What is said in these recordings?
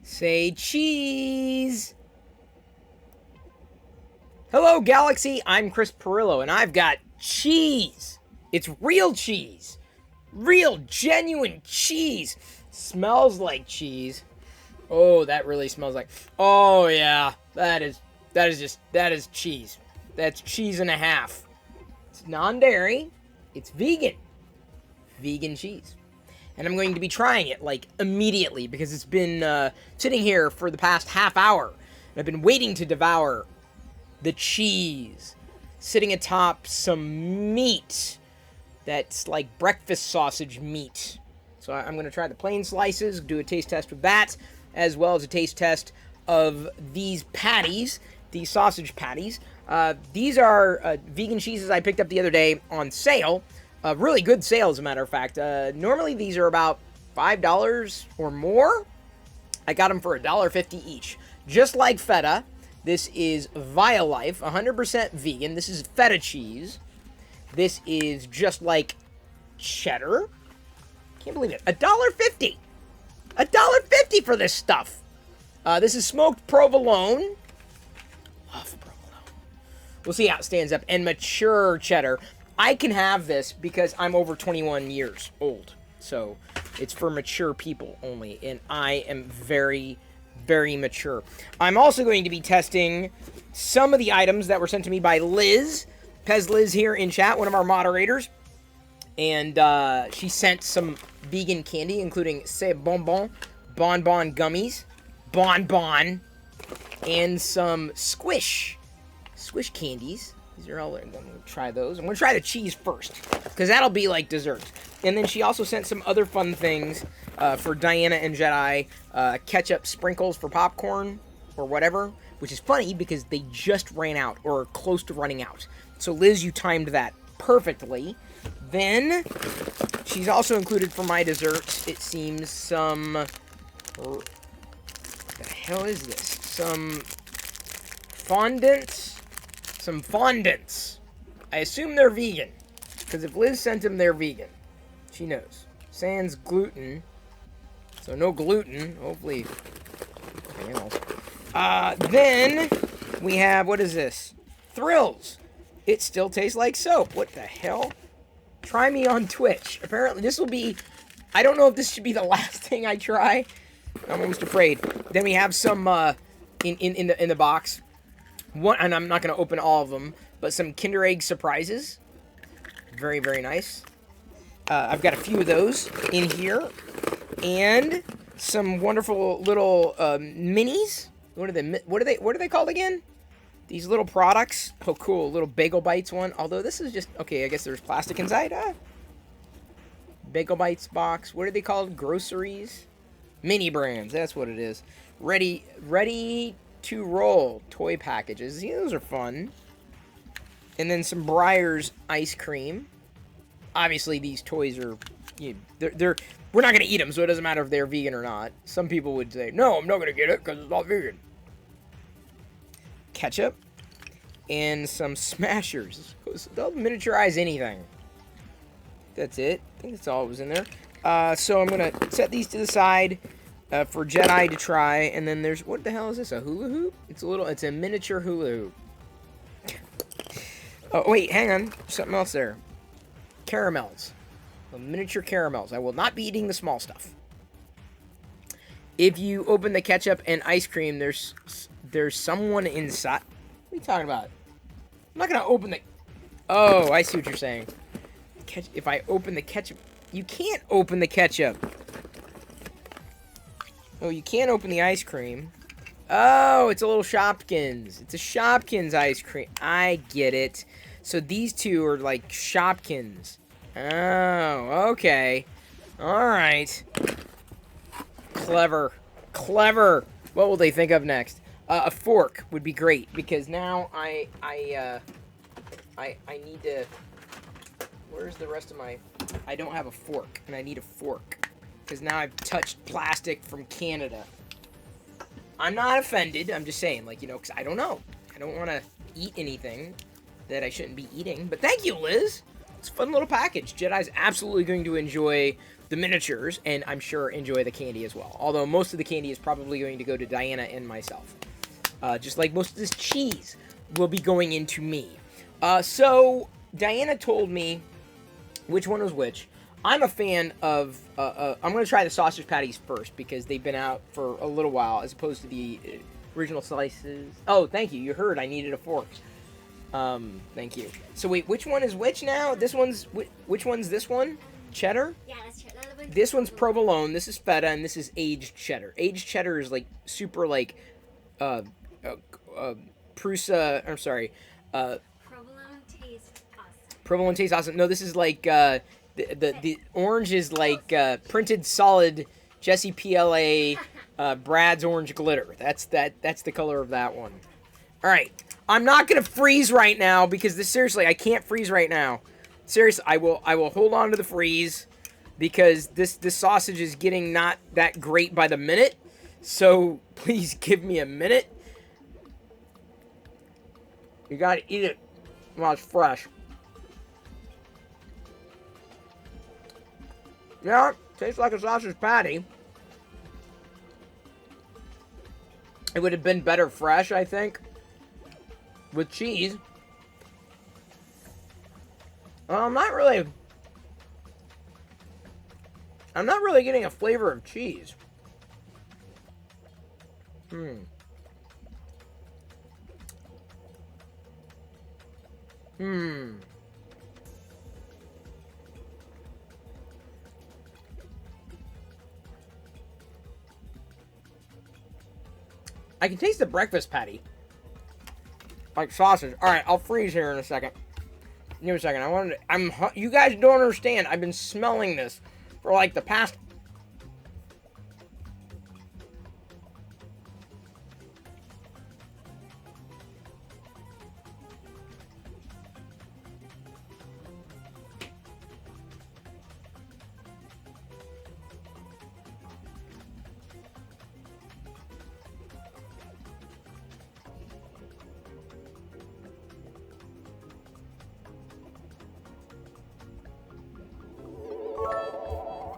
Say cheese. Hello, Galaxy. I'm Chris Perillo, and I've got cheese. It's real cheese. Real, genuine cheese. Smells like cheese. Oh, that really smells like. Oh, yeah. That is cheese. That's cheese and a half. It's non dairy. It's vegan. Vegan cheese. And I'm going to be trying it like immediately because it's been sitting here for the past half hour. And I've been waiting to devour the cheese, sitting atop some meat that's like breakfast sausage meat. So I'm going to try the plain slices, do a taste test with that, as well as a taste test of these patties, these sausage patties. These are vegan cheeses I picked up the other day on sale. Really good sale, as a matter of fact. Normally these are about $5 or more. I got them for $1.50 each. Just like feta, this is Violife, 100% vegan. This is feta cheese. This is just like cheddar. Can't believe it. $1.50. $1.50 for this stuff. This is smoked provolone. Love provolone. We'll see how it stands up. And mature cheddar. I can have this because I'm over 21 years old. So it's for mature people only. And I am very, very mature. I'm also going to be testing some of the items that were sent to me by Liz. Pez Liz here in chat, one of our moderators. And she sent some vegan candy, including C'est Bonbon, Bonbon gummies, Bonbon, and some Squish candies. These are all. I'm going to try those. I'm going to try the cheese first, because that'll be like dessert. And then she also sent some other fun things for Diana and Jedi. Ketchup sprinkles for popcorn, or whatever. Which is funny, because they just ran out, or are close to running out. So Liz, you timed that perfectly. Then, she's also included for my desserts, it seems, some... What the hell is this? Some fondants? Some fondants. I assume they're vegan. Because if Liz sent them, they're vegan. She knows. Sans gluten. So no gluten. Hopefully. Nothing else. Then we have, what is this? Thrills. It still tastes like soap. What the hell? Try me on Twitch. Apparently, this will be... I don't know if this should be the last thing I try. I'm almost afraid. Then we have some in the box. One, and I'm not going to open all of them, but some Kinder Egg surprises. Very, very nice. I've got a few of those in here. And some wonderful little minis. What are they called again? These little products. Oh, cool. Little Bagel Bites one. Although this is just... Okay, I guess there's plastic inside. Bagel Bites box. What are they called? Groceries? Mini brands. That's what it is. Ready to roll toy packages. Yeah, those are fun. And then some Breyers ice cream. Obviously, these toys are... they're we're not going to eat them, so it doesn't matter if they're vegan or not. Some people would say, no, I'm not going to get it because it's not vegan. Ketchup. And some Smashers. They'll miniaturize anything. That's it. I think that's all that was in there. So I'm going to set these to the side for Jedi to try. And then there's... What the hell is this? A hula hoop? It's a miniature hula hoop. Oh, wait. Hang on. Something else there. Caramels. Miniature caramels. I will not be eating the small stuff. If you open the ketchup and ice cream, there's someone inside. What are you talking about? I'm not going to open the... Oh, I see what you're saying. If I open the ketchup... You can't open the ketchup. Oh, you can't open the ice cream. Oh, it's a little Shopkins. It's a Shopkins ice cream. I get it. So these two are like Shopkins. Oh, okay. Alright. Clever. Clever. What will they think of next? A fork would be great, because now I need to... Where's the rest of my... I don't have a fork, and I need a fork. Because now I've touched plastic from Canada. I'm not offended, I'm just saying, like, because I don't know. I don't want to eat anything that I shouldn't be eating. But thank you, Liz! it's a fun little package. Jedi's absolutely going to enjoy the miniatures, and I'm sure enjoy the candy as well. Although most of the candy is probably going to go to Diana and myself. Just like most of this cheese will be going into me. So, Diana told me which one was which. I'm a fan of, I'm going to try the sausage patties first because they've been out for a little while as opposed to the original slices. Oh, thank you. You heard I needed a fork. Thank you. So wait, which one is which now? Which one's this one? Cheddar? Yeah, that's cheddar. This one's provolone, this is feta, and this is aged cheddar. Aged cheddar is like super like, Prusa, I'm sorry, Provolone tastes awesome. Provolone tastes awesome. No, this is like, the orange is like, printed solid Jesse PLA, Brad's orange glitter. That's the color of that one. Alright, I'm not gonna freeze right now because seriously, I can't freeze right now. Seriously, I will hold on to the freeze because this sausage is getting not that great by the minute. So please give me a minute. You gotta eat it while it's fresh. Yeah, tastes like a sausage patty. It would have been better fresh, I think, with cheese. I'm not really getting a flavor of cheese. I can taste the breakfast patty. Like sausage. Alright, I'll freeze here in a second. Give me a second. You guys don't understand. I've been smelling this for like the past.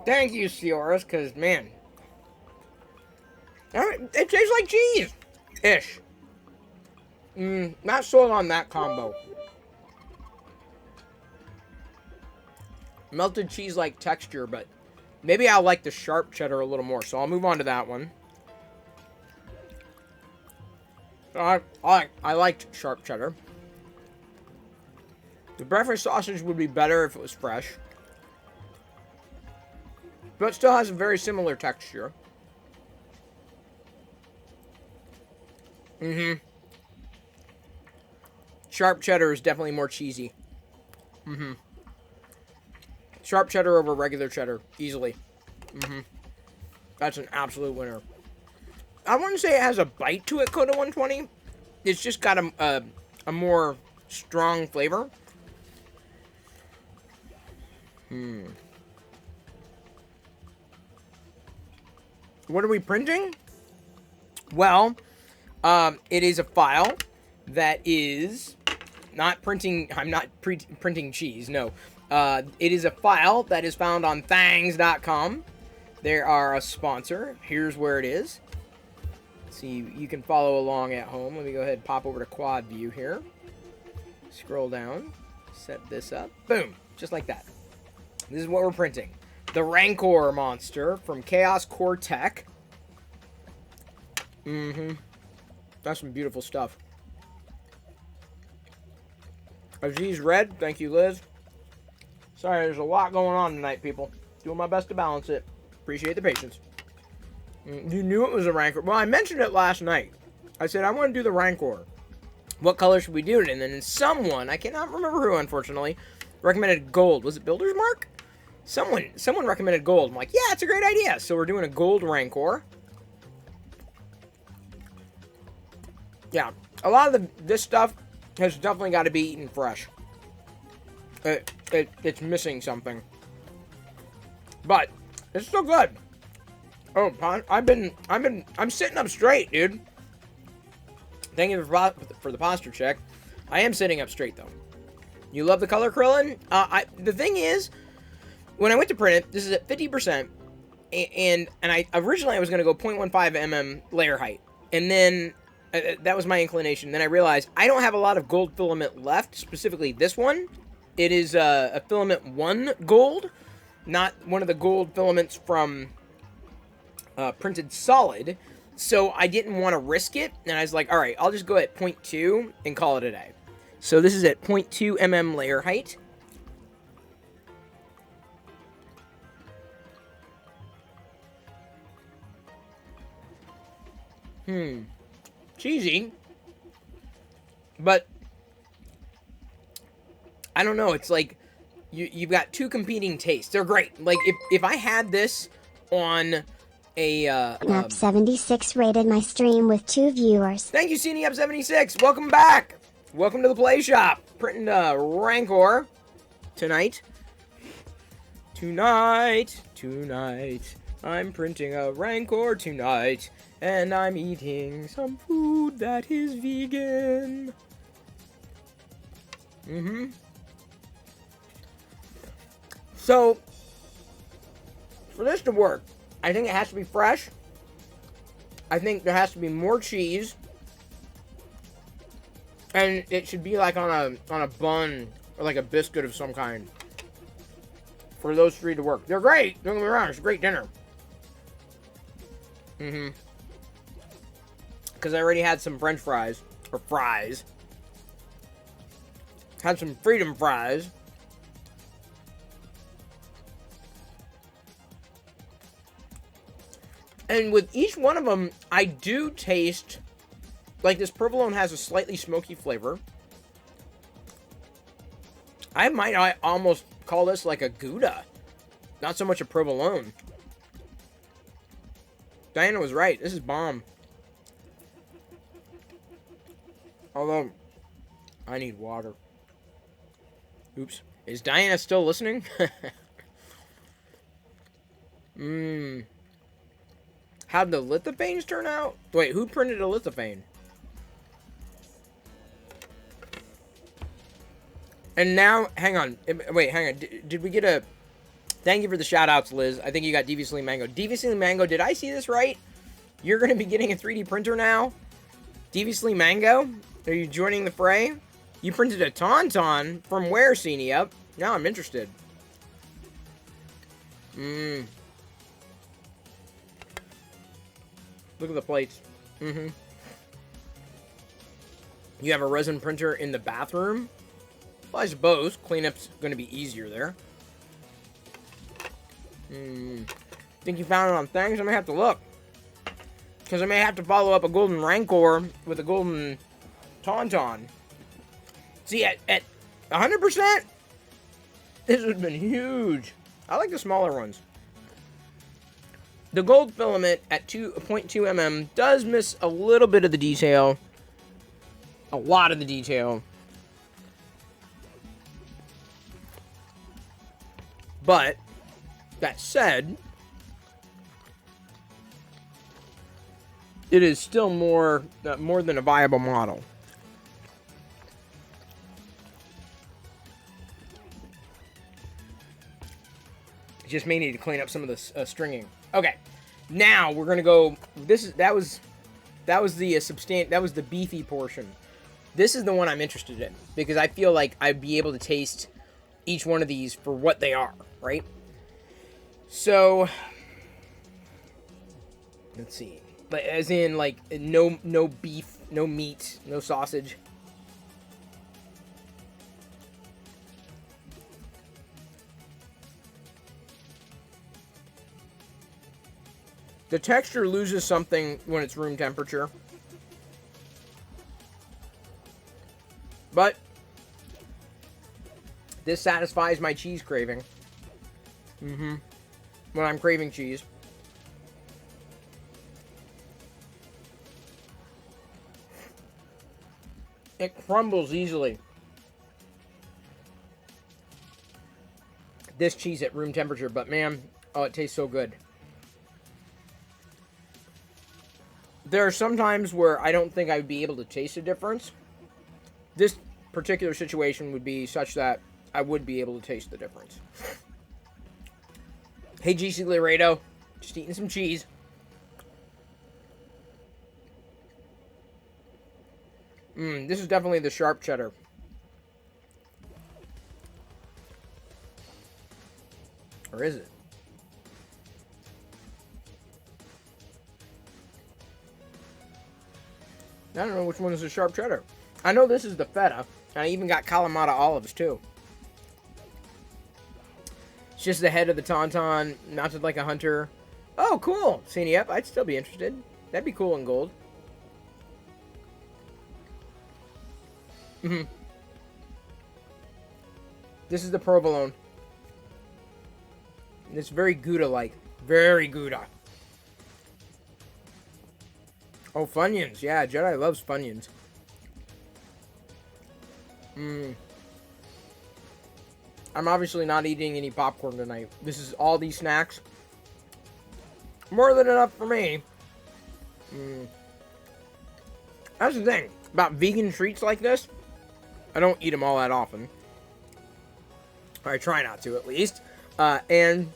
Thank you, Sioris, because, man. It tastes like cheese. Ish. Not sold on that combo. Melted cheese-like texture, but maybe I'll like the sharp cheddar a little more, so I'll move on to that one. I liked sharp cheddar. The breakfast sausage would be better if it was fresh. But it still has a very similar texture. Sharp cheddar is definitely more cheesy. Sharp cheddar over regular cheddar, easily. That's an absolute winner. I wouldn't say it has a bite to it, Coda 120. It's just got a more strong flavor. What are we printing? Well, it is a file that is not printing. I'm not printing cheese. No, it is a file that is found on Thangs.com. They are a sponsor. Here's where it is. See, you can follow along at home. Let me go ahead and pop over to quad view here. Scroll down, set this up. Boom, just like that. This is what we're printing. The Rancor monster from Chaos Core Tech. That's some beautiful stuff. Aziz Red, thank you, Liz. Sorry, there's a lot going on tonight, people. Doing my best to balance it. Appreciate the patience. You knew it was a Rancor. Well, I mentioned it last night. I said, I want to do the Rancor. What color should we do it in? And then someone, I cannot remember who, unfortunately, recommended gold. Was it Builder's Mark? Someone recommended gold. I'm like, yeah, it's a great idea. So we're doing a gold Rancor. Yeah, a lot of this stuff has definitely got to be eaten fresh. It's missing something, but it's still good. Oh, I'm sitting up straight, dude. Thank you for the posture check. I am sitting up straight though. You love the color, Krillin? The thing is, when I went to print it, this is at 50%, and I originally I was going to go 0.15 mm layer height, and then that was my inclination. Then I realized I don't have a lot of gold filament left, specifically this one. It is a filament 1 gold, not one of the gold filaments from printed solid, so I didn't want to risk it, and I was like, alright, I'll just go at 0.2 and call it a day. So this is at 0.2 mm layer height. Cheesy. But I don't know, it's like you've got two competing tastes. They're great. Like if I had this on a Nap76 rated my stream with 2 viewers. Thank you, CNEUp76. Welcome back. Welcome to the Play Shop. Printing Rancor tonight. Tonight. I'm printing a Rancor tonight. And I'm eating some food that is vegan. So, for this to work, I think it has to be fresh. I think there has to be more cheese. And it should be like on a bun or like a biscuit of some kind. For those three to work. They're great. Don't get me wrong. It's a great dinner. Because I already had some French fries. Or fries. Had some freedom fries. And with each one of them, I do taste... Like, this provolone has a slightly smoky flavor. I might almost call this like a Gouda. Not so much a provolone. Diana was right. This is bomb. Although, I need water. Oops. Is Diana still listening? How'd the lithophanes turn out? Wait, who printed a lithophane? And now, hang on. Wait, hang on. Did we get a... Thank you for the shout-outs, Liz. I think you got Deviously Mango. Deviously Mango, did I see this right? You're going to be getting a 3D printer now? Deviously Mango? Are you joining the fray? You printed a Tauntaun? From where, CNEUp? Now I'm interested. Look at the plates. You have a resin printer in the bathroom? Well, I suppose. Cleanup's going to be easier there. Think you found it on Thanks? I may have to look. Because I may have to follow up a golden Rancor with a golden Tauntaun. See, at 100%, this would have been huge. I like the smaller ones. The gold filament at 0.2 mm does miss a little bit of the detail. A lot of the detail. But, that said, it is still more than a viable model. Just may need to clean up some of the stringing. Okay, now we're gonna go. That was the beefy portion. This is the one I'm interested in because I feel like I'd be able to taste each one of these for what they are, right? So, let's see. But as in, like, no beef, no meat, no sausage. The texture loses something when it's room temperature. But this satisfies my cheese craving. When I'm craving cheese. It crumbles easily. This cheese at room temperature, but man, oh, it tastes so good. There are some times where I don't think I would be able to taste a difference. This particular situation would be such that I would be able to taste the difference. Hey, GC Laredo. Just eating some cheese. This is definitely the sharp cheddar. Or is it? I don't know which one is the sharp cheddar. I know this is the feta. I even got Kalamata olives too. It's just the head of the tauntaun, mounted like a hunter. Oh, cool. Seeing yep, I'd still be interested. That'd be cool in gold. This is the provolone. It's very Gouda-like. Very Gouda. Oh, Funyuns. Yeah, Jedi loves Funyuns. I'm obviously not eating any popcorn tonight. This is all these snacks. More than enough for me. That's the thing about vegan treats like this. I don't eat them all that often. Or I try not to, at least. And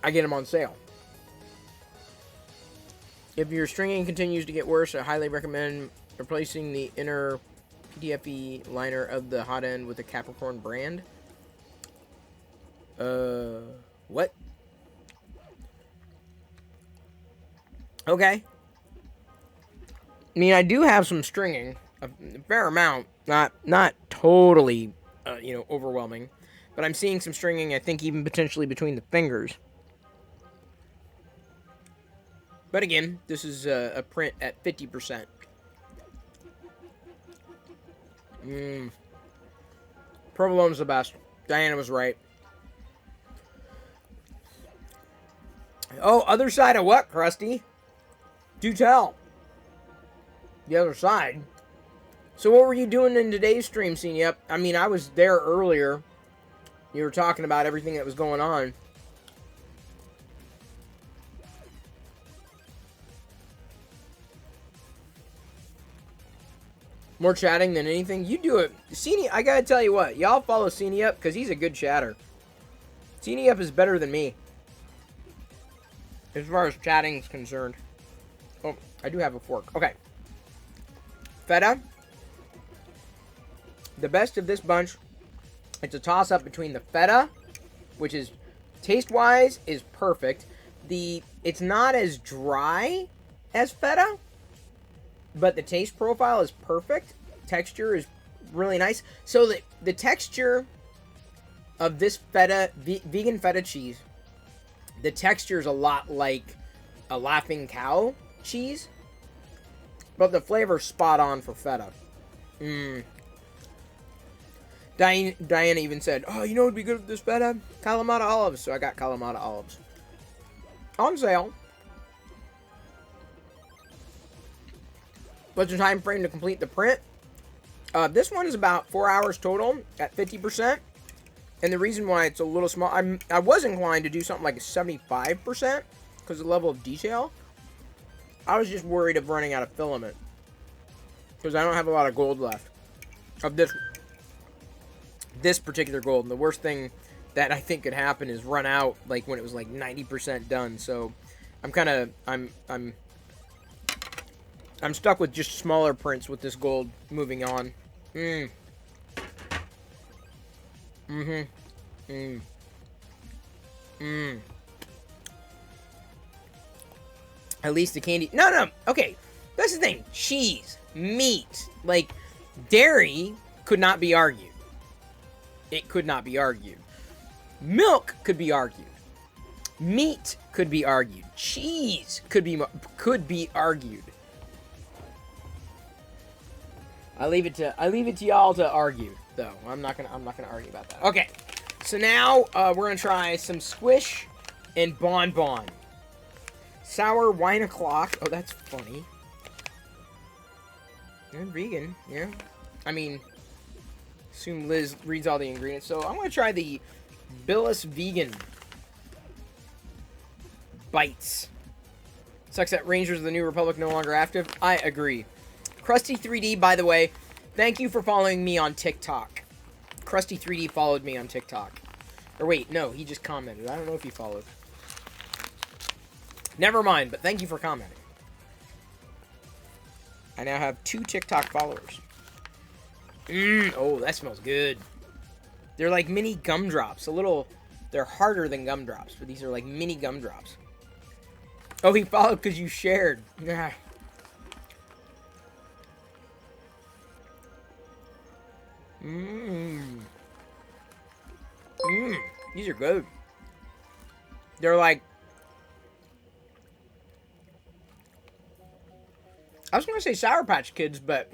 I get them on sale. If your stringing continues to get worse, I highly recommend replacing the inner PTFE liner of the hot end with a Capricorn brand. What? Okay. I mean, I do have some stringing, a fair amount, not totally, overwhelming, but I'm seeing some stringing, I think even potentially between the fingers. But again, this is a print at 50%. Provolone's the best. Diana was right. Oh, other side of what, Krusty? Do tell. The other side. So what were you doing in today's stream, scene? Yep. I mean, I was there earlier. You were talking about everything that was going on. More chatting than anything. You do it. Cine, I gotta tell you what. Y'all follow Cine up because he's a good chatter. Cine up is better than me. As far as chatting is concerned. Oh, I do have a fork. Okay. Feta. The best of this bunch. It's a toss-up between the feta, which is, taste-wise, is perfect. It's not as dry as feta, but the taste profile is perfect. Texture is really nice. So the texture of this feta, vegan feta cheese, the texture is a lot like a Laughing Cow cheese, but the flavor's spot on for feta. Diana even said, oh, you know what would be good with this feta? Kalamata olives. So I got Kalamata olives. On sale. What's the time frame to complete the print? This one is about 4 hours total at 50%. And the reason why it's a little small, I was inclined to do something like a 75% because of the level of detail. I was just worried of running out of filament because I don't have a lot of gold left of this particular gold. And the worst thing that I think could happen is run out like when it was like 90% done. So I'm stuck with just smaller prints with this gold. Moving on. At least the candy. No. Okay. That's the thing. Cheese, meat, like dairy could not be argued. It could not be argued. Milk could be argued. Meat could be argued. Cheese could be argued. I leave it to y'all to argue, though. I'm not gonna argue about that. Okay, so now we're gonna try some Squish and Bon Bon. Sour wine o'clock. Oh, that's funny. And vegan, yeah. I mean, assume Liz reads all the ingredients. So I'm gonna try the Billis Vegan Bites. Sucks that Rangers of the New Republic no longer active. I agree. Krusty3D, by the way, thank you for following me on TikTok. Krusty3D followed me on TikTok. Or wait, no, he just commented. I don't know if he followed. Never mind, but thank you for commenting. I now have 2 TikTok followers. Oh, that smells good. They're like mini gumdrops. They're harder than gumdrops, but these are like mini gumdrops. Oh, he followed because you shared. Nah. These are good. They're like... I was going to say Sour Patch Kids, but...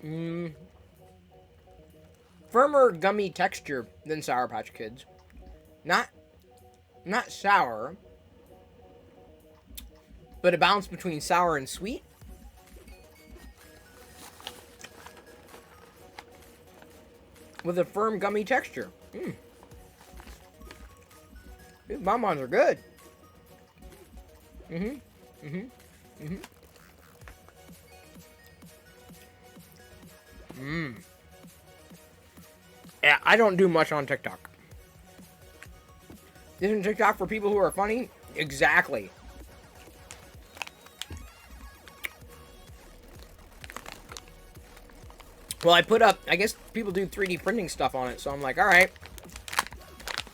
firmer, gummy texture than Sour Patch Kids. Not sour. But a balance between sour and sweet. With a firm, gummy texture. These bonbons are good. Yeah, I don't do much on TikTok. Isn't TikTok for people who are funny? Exactly. Well, I put up, I guess people do 3D printing stuff on it, so I'm like, alright.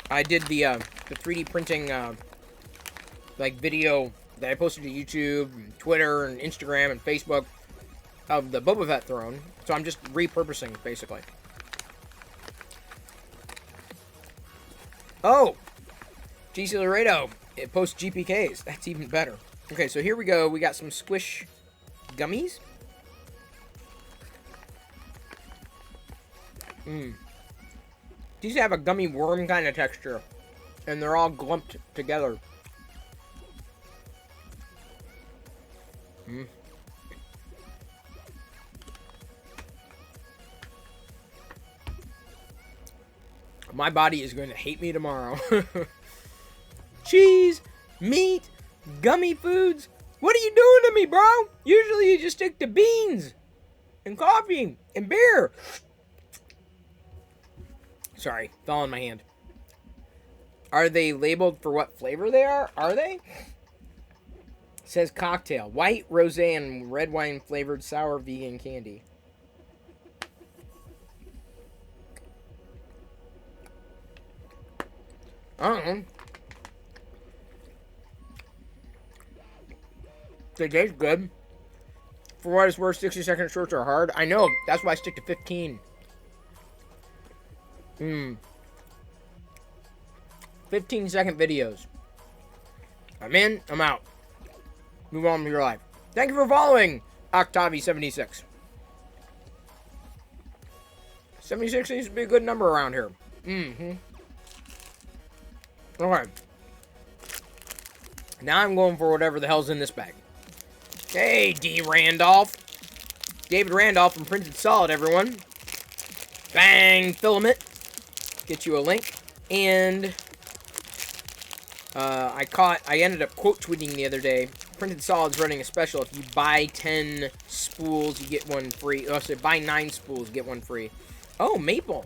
I did the 3D printing, like, video that I posted to YouTube, and Twitter, and Instagram, and Facebook of the Boba Fett throne. So I'm just repurposing, basically. Oh! GC Laredo, it posts GPKs. That's even better. Okay, so here we go. We got some Squish gummies. These have a gummy worm kind of texture. And they're all glumped together. My body is going to hate me tomorrow. Cheese, meat, gummy foods. What are you doing to me, bro? Usually you just stick to beans and coffee and beer. Sorry, fell on my hand. Are they labeled for what flavor they are? Are they? It says cocktail. White, rosé, and red wine flavored sour vegan candy. I don't know. They taste good. For what it's worth, 60-second shorts are hard. I know. That's why I stick to 15. 15-second videos. I'm in. I'm out. Move on with your life. Thank you for following Octavi76. 76 seems to be a good number around here. Okay. Now I'm going for whatever the hell's in this bag. Hey, D. Randolph. David Randolph from Printed Solid, everyone. Bang! Filament. Get you a link. And I ended up quote tweeting the other day. Printed Solid's running a special. If you buy 10 spools, you get one free. Oh, so buy 9 spools, get one free. Oh, maple.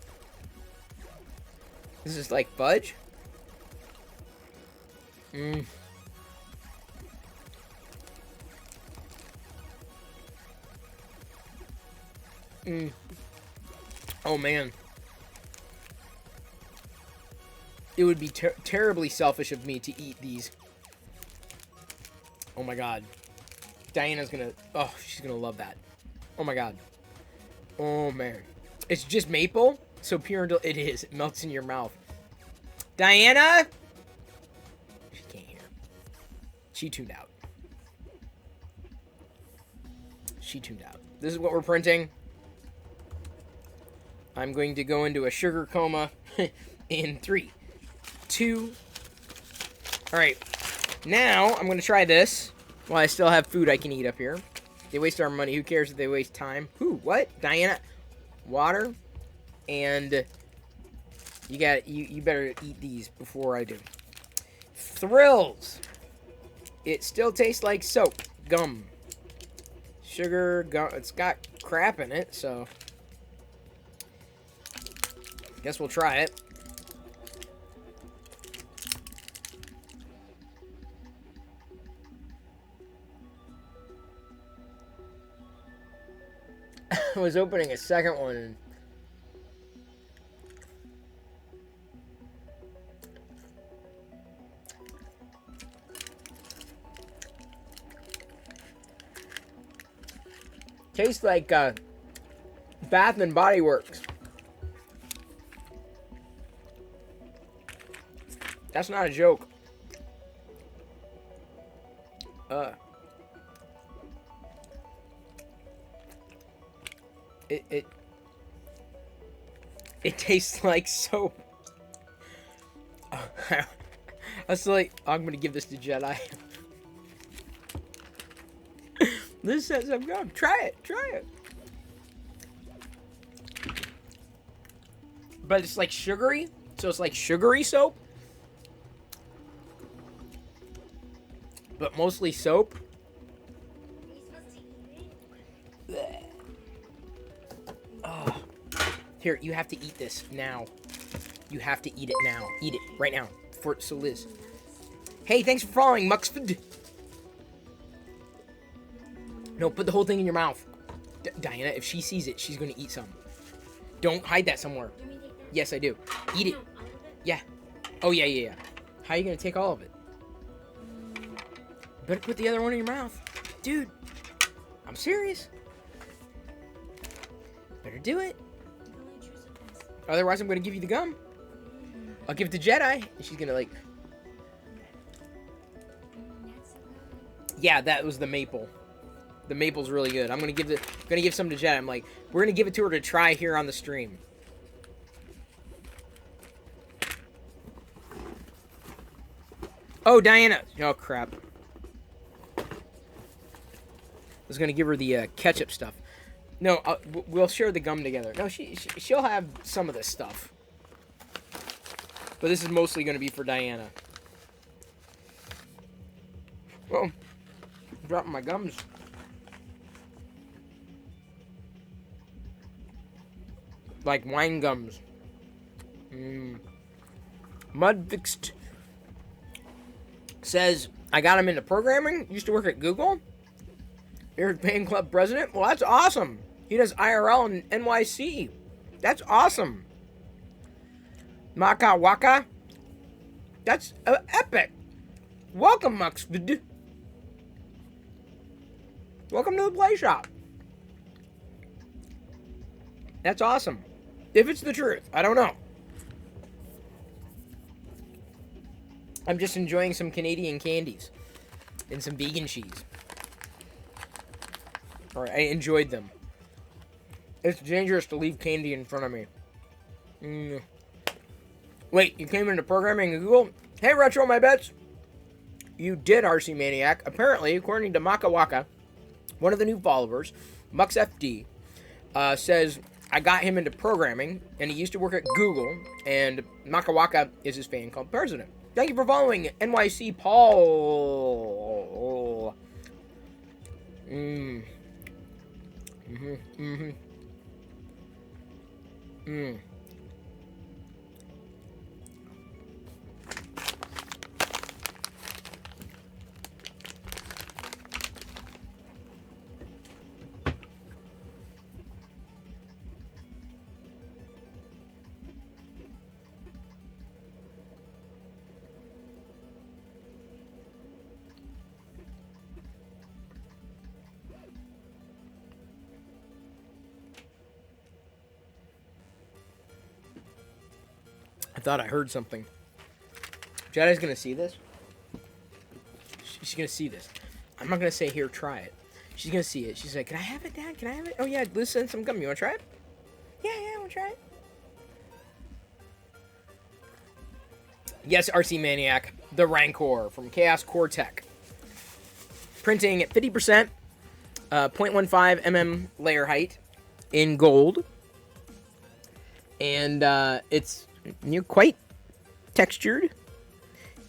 This is like fudge? Oh, man. It would be terribly selfish of me to eat these. Oh, my God. Diana's gonna... Oh, she's gonna love that. Oh, my God. Oh, man. It's just maple? So pure and... It is. It melts in your mouth. Diana? She can't hear. She tuned out. She tuned out. This is what we're printing. I'm going to go into a sugar coma in 3, 2. Alright. Now, I'm going to try this while I still have food I can eat up here. They waste our money. Who cares if they waste time? Who? What? Diana? Water? And you better eat these before I do. Thrills. It still tastes like soap. Gum. Sugar, gum. It's got crap in it, so guess we'll try it. I was opening a second one and tastes like Bath and Body Works. That's not a joke. It tastes like soap. I was like, I'm gonna give this to Jedi. This says I'm going. Try it. But it's like sugary, so it's like sugary soap. But mostly soap. Are you supposed to eat it? Oh. Here, you have to eat this now. You have to eat it now. Eat it right now. So Liz. Hey, thanks for following, Muxford. No, put the whole thing in your mouth. Diana, if she sees it, she's going to eat some. Don't hide that somewhere. Do you want me to take that? Yes, I do. Eat it. No, all of it? Yeah. Oh, yeah. How are you going to take all of it? Better put the other one in your mouth. Dude, I'm serious. Better do it. You can only choose this. Otherwise, I'm going to give you the gum. I'll give it to Jedi, and she's going to, like... That's good. Yeah, that was the maple. The maple's really good. I'm going to give some to Jedi. I'm like, we're going to give it to her to try here on the stream. Oh, Diana. Oh, crap. I was going to give her the ketchup stuff. No, we'll share the gum together. No, she'll have some of this stuff. But this is mostly going to be for Diana. Oh, I'm dropping my gums. Like wine gums. Mudfixed says, I got him into programming. Used to work at Google. You're fan club president. Well, that's awesome. He does IRL and NYC. That's awesome. Maka Waka. That's epic. Welcome, Muxford. Welcome to the play shop. That's awesome. If it's the truth, I don't know. I'm just enjoying some Canadian candies and some vegan cheese. Alright, I enjoyed them. It's dangerous to leave candy in front of me. Wait, you came into programming at Google? Hey, Retro My Bets. You did, RC Maniac. Apparently, according to Maka Waka, one of the new followers, MuxFD, says, I got him into programming, and he used to work at Google, and Maka Waka is his fan club president. Thank you for following NYC Paul. I thought I heard something. Jedi's gonna see this. She's gonna see this. I'm not gonna say, here, try it. She's gonna see it. She's like, can I have it, Dad? Can I have it? Oh, yeah, Liz sent some gum. You wanna try it? Yeah, I wanna try it. Yes, RC Maniac. The Rancor from Chaos Core Tech. Printing at 50%. 0.15 mm layer height in gold. And it's quite textured.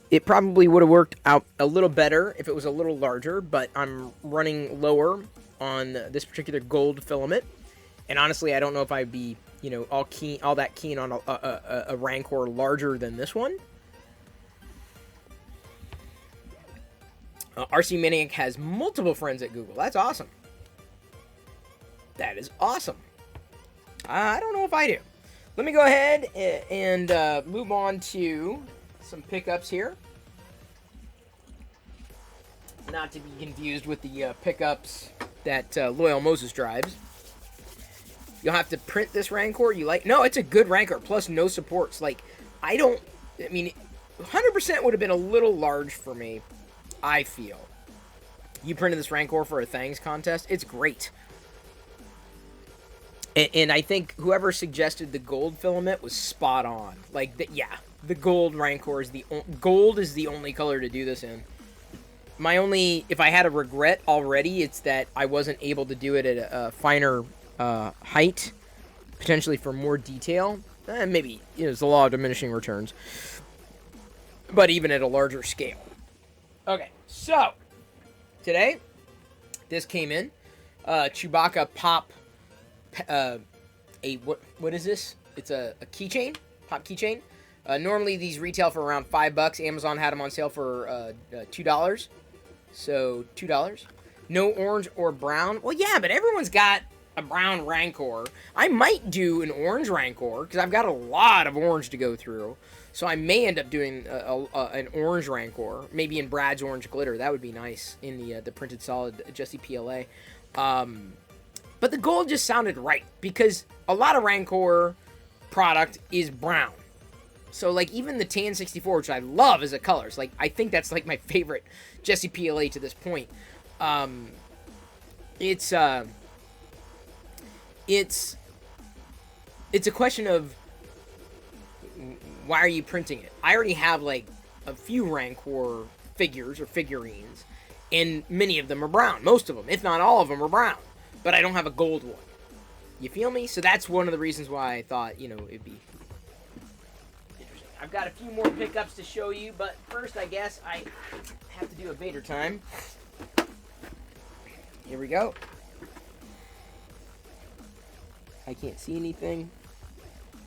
It probably would have worked out a little better if it was a little larger, but I'm running lower on this particular gold filament. And honestly, I don't know if I'd be, all that keen on a Rancor larger than this one. RC Maniac has multiple friends at Google. That's awesome. That is awesome. I don't know if I do. Let me go ahead and move on to some pickups here. Not to be confused with the pickups that Loyal Moses drives. You'll have to print this Rancor. No, it's a good Rancor, plus no supports. 100% would have been a little large for me, I feel. You printed this Rancor for a Thangs contest. It's great. And I think whoever suggested the gold filament was spot on. The gold Rancor is gold is the only color to do this in. If I had a regret already, it's that I wasn't able to do it at a finer height, potentially for more detail. Maybe it's the law of diminishing returns, but even at a larger scale. Okay, so today this came in Chewbacca Pop. What is this? It's a keychain, pop keychain. Normally these retail for around $5. Amazon had them on sale for $2. So $2. No orange or brown. Well, yeah, but everyone's got a brown Rancor. I might do an orange Rancor because I've got a lot of orange to go through. So I may end up doing an orange Rancor, maybe in Brad's orange glitter. That would be nice in the printed solid Jesse PLA. But the gold just sounded right because a lot of Rancor product is brown. So even the Tan 64, which I love as a color, I think that's my favorite Jesse PLA to this point. It's a question of why are you printing it? I already have a few Rancor figures or figurines, and many of them are brown. Most of them, if not all of them, are brown. But I don't have a gold one. You feel me? So that's one of the reasons why I thought, it'd be interesting. I've got a few more pickups to show you, but first I guess I have to do a Vader time. Here we go. I can't see anything.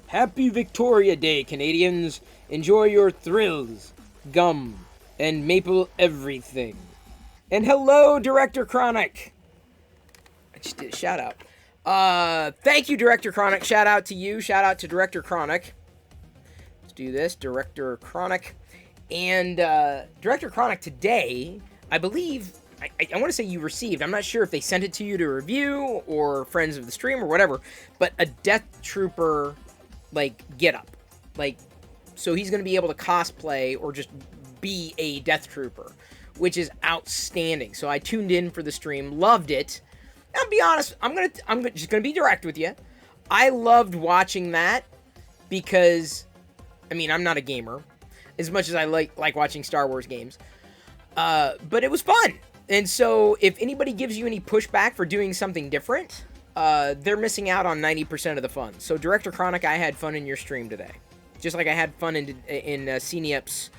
Happy Victoria Day, Canadians. Enjoy your thrills, gum, and maple everything. And hello, Director Chronic. I just did a shout out. Thank you, Director Chronic. Shout out to you. Shout out to Director Chronic. Let's do this. Director Chronic. And Director Chronic today, I believe, I want to say you received. I'm not sure if they sent it to you to review or friends of the stream or whatever, but a Death Trooper, get up. So he's going to be able to cosplay or just be a Death Trooper, which is outstanding. So I tuned in for the stream, loved it. I'll be honest, I'm just gonna be direct with you. I loved watching that because, I'm not a gamer as much as I like watching Star Wars games, but it was fun. And so if anybody gives you any pushback for doing something different, they're missing out on 90% of the fun. So Director Chronic, I had fun in your stream today, just like I had fun in CNEP's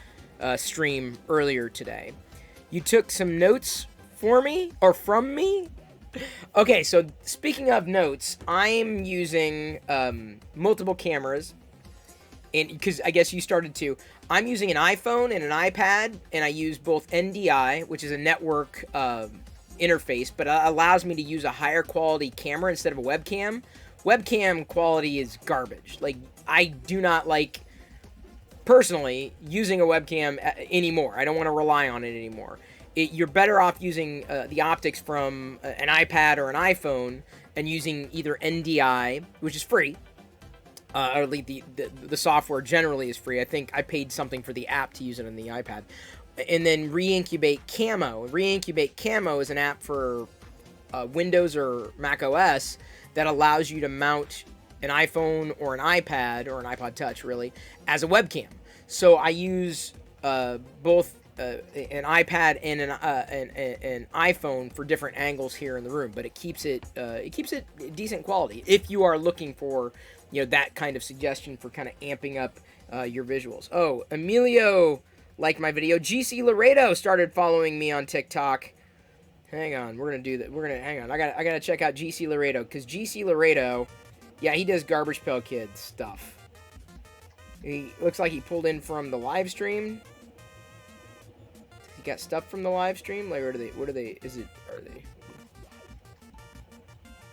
stream earlier today. You took some notes for me or from me. Okay, so speaking of notes, I'm using multiple cameras, and because I guess you started to. I'm using an iPhone and an iPad, and I use both NDI, which is a network interface, but allows me to use a higher quality camera instead of a webcam. Webcam quality is garbage. I do not like, personally, using a webcam anymore. I don't want to rely on it anymore. You're better off using the optics from an iPad or an iPhone and using either NDI, which is free, or at least the software generally is free. I think I paid something for the app to use it on the iPad. And then Reincubate Camo. Reincubate Camo is an app for Windows or Mac OS that allows you to mount an iPhone or an iPad, or an iPod Touch, really, as a webcam. So I use both an iPad and an iPhone for different angles here in the room, but it keeps it decent quality if you are looking for that kind of suggestion for kind of amping up your visuals. Oh, Emilio liked my video. GC Laredo started following me on TikTok. Hang on, we're gonna do that. We're gonna hang on. I gotta check out GC Laredo because GC Laredo, yeah, he does Garbage Pail Kids stuff. He looks like he pulled in from the live stream. He got stuff from the live stream. Like, what are they? Are they?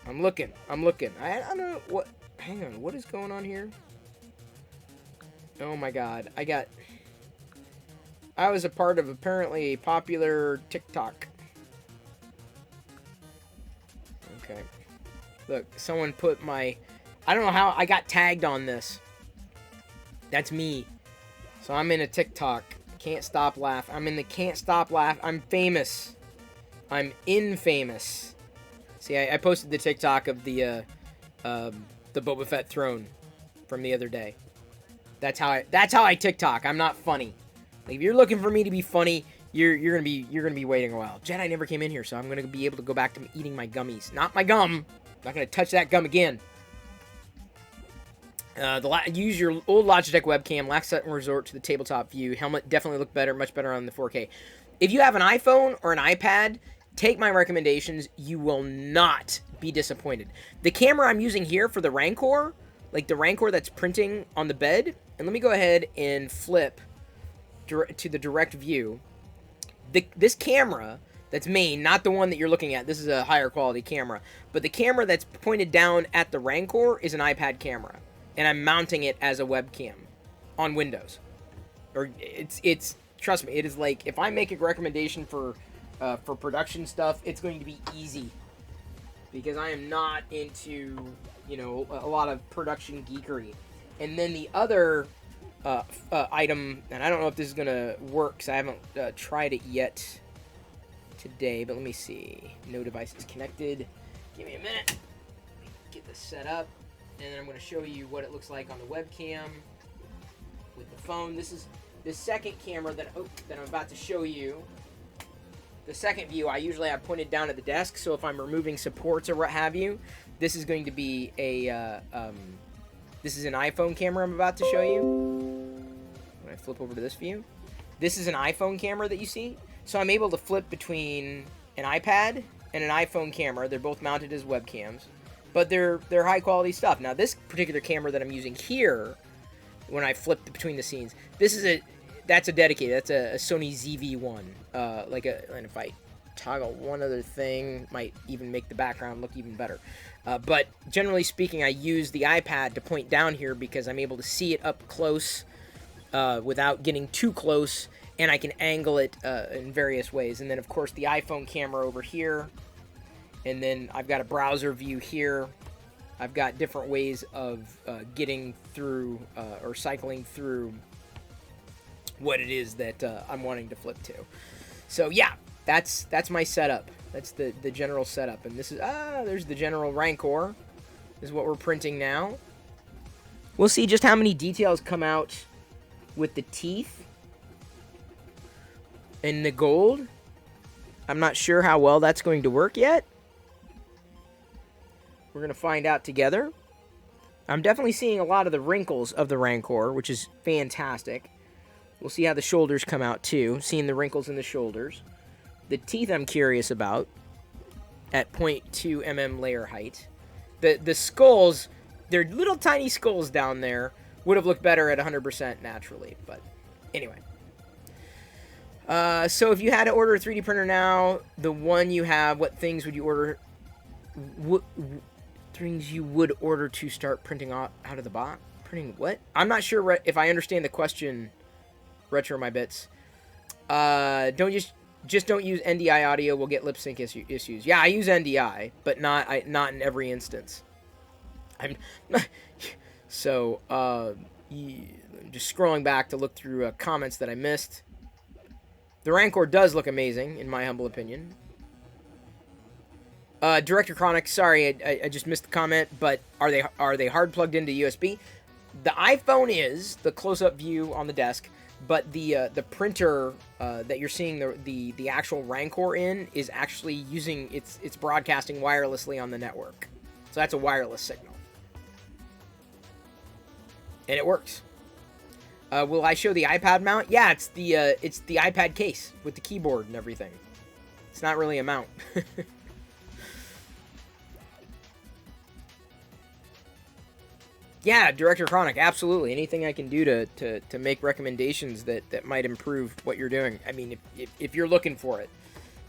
I'm looking. I don't know what. Hang on, what is going on here? Oh my God, I was a part of apparently a popular TikTok. Okay. Look, someone put my... I don't know how I got tagged on this. That's me. So I'm in a TikTok. Can't stop laugh. I'm in the can't stop laugh. I'm famous. I'm infamous. See, I posted the TikTok of the Boba Fett throne from the other day. That's how I TikTok. I'm not funny. Like, if you're looking for me to be funny, you're gonna be waiting a while. Jedi never came in here, so I'm gonna be able to go back to eating my gummies. Not my gum. I'm not gonna touch that gum again. Use your old Logitech webcam. Last set and resort to the tabletop view. Helmet definitely look better, much better on the 4K. If you have an iPhone or an iPad, take my recommendations. You will not be disappointed. The camera I'm using here for the Rancor, like the Rancor that's printing on the bed, and let me go ahead and flip to the direct view. This camera that's main, not the one that you're looking at. This is a higher quality camera. But the camera that's pointed down at the Rancor is an iPad camera. And I'm mounting it as a webcam on Windows. Or it's trust me, it is like, if I make a recommendation for production stuff, it's going to be easy. Because I am not into, you know, a lot of production geekery. And then the other item, and I don't know if this is going to work because I haven't tried it yet today, but let me see. No devices connected. Give me a minute. Get this set up, and then I'm going to show you what it looks like on the webcam with the phone. This is the second camera that I'm about to show you. The second view I usually have pointed down at the desk, so if I'm removing supports or what have you, this is going to be a this is an iPhone camera I'm about to show you. When I flip over to this view, this is an iPhone camera that you see. So I'm able to flip between an iPad and an iPhone camera. They're both mounted as webcams, but they're high quality stuff. Now this particular camera that I'm using here, when I flip between the scenes, that's a dedicated. That's a Sony ZV-1. And if I toggle one other thing, might even make the background look even better. But generally speaking, I use the iPad to point down here because I'm able to see it up close without getting too close, and I can angle it in various ways. And then, of course, the iPhone camera over here, and then I've got a browser view here. I've got different ways of getting through or cycling through what it is that I'm wanting to flip to. So yeah, that's my setup. That's the general setup. And this is, there's the general Rancor. This is what we're printing now. We'll see just how many details come out with the teeth and the gold. I'm not sure how well that's going to work yet. We're going to find out together. I'm definitely seeing a lot of the wrinkles of the Rancor, which is fantastic. We'll see how the shoulders come out too, seeing the wrinkles in the shoulders. The teeth I'm curious about at 0.2 mm layer height. The skulls, they're little tiny skulls down there, would have looked better at 100% naturally, but anyway. So if you had to order a 3D printer now, the one you have, what things would you order? What things you would order to start printing out of the box? Printing what? I'm not sure if I understand the question, Retro My Bits. Don't don't use NDI audio. We'll get lip sync issues. Yeah, I use NDI, but not in every instance. So just scrolling back to look through comments that I missed. The Rancor does look amazing, in my humble opinion. Director Chronic, sorry, I just missed the comment, but are they hard plugged into USB? The iPhone is the close-up view on the desk, but the printer that you're seeing the actual Rancor in is actually using it's broadcasting wirelessly on the network. So that's a wireless signal. And it works. Will I show the iPad mount? Yeah, it's the iPad case with the keyboard and everything. It's not really a mount. Yeah, Director Chronic, absolutely. Anything I can do to make recommendations that might improve what you're doing. I mean, if you're looking for it.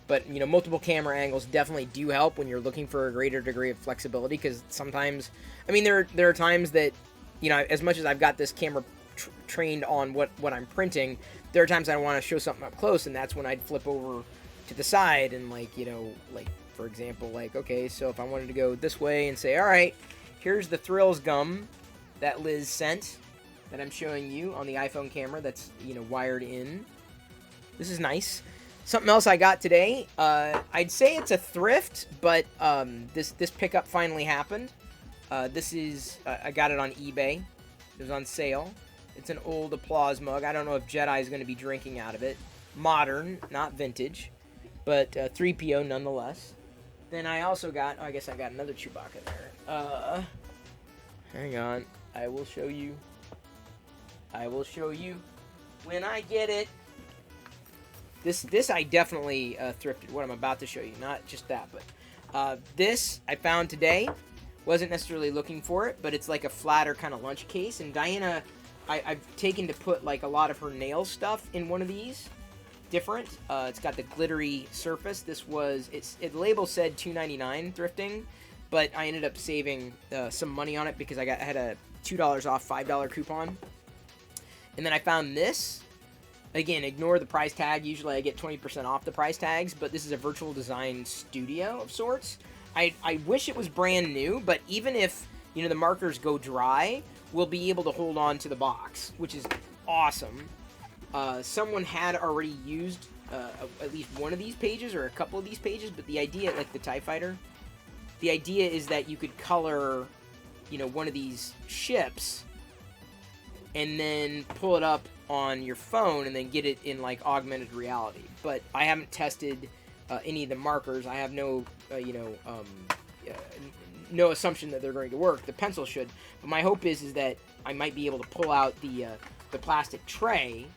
But, you know, multiple camera angles definitely do help when you're looking for a greater degree of flexibility, because sometimes, I mean, there are times that, you know, as much as I've got this camera trained on what I'm printing, there are times I want to show something up close, and that's when I'd flip over to the side and, like, you know, like, for example, like, okay, so if I wanted to go this way and say, all right, here's the Thrills gum that Liz sent that I'm showing you on the iPhone camera that's, you know, wired in. This is nice. Something else I got today, I'd say it's a thrift, but this pickup finally happened. This is, I got it on eBay. It was on sale. It's an old Applause mug. I don't know if Jedi is going to be drinking out of it. Modern, not vintage, but 3PO nonetheless. Then I also got, oh, I guess I got another Chewbacca there. Hang on. I will show you. I will show you when I get it. This I definitely thrifted, what I'm about to show you. Not just that, but this I found today. Wasn't necessarily looking for it, but it's like a flatter kind of lunch case. And Diana, I've taken to put like a lot of her nail stuff in one of these. Different. It's got the glittery surface. This was, it label said $2.99 thrifting, but I ended up saving some money on it because I had a $2 off $5 coupon. And then I found this. Again, ignore the price tag. Usually I get 20% off the price tags, but this is a virtual design studio of sorts. I wish it was brand new, but even if, you know, the markers go dry, we'll be able to hold on to the box, which is awesome. Someone had already used at least one of these pages or a couple of these pages, but the idea, like the TIE Fighter, the idea is that you could color, you know, one of these ships and then pull it up on your phone and then get it in like augmented reality. But I haven't tested any of the markers. I have no, no assumption that they're going to work. The pencil should, but my hope is that I might be able to pull out the plastic tray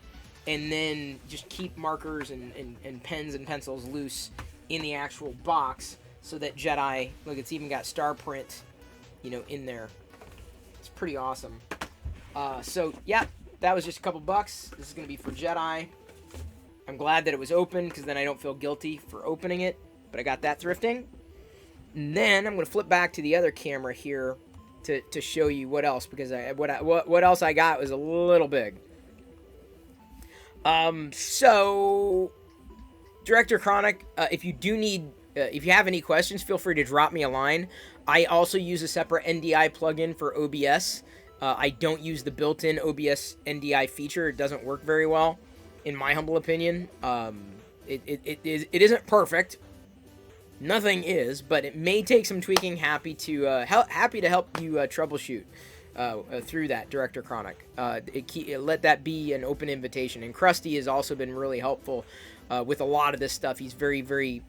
and then just keep markers and pens and pencils loose in the actual box, so that Jedi, look, it's even got star print, you know, in there. It's pretty awesome. So yeah, that was just a couple bucks. This is going to be for Jedi. I'm glad that it was open, because then I don't feel guilty for opening it. But I got that thrifting. And then I'm going to flip back to the other camera here to show you what else, because what else I got was a little big. So Director Chronic, if you do need, if you have any questions, feel free to drop me a line. I also use a separate NDI plugin for OBS. I don't use the built-in OBS NDI feature. It doesn't work very well, in my humble opinion. It isn't perfect. Nothing is, but it may take some tweaking. Happy to help you troubleshoot through that, Director Chronic. Let that be an open invitation. And Krusty has also been really helpful with a lot of this stuff. He's very, very,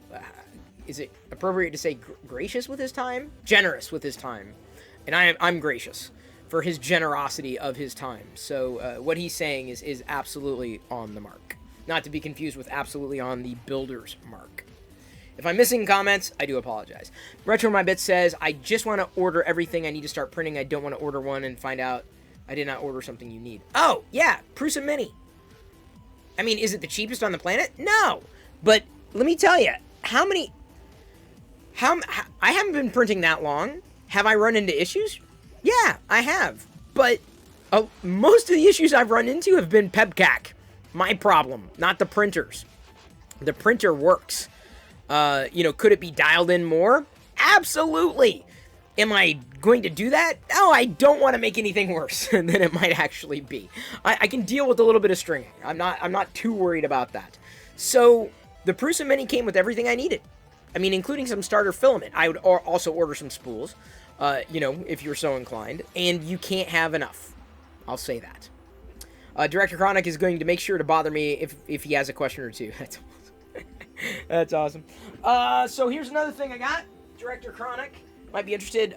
is it appropriate to say gracious with his time? Generous with his time. And I'm gracious for his generosity of his time. So what he's saying is absolutely on the mark. Not to be confused with absolutely on the builder's mark. If I'm missing comments, I do apologize. Retro My Bit says, I just want to order everything I need to start printing. I don't want to order one and find out I did not order something you need. Oh, yeah, Prusa Mini. I mean, is it the cheapest on the planet? No. But let me tell you, I haven't been printing that long. Have I run into issues? Yeah, I have. But most of the issues I've run into have been PEBCAC. My problem, not the printers. The printer works. Could it be dialed in more? Absolutely. Am I going to do that? No, I don't want to make anything worse than it might actually be. I can deal with a little bit of stringing. I'm not too worried about that. So the Prusa Mini came with everything I needed. I mean, including some starter filament. I would also order some spools, if you're so inclined. And you can't have enough. I'll say that. Director Chronic is going to make sure to bother me if he has a question or two. That's awesome. So here's another thing I got. Director Chronic might be interested.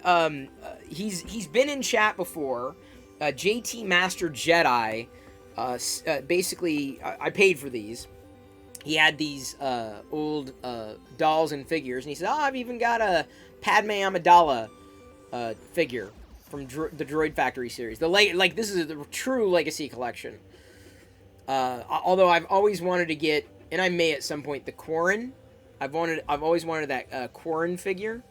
He's been in chat before. JT Master Jedi. Basically, I paid for these. he had these old dolls and figures, and he said, "Oh, I've even got a Padme Amidala figure from the Droid Factory series. This is the true Legacy collection. Although I've always wanted to get, and I may at some point, the Quarren. I've always wanted that Quarren figure.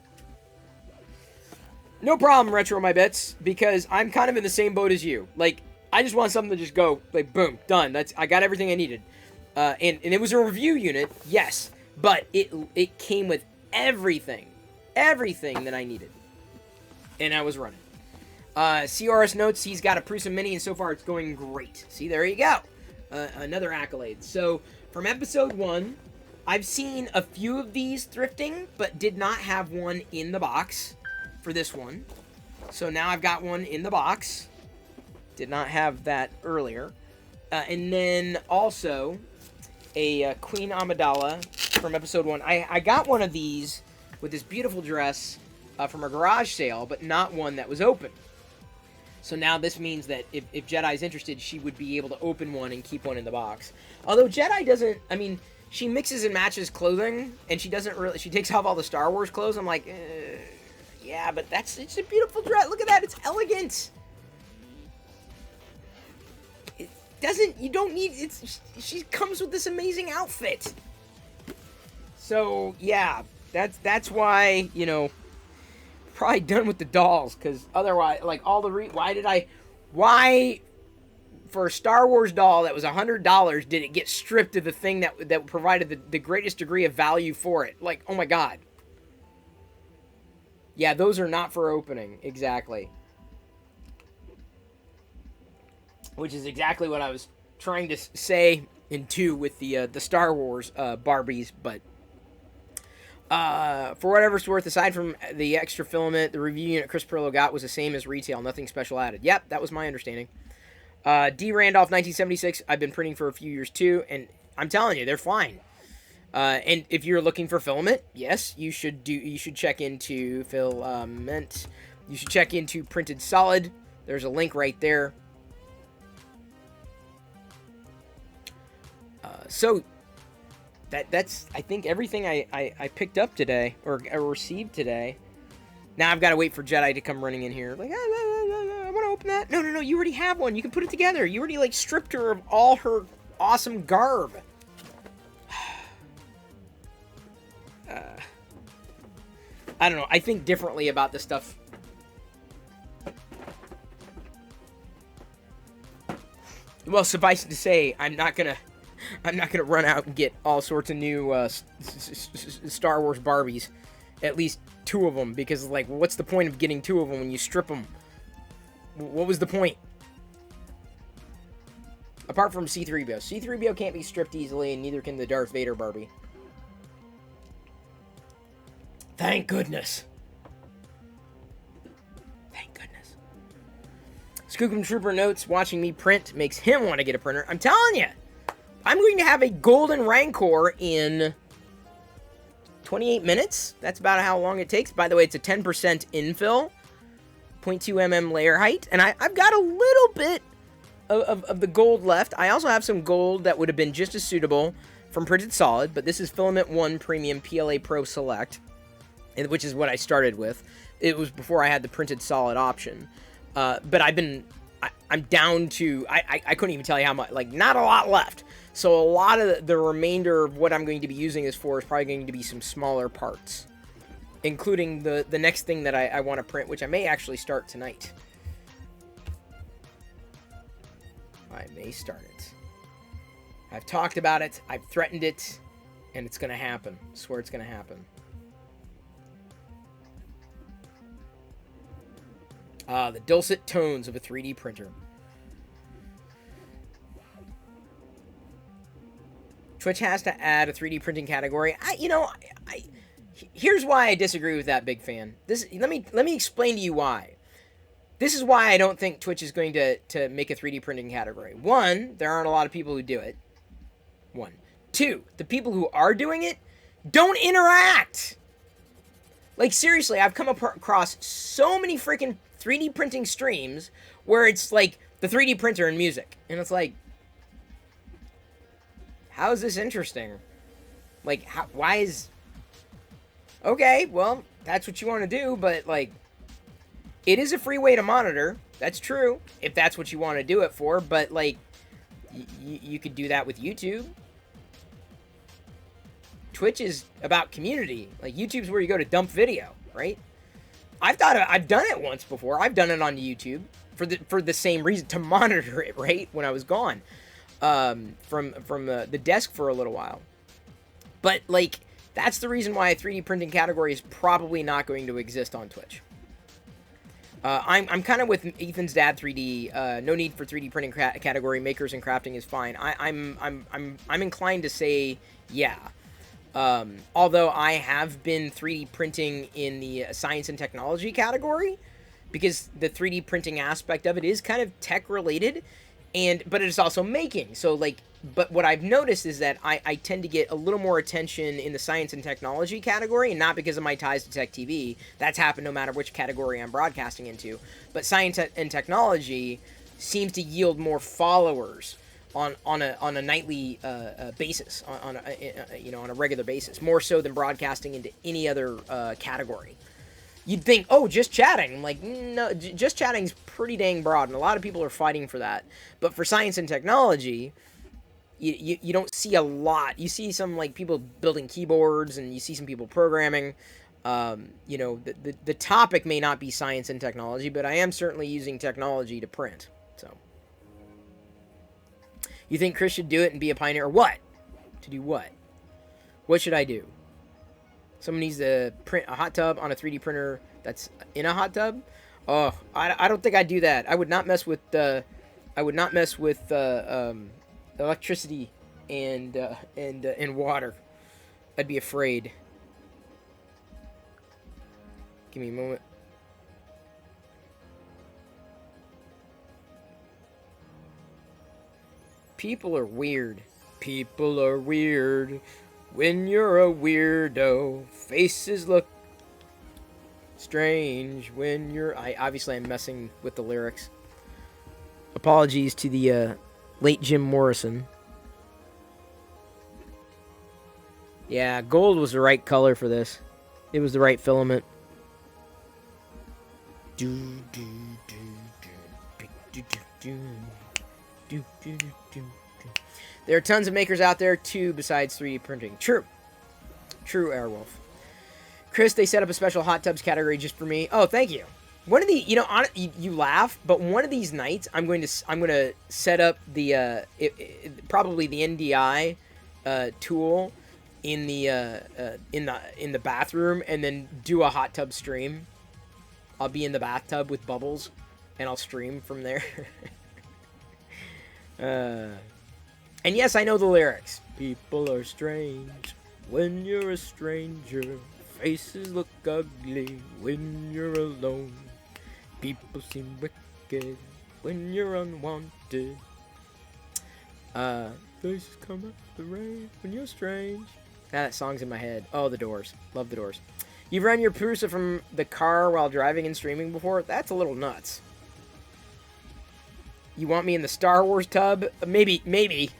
No problem, Retro My Bits, because I'm kind of in the same boat as you. Like, I just want something to just go, like, boom, done. I got everything I needed. And it was a review unit, yes, but it came with everything that I needed. And I was running. CRS notes, he's got a Prusa Mini, and so far it's going great. See, there you go. Another accolade. So, from episode 1, I've seen a few of these thrifting, but did not have one in the box for this one. So now I've got one in the box. Did not have that earlier. And then also a Queen Amidala from episode 1. I got one of these with this beautiful dress from a garage sale, but not one that was open. So now this means that if Jedi's interested, she would be able to open one and keep one in the box. Although Jedi doesn't, I mean, she mixes and matches clothing, and she takes off all the Star Wars clothes. I'm like, yeah, but it's a beautiful dress. Look at that, it's elegant. She comes with this amazing outfit. So, yeah, that's why, probably done with the dolls, because otherwise, like, why for a Star Wars doll that was $100 did it get stripped of the thing that provided the greatest degree of value for it? Like, oh my god. Yeah, those are not for opening, exactly. Which is exactly what I was trying to say in 2 with the Star Wars Barbies, but for whatever it's worth, aside from the extra filament, the review unit Chris Perillo got was the same as retail, nothing special added. Yep, that was my understanding. D. Randolph 1976, I've been printing for a few years too, and I'm telling you, they're fine. And if you're looking for filament, yes, you should check into filament. You should check into Printed Solid. There's a link right there. So that's I think everything I picked up today or received today. Now I've got to wait for Jedi to come running in here. Like, I want to open that. No, you already have one. You can put it together. You already like stripped her of all her awesome garb. I don't know. I think differently about this stuff. Well, suffice it to say, I'm not gonna run out and get all sorts of new Star Wars Barbies. At least 2 of them, because like, what's the point of getting 2 of them when you strip them? What was the point? Apart from C-3PO. C-3PO can't be stripped easily, and neither can the Darth Vader Barbie. Thank goodness. Thank goodness. Skookum Trooper notes, watching me print makes him want to get a printer. I'm telling you, I'm going to have a golden Rancor in 28 minutes. That's about how long it takes. By the way, it's a 10% infill, 0.2 mm layer height, and I've got a little bit of the gold left. I also have some gold that would have been just as suitable from Printed Solid, but this is Filament 1 Premium PLA Pro Select, which is what I started with. It was before I had the Printed Solid option. But I'm down to, I couldn't even tell you how much, like, not a lot left. So a lot of the remainder of what I'm going to be using this for is probably going to be some smaller parts, including the next thing that I want to print, which I may actually start tonight. I may start it. I've talked about it, I've threatened it, and it's going to happen. I swear it's going to happen. The dulcet tones of a 3D printer. Twitch has to add a 3D printing category. Here's why I disagree with that, big fan. Let me explain to you why. This is why I don't think Twitch is going to make a 3D printing category. 1, there aren't a lot of people who do it. 1. 2, the people who are doing it don't interact. Like, seriously, I've come across so many freaking 3D printing streams where it's like the 3D printer and music. And it's like, How is this interesting? Like, why is... Okay, well, that's what you want to do, but, like, it is a free way to monitor. That's true, if that's what you want to do it for, but, like, you could do that with YouTube. Twitch is about community. Like, YouTube's where you go to dump video, right? I've done it once before. I've done it on YouTube for the same reason, to monitor it, right? When I was gone from the desk for a little while. But, like, that's the reason why a 3D printing category is probably not going to exist on Twitch. I'm kind of with Ethan's dad 3D. No need for 3D printing category. Makers and crafting is fine. I'm inclined to say yeah. Although I have been 3D printing in the science and technology category, because the 3D printing aspect of it is kind of tech related, but it's also making. So, like, but what I've noticed is that I tend to get a little more attention in the science and technology category, and not because of my ties to Tech TV. That's happened no matter which category I'm broadcasting into. But science and technology seems to yield more followers on a nightly basis, on a regular basis, more so than broadcasting into any other category. You'd think, oh, just chatting. I'm like, no, just chatting's pretty dang broad, and a lot of people are fighting for that. But for science and technology, you don't see a lot. You see some, like, people building keyboards, and you see some people programming. The topic may not be science and technology, but I am certainly using technology to print. So, you think Chris should do it and be a pioneer? What? To do what? What should I do? Someone needs to print a hot tub on a 3D printer that's in a hot tub? Oh, I don't think I'd do that. I would not mess with electricity and water. I'd be afraid. Give me a moment. People are weird. People are weird. When you're a weirdo, faces look strange. When you're... Obviously, I'm messing with the lyrics. Apologies to the late Jim Morrison. Yeah, gold was the right color for this. It was the right filament. There are tons of makers out there too besides 3D printing. True, Airwolf. Chris, they set up a special hot tubs category just for me. Oh, thank you. One of the, you laugh, but one of these nights I'm going to set up the probably the NDI tool in the bathroom, and then do a hot tub stream. I'll be in the bathtub with bubbles, and I'll stream from there. And yes, I know the lyrics. People are strange when you're a stranger. Faces look ugly when you're alone. People seem wicked when you're unwanted. Faces come up the rain when you're strange. That song's in my head. Oh, The Doors. Love The Doors. You've run your Prusa from the car while driving and streaming before? That's a little nuts. You want me in the Star Wars tub? Maybe.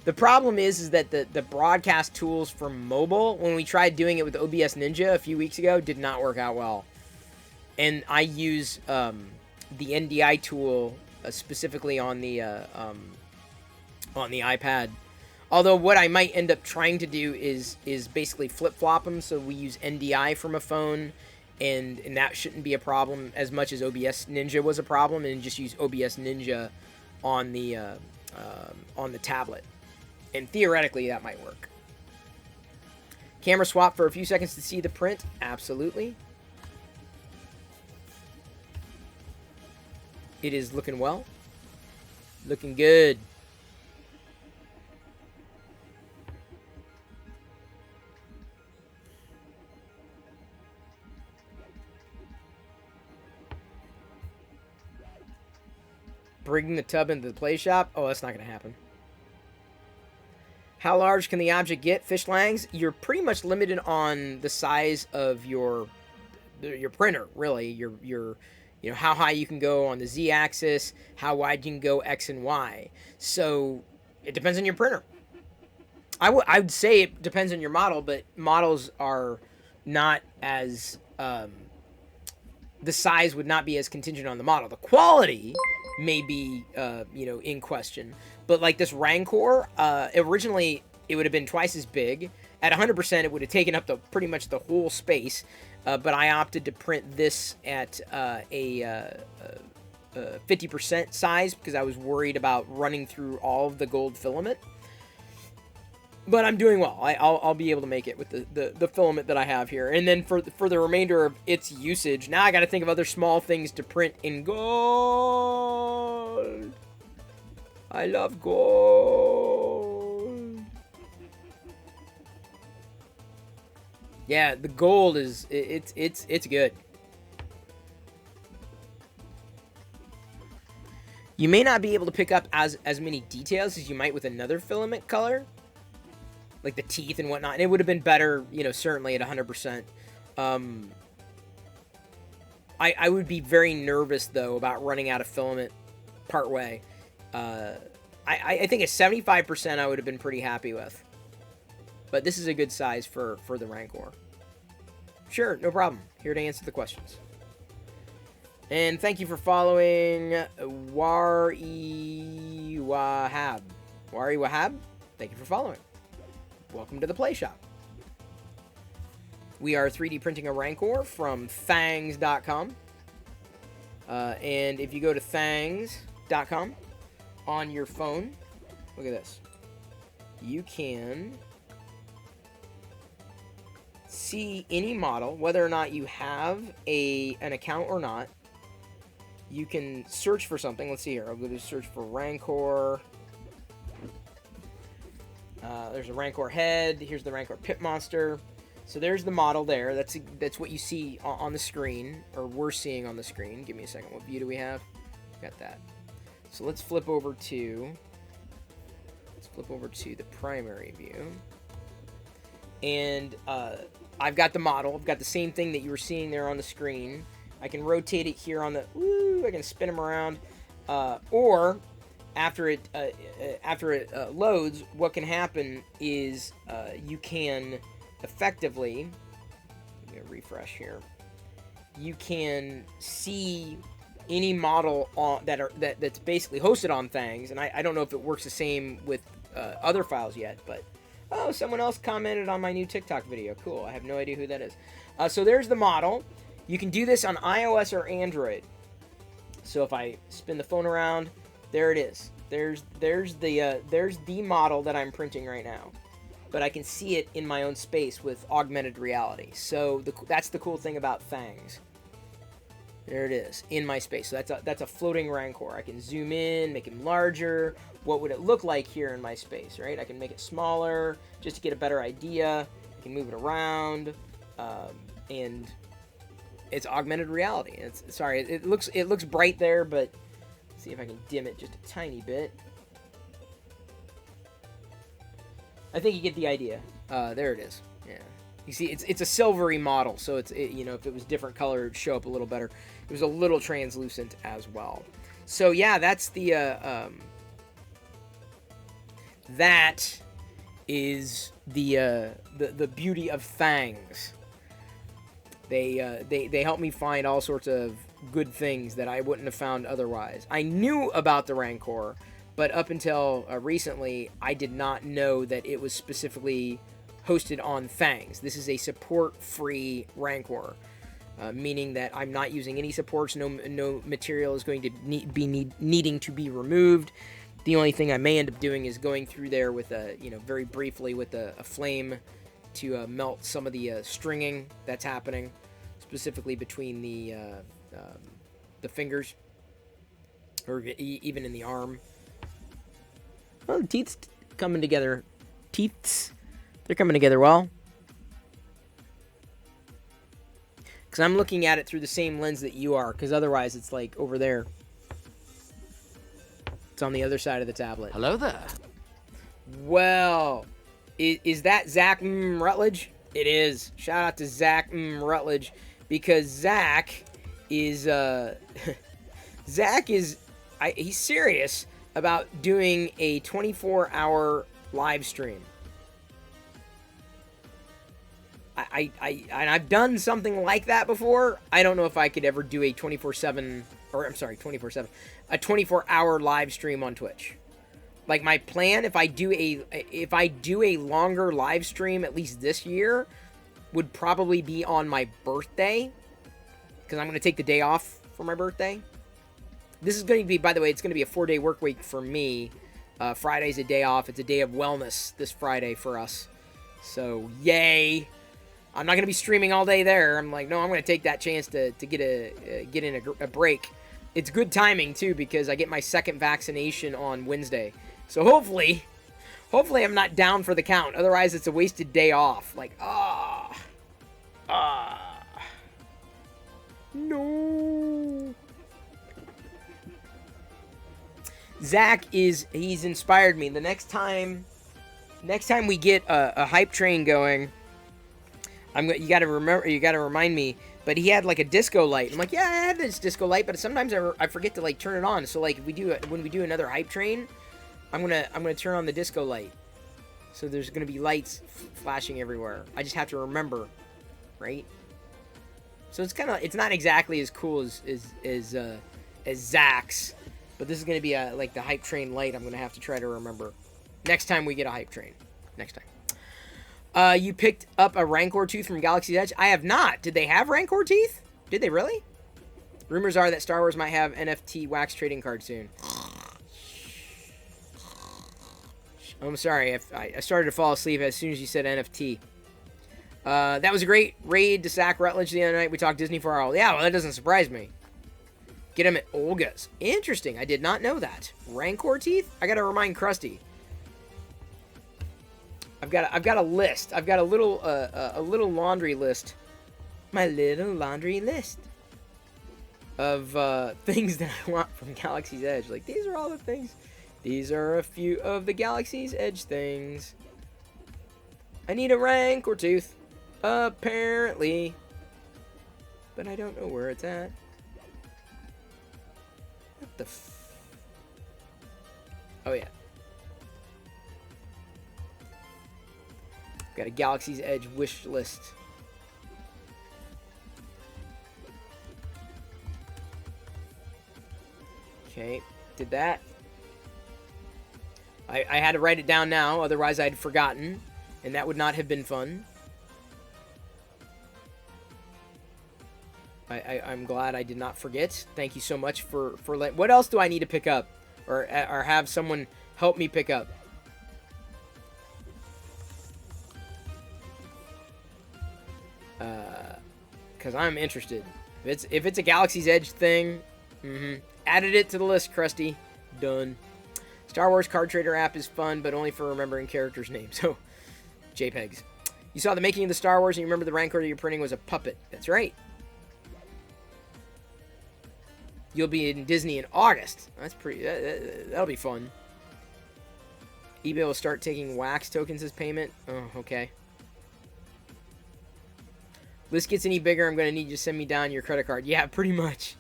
The problem is that the broadcast tools for mobile, when we tried doing it with OBS Ninja a few weeks ago, did not work out well. And I use the NDI tool specifically on the iPad. Although what I might end up trying to do is basically flip-flop them, so we use NDI from a phone, and that shouldn't be a problem as much as OBS Ninja was a problem, and just use OBS Ninja on the tablet. And theoretically, that might work. Camera swap for a few seconds to see the print? Absolutely. It is looking well. Looking good. Bringing the tub into the play shop? Oh, that's not going to happen. How large can the object get? Fish langs? You're pretty much limited on the size of your printer, really. Your how high you can go on the Z-axis, how wide you can go X and Y. So it depends on your printer. I would say it depends on your model, but models are not as the size would not be as contingent on the model. The quality may be in question, but like this Rancor, originally it would have been twice as big. At 100%, it would have taken up pretty much the whole space, but I opted to print this at a 50% size because I was worried about running through all of the gold filament. But I'm doing well. I'll be able to make it with the filament that I have here. And then for the remainder of its usage, now I got to think of other small things to print in gold. I love gold. Yeah, the gold is it's good. You may not be able to pick up as many details as you might with another filament color, like the teeth and whatnot. And it would have been better, certainly at 100%. I would be very nervous, though, about running out of filament part way. I think at 75% I would have been pretty happy with. But this is a good size for the Rancor. Sure, no problem. Here to answer the questions. And thank you for following Wari Wahab. Wari Wahab, thank you for following. Welcome to the Play Shop. We are 3D printing a Rancor from Thangs.com. And if you go to Thangs.com on your phone, look at this. You can see any model, whether or not you have an account or not. You can search for something. Let's see here. I'll go to search for Rancor. There's a Rancor head. Here's the Rancor pit monster. So there's the model there. That's what you see on the screen, or we're seeing on the screen. Give me a second. What view do we have? Got that. So let's flip over to the primary view. And I've got the model. I've got the same thing that you were seeing there on the screen. I can rotate it here on the. I can spin them around, or after it loads, what can happen is you can effectively. I'm gonna refresh here. You can see any model that's basically hosted on Thangs, and I don't know if it works the same with other files yet, but someone else commented on my new TikTok video. Cool. I have no idea who that is. So there's the model. You can do this on iOS or Android. So if I spin the phone around, there it is. There's the model that I'm printing right now. But I can see it in my own space with augmented reality. So that's the cool thing about Thangs. There it is, in my space. So that's a floating Rancor. I can zoom in, make him larger. What would it look like here in my space, right? I can make it smaller just to get a better idea. I can move it around, and it's augmented reality. It looks bright there, but let's see if I can dim it just a tiny bit. I think you get the idea. There it is. Yeah. You see, it's a silvery model, so if it was different color, it'd show up a little better. It was a little translucent as well. So yeah, that's that is the beauty of Thangs. They help me find all sorts of good things that I wouldn't have found otherwise. I knew about the Rancor, but up until recently, I did not know that it was specifically hosted on Thangs. This is a support-free Rancor, meaning that I'm not using any supports. No material is going to be needing to be removed. The only thing I may end up doing is going through there with very briefly with a flame to melt some of the stringing that's happening, specifically between the fingers, or even in the arm. Well, the teeth's coming together. They're coming together well. Because I'm looking at it through the same lens that you are, because otherwise it's like over there. It's on the other side of the tablet. Hello there. Well, is that Zach Rutledge? It is. Shout out to Zach Rutledge, because Zach is he's serious about doing a 24-hour live stream. And I've done something like that before. I don't know if I could ever do a 24/7, or I'm sorry, 24/7, a 24-hour live stream on Twitch. Like my plan, if I do a longer live stream, at least this year, would probably be on my birthday, because I'm going to take the day off for my birthday. This is going to be, by the way, it's going to be a 4-day work week for me. Friday's a day off. It's a day of wellness this Friday for us. So, yay. I'm not going to be streaming all day there. I'm like, no, I'm going to take that chance to get in a break. It's good timing, too, because I get my second vaccination on Wednesday. So, hopefully I'm not down for the count. Otherwise, it's a wasted day off. Like, no. Zach he's inspired me. The next time we get a hype train going, you gotta remind me. But he had like a disco light. I'm like, yeah, I had this disco light, but sometimes I forget to like turn it on. So like when we do another hype train, I'm gonna turn on the disco light. So there's gonna be lights flashing everywhere. I just have to remember, right? So it's not exactly as cool as Zach's. But this is going to be like the hype train light I'm going to have to try to remember. Next time we get a hype train. Next time. You picked up a Rancor tooth from Galaxy's Edge? I have not. Did they have Rancor teeth? Did they really? Rumors are that Star Wars might have NFT wax trading cards soon. I'm sorry. I started to fall asleep as soon as you said NFT. That was a great raid to sack Rutledge the other night. We talked Disney for a while. Yeah, well, that doesn't surprise me. Get him at Olga's. Interesting. I did not know that. Rancor teeth? I gotta remind Krusty. I've got a list. I've got a little laundry list. My little laundry list of things that I want from Galaxy's Edge. Like, these are all the things. These are a few of the Galaxy's Edge things. I need a Rancor tooth. Apparently. But I don't know where it's at. What the oh, yeah. Got a Galaxy's Edge wish list. Okay, did that. I had to write it down now, otherwise I'd forgotten, and that would not have been fun. I'm glad I did not forget. Thank you so much for what else do I need to pick up? Or have someone help me pick up? Because I'm interested. If it's a Galaxy's Edge thing, added it to the list, Krusty. Done. Star Wars Card Trader app is fun, but only for remembering characters' names. So, JPEGs. You saw the making of the Star Wars and you remember the Rancor that you're printing was a puppet. That's right. You'll be in Disney in August. That's pretty. That'll be fun. eBay will start taking wax tokens as payment. Oh, okay. List gets any bigger, I'm gonna need you to send me down your credit card. Yeah, pretty much.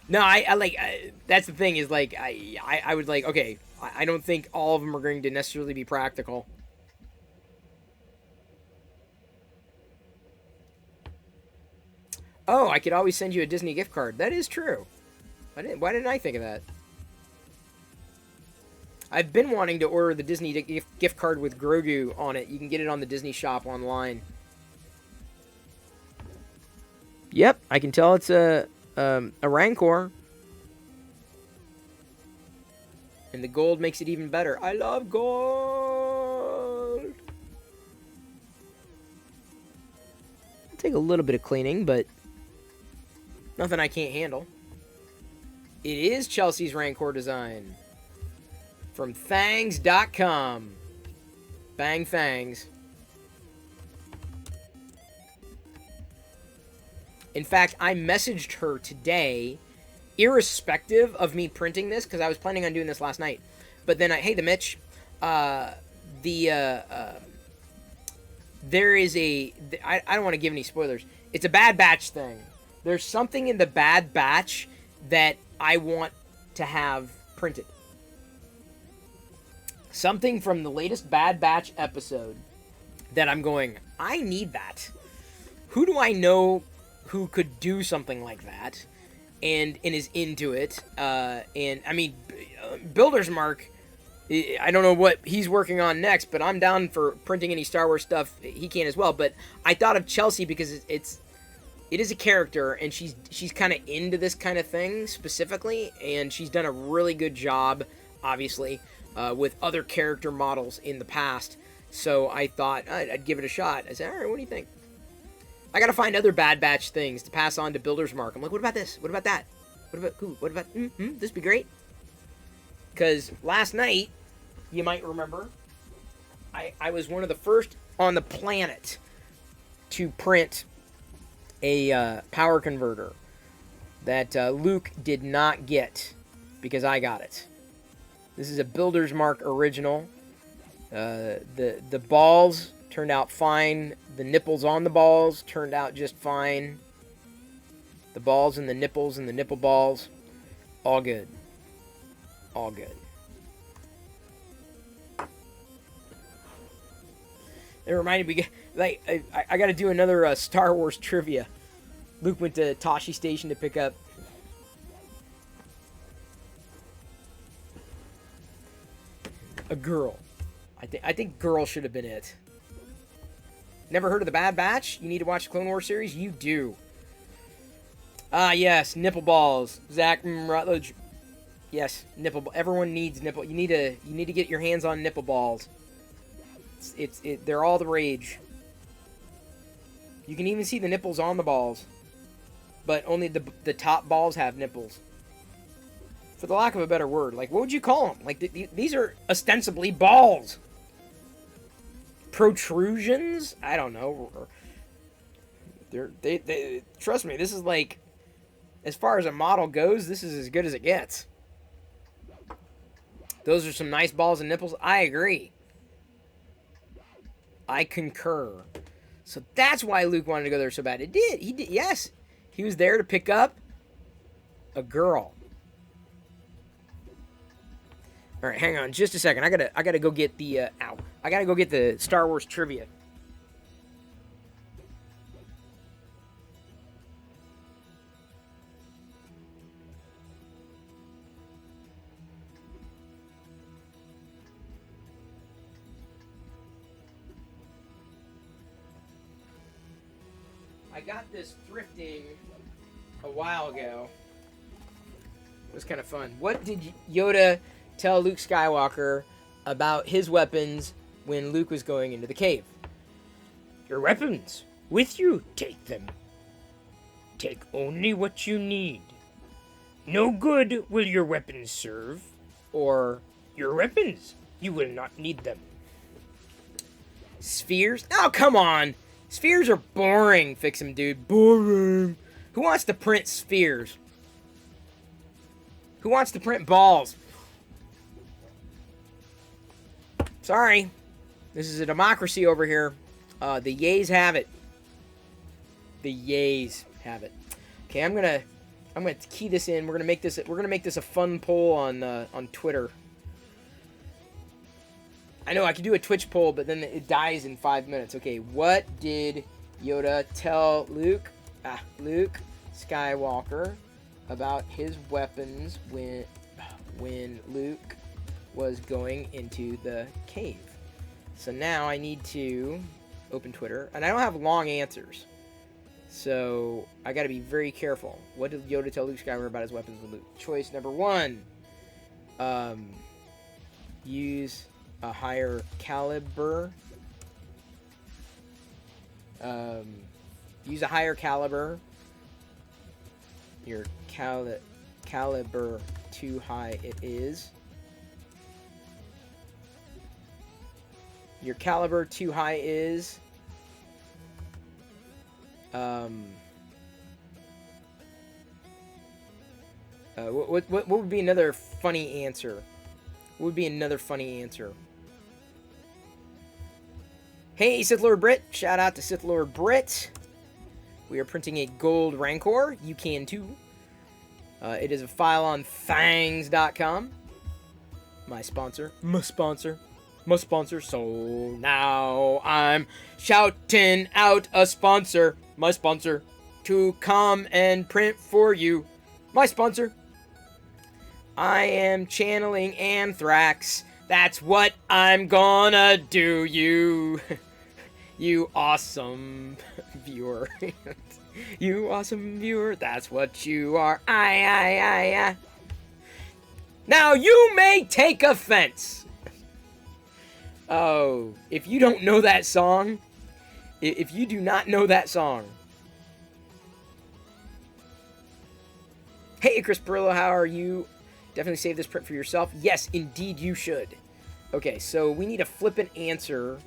No, I like. That's the thing is like I would like. Okay, I don't think all of them are going to necessarily be practical. Oh, I could always send you a Disney gift card. That is true. Why didn't I think of that? I've been wanting to order the Disney gift card with Grogu on it. You can get it on the Disney shop online. Yep, I can tell it's a Rancor. And the gold makes it even better. I love gold. It'll take a little bit of cleaning, but nothing I can't handle. It is Chelsea's Rancor design. From Thangs.com. Bang Thangs. In fact, I messaged her today, irrespective of me printing this, because I was planning on doing this last night. But then hey, the Mitch, there is I don't want to give any spoilers. It's a Bad Batch thing. There's something in the Bad Batch that I want to have printed. Something from the latest Bad Batch episode that I'm going, I need that. Who do I know who could do something like that and is into it? And I mean, Builder's Mark, I don't know what he's working on next, but I'm down for printing any Star Wars stuff he can as well. But I thought of Chelsea because it is a character, and she's kind of into this kind of thing specifically, and she's done a really good job, obviously, with other character models in the past. So I thought I'd give it a shot. I said, all right, what do you think? I gotta find other Bad Batch things to pass on to Builder's Mark. I'm like, what about this? What about that? What about ooh, what about this would be great? Because last night, you might remember, I was one of the first on the planet to print a power converter that Luke did not get because I got it. This is a Builder's Mark original. The balls turned out fine. The nipples on the balls turned out just fine. The balls and the nipples and the nipple balls, all good. All good. It reminded me, like, I got to do another Star Wars trivia. Luke went to Tosche Station to pick up a girl. I think girl should have been it. Never heard of the Bad Batch? You need to watch the Clone Wars series? You do. Ah, yes, nipple balls. Zach Rutledge. Yes, nipple. Everyone needs nipple. You need to get your hands on nipple balls. They're all the rage. You can even see the nipples on the balls, but only the top balls have nipples. For the lack of a better word, like, what would you call them? Like, these are ostensibly balls. Protrusions? I don't know. They trust me, this is like, as far as a model goes, this is as good as it gets. Those are some nice balls and nipples. I agree. I concur. So that's why Luke wanted to go there so bad. He did, yes. He was there to pick up a girl. All right, hang on just a second. I gotta go get the I gotta go get the Star Wars trivia. I got this thrifting a while ago. It was kind of fun. What did Yoda tell Luke Skywalker about his weapons when Luke was going into the cave? Your weapons. With you, take them. Take only what you need. No good will your weapons serve. Or, your weapons. You will not need them. Spheres? Oh, come on. Spheres are boring, Fix 'em, dude. Boring. Who wants to print spheres? Who wants to print balls? Sorry. This is a democracy over here. The yays have it. The yays have it. Okay, I'm gonna key this in. We're gonna make this a fun poll on Twitter. I know I could do a Twitch poll, but then it dies in 5 minutes. Okay, what did Yoda tell Luke Skywalker about his weapons when Luke was going into the cave? So now I need to open Twitter, and I don't have long answers, so I got to be very careful. What did Yoda tell Luke Skywalker about his weapons with Luke? Choice number 1: use a higher caliber. Use a higher caliber. Your caliber too high it is. Your caliber too high is. What would be another funny answer? What would be another funny answer? Hey, Sith Lord Brit. Shout out to Sith Lord Brit. We are printing a gold Rancor. You can too. It is a file on fangs.com. My sponsor. my sponsor. So now I'm shouting out a sponsor, my sponsor, to come and print for you, my sponsor. I am channeling Anthrax. That's what I'm gonna do, you. You awesome viewer. You awesome viewer. That's what you are. I. Now you may take offense. Oh, if you don't know that song, if you do not know that song. Hey, Chris Perillo, how are you? Definitely save this print for yourself. Yes, indeed you should. Okay, so we need a flippant answer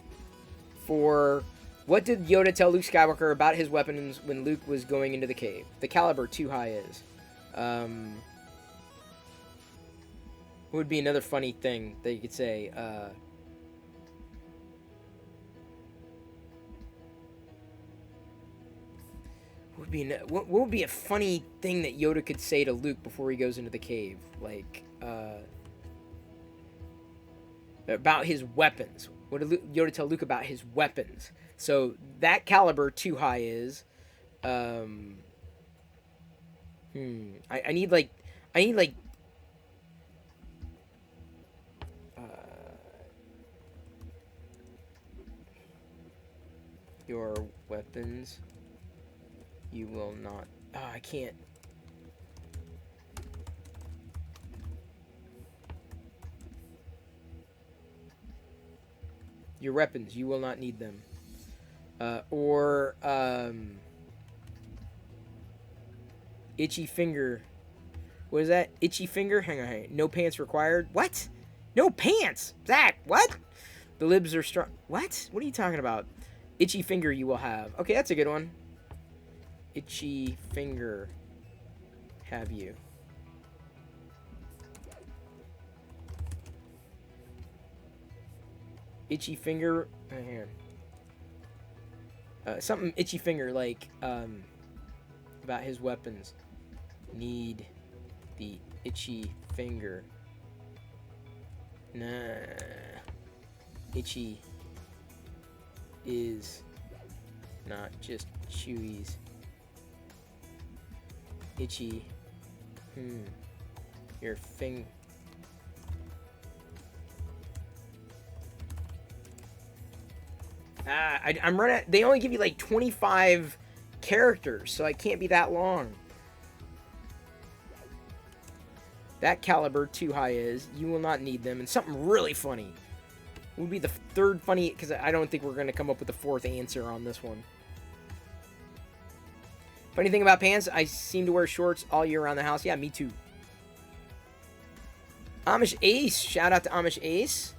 for what did Yoda tell Luke Skywalker about his weapons when Luke was going into the cave? The caliber too high is. What would be another funny thing that you could say? What would be a funny thing that Yoda could say to Luke before he goes into the cave? Like, about his weapons. What did Yoda tell Luke about his weapons? So, that caliber too high is... I need, like... Your weapons... You will not... Oh, I can't... Your weapons, you will not need them. Itchy finger. What is that? Itchy finger? Hang on. No pants required. What? No pants? Zach, what? The libs are strong. What? What are you talking about? Itchy finger you will have. Okay, that's a good one. Itchy finger have you. Itchy finger. Hang on. Something itchy finger like about his weapons. Need the itchy finger. Nah. Itchy is not just Chewie's. Itchy. Your finger. I'm running. They only give you like 25 characters, so I can't be that long. That caliber too high is. You will not need them. And something really funny. Would be the third funny, because I don't think we're going to come up with a fourth answer on this one. Funny thing about pants, I seem to wear shorts all year around the house. Yeah, me too. Amish Ace. Shout out to Amish Ace.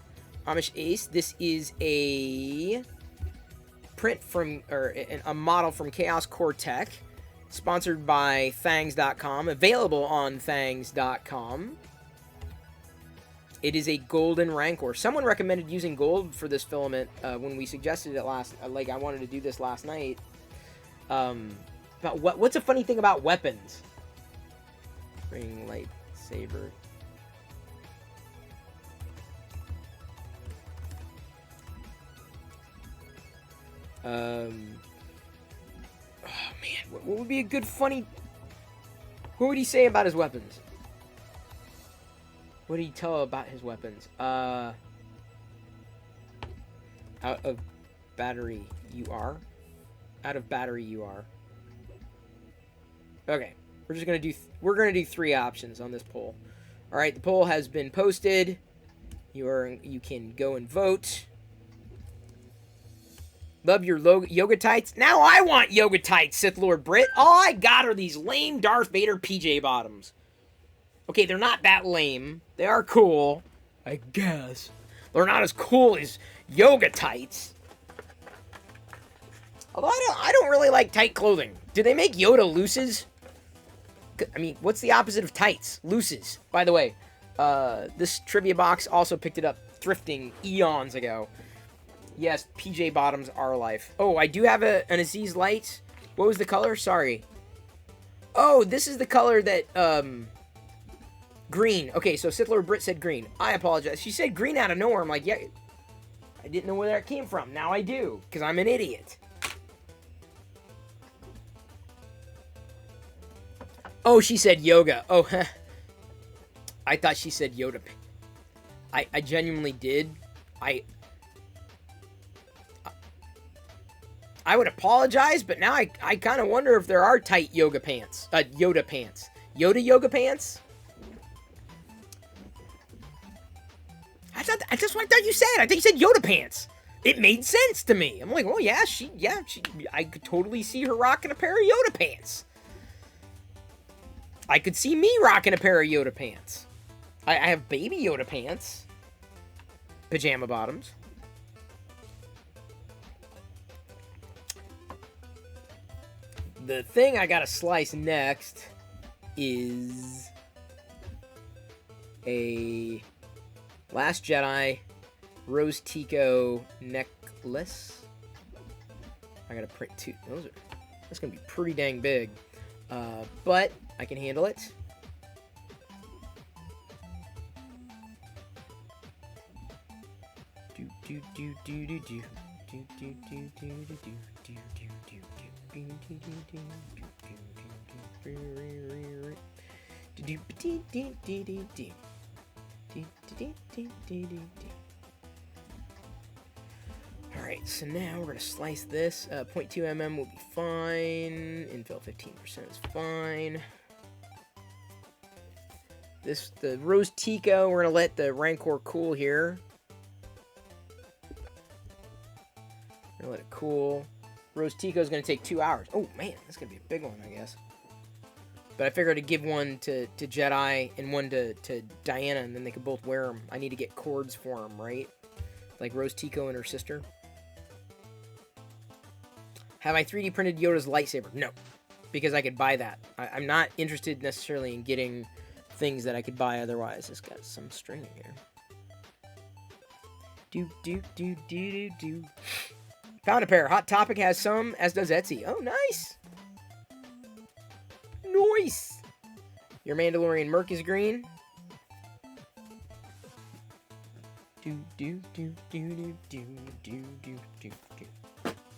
Amish Ace. This is a print from, or a model from Chaos Core Tech. Sponsored by Thangs.com. Available on Thangs.com. It is a golden Rancor. Someone recommended using gold for this filament when we suggested it last. Like, I wanted to do this last night. About what's a funny thing about weapons? Ring lightsaber. Oh man, what would be a good funny? What would he say about his weapons? What did he tell about his weapons? Out of battery you are. Out of battery you are. Okay, we're just gonna do. We're gonna do 3 options on this poll. All right, the poll has been posted. You can go and vote. Love your yoga tights. Now I want yoga tights, Sith Lord Brit. All I got are these lame Darth Vader PJ bottoms. Okay, they're not that lame. They are cool, I guess. They're not as cool as yoga tights. Although I don't really like tight clothing. Do they make Yoda looses? I mean, what's the opposite of tights? Looses. By the way, this trivia box also picked it up thrifting eons ago. Yes, PJ bottoms are life. Oh, I do have an Aziz light. What was the color? Sorry. Oh, this is the color that, green. Okay, so Sith Lord Brit said green. I apologize. She said green out of nowhere. I'm like, yeah. I didn't know where that came from. Now I do, because I'm an idiot. Oh, she said yoga. Oh, I thought she said Yoda. I genuinely did. I would apologize, but now I kind of wonder if there are tight yoga pants. Yoda pants. Yoda yoga pants? That's what I thought you said. I thought you said Yoda pants. It made sense to me. I'm like, oh yeah, I could totally see her rocking a pair of Yoda pants. I could see me rocking a pair of Yoda pants. I have baby Yoda pants. Pajama bottoms. The thing I gotta slice next is a Last Jedi Rose Tico necklace. I gotta print two. That's gonna be pretty dang big. But I can handle it. Alright, so now we're going to slice this. 0.2 mm will be fine. Infill 15% is fine. The Rose Tico, we're going to let the Rancor cool here. We're going to let it cool. Rose Tico is going to take 2 hours. Oh, man, that's going to be a big one, I guess. But I figured to give one to Jedi and one to Diana, and then they could both wear them. I need to get cords for them, right? Like Rose Tico and her sister. Have I 3D printed Yoda's lightsaber? No, because I could buy that. I'm not interested necessarily in getting things that I could buy otherwise. It's got some string in here. Found a pair. Hot Topic has some, as does Etsy. Oh, nice. Nice. Your Mandalorian Merc is green.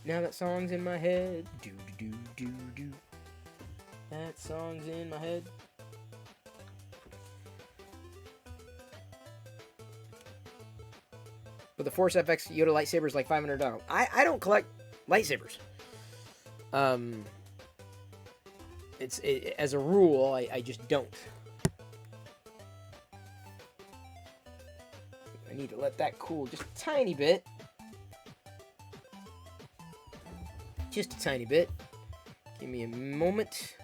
Now that song's in my head. That song's in my head. But the Force FX Yoda lightsaber is like $500. I don't collect lightsabers. As a rule, I just don't. I need to let that cool just a tiny bit. Just a tiny bit. Give me a moment.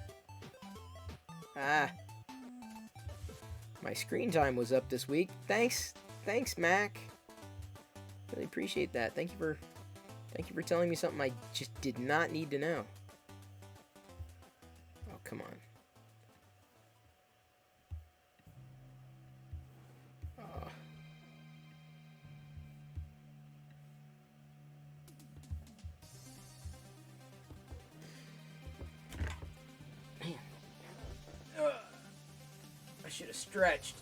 My screen time was up this week. Thanks, Mac. Really appreciate that. Thank you for telling me something I just did not need to know. Oh, come on. Oh. Man. I should have stretched.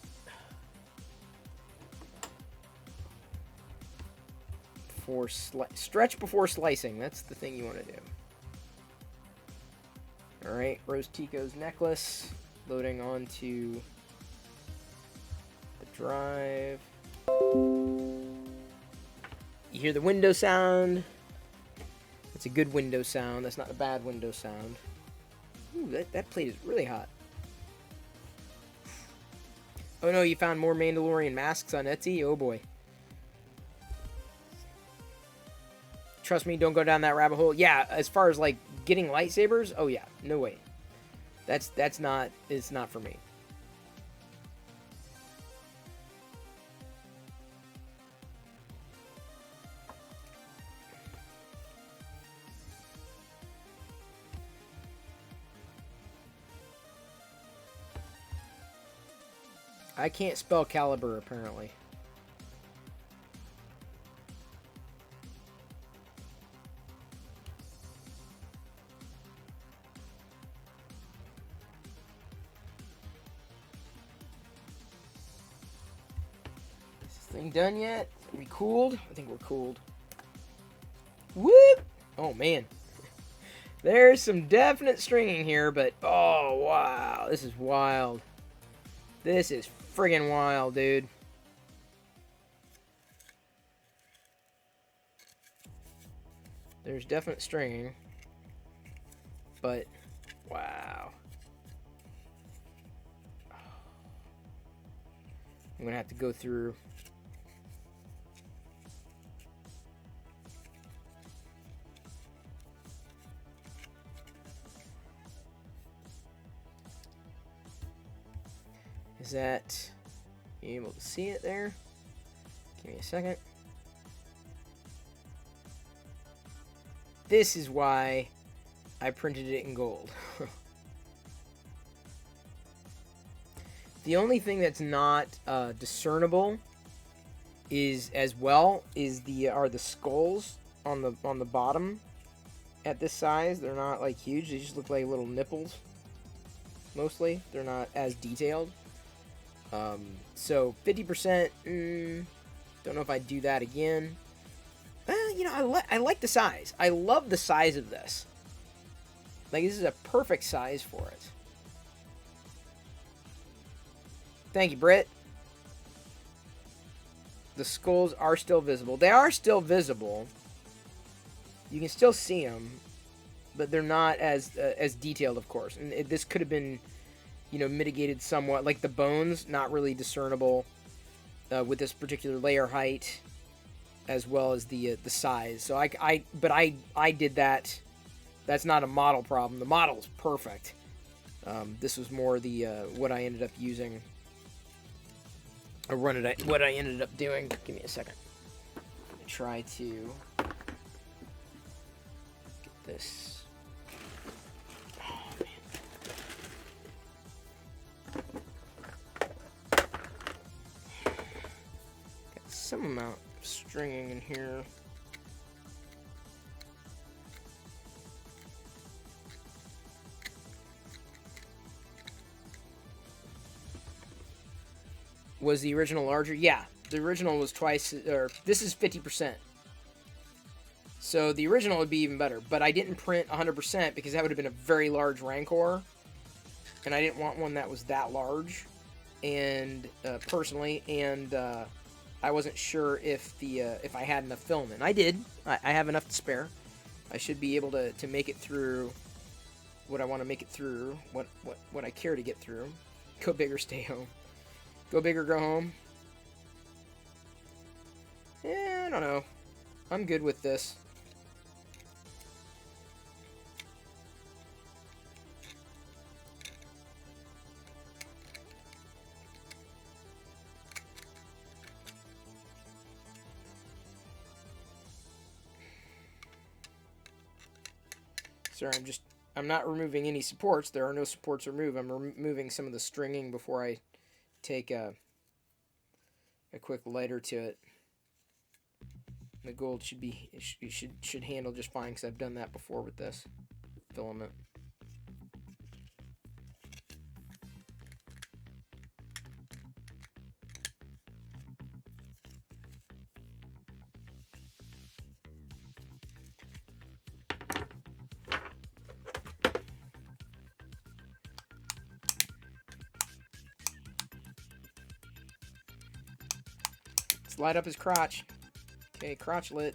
Stretch before slicing. That's the thing you want to do. Alright, Rose Tico's necklace. Loading onto the drive. You hear the window sound. That's a good window sound. That's not a bad window sound. Ooh, that plate is really hot. Oh no, you found more Mandalorian masks on Etsy? Oh boy. Trust me, don't go down that rabbit hole. Yeah, as far as like getting lightsabers, oh yeah, no way. It's not for me. I can't spell caliber apparently. Thing done yet? we cooled? I think we're cooled. Whoop! Oh, man. There's some definite stringing here, but oh, wow. This is wild. This is friggin' wild, dude. There's definite stringing, but wow. I'm gonna have to go through. Is that, you able to see it there? Give me a second. This is why I printed it in gold. The only thing that's not discernible is are the skulls on the bottom at this size. They're not like huge. They just look like little nipples. Mostly, they're not as detailed. So 50%. Don't know if I'd do that again. Well, you know, I like the size. I love the size of this. Like, this is a perfect size for it. Thank you, Britt. The skulls are still visible. They are still visible. You can still see them, but they're not as detailed, of course. And this could have been, you know, mitigated somewhat. Like the bones, not really discernible with this particular layer height, as well as the size. So I did that. That's not a model problem. The model's perfect. This was more the what I ended up using, or what I ended up doing. Give me a second. Try to get this. Oh, man. Got some amount of stringing in here. Was the original larger? Yeah, the original was twice, or this is 50%. So the original would be even better, but I didn't print 100% because that would have been a very large Rancor, and I didn't want one that was that large, and personally, and I wasn't sure if if I had enough filament. I did. I have enough to spare. I should be able to make it through what I want to make it through, what I care to get through. Go big or stay home. Go big or go home. Yeah, I don't know. I'm good with this. Sorry, I'm not removing any supports. There are no supports removed. I'm removing some of the stringing before I take a quick lighter to it. The gold should handle just fine because I've done that before with this filament. Let's light up his crotch. Okay, crotch lit.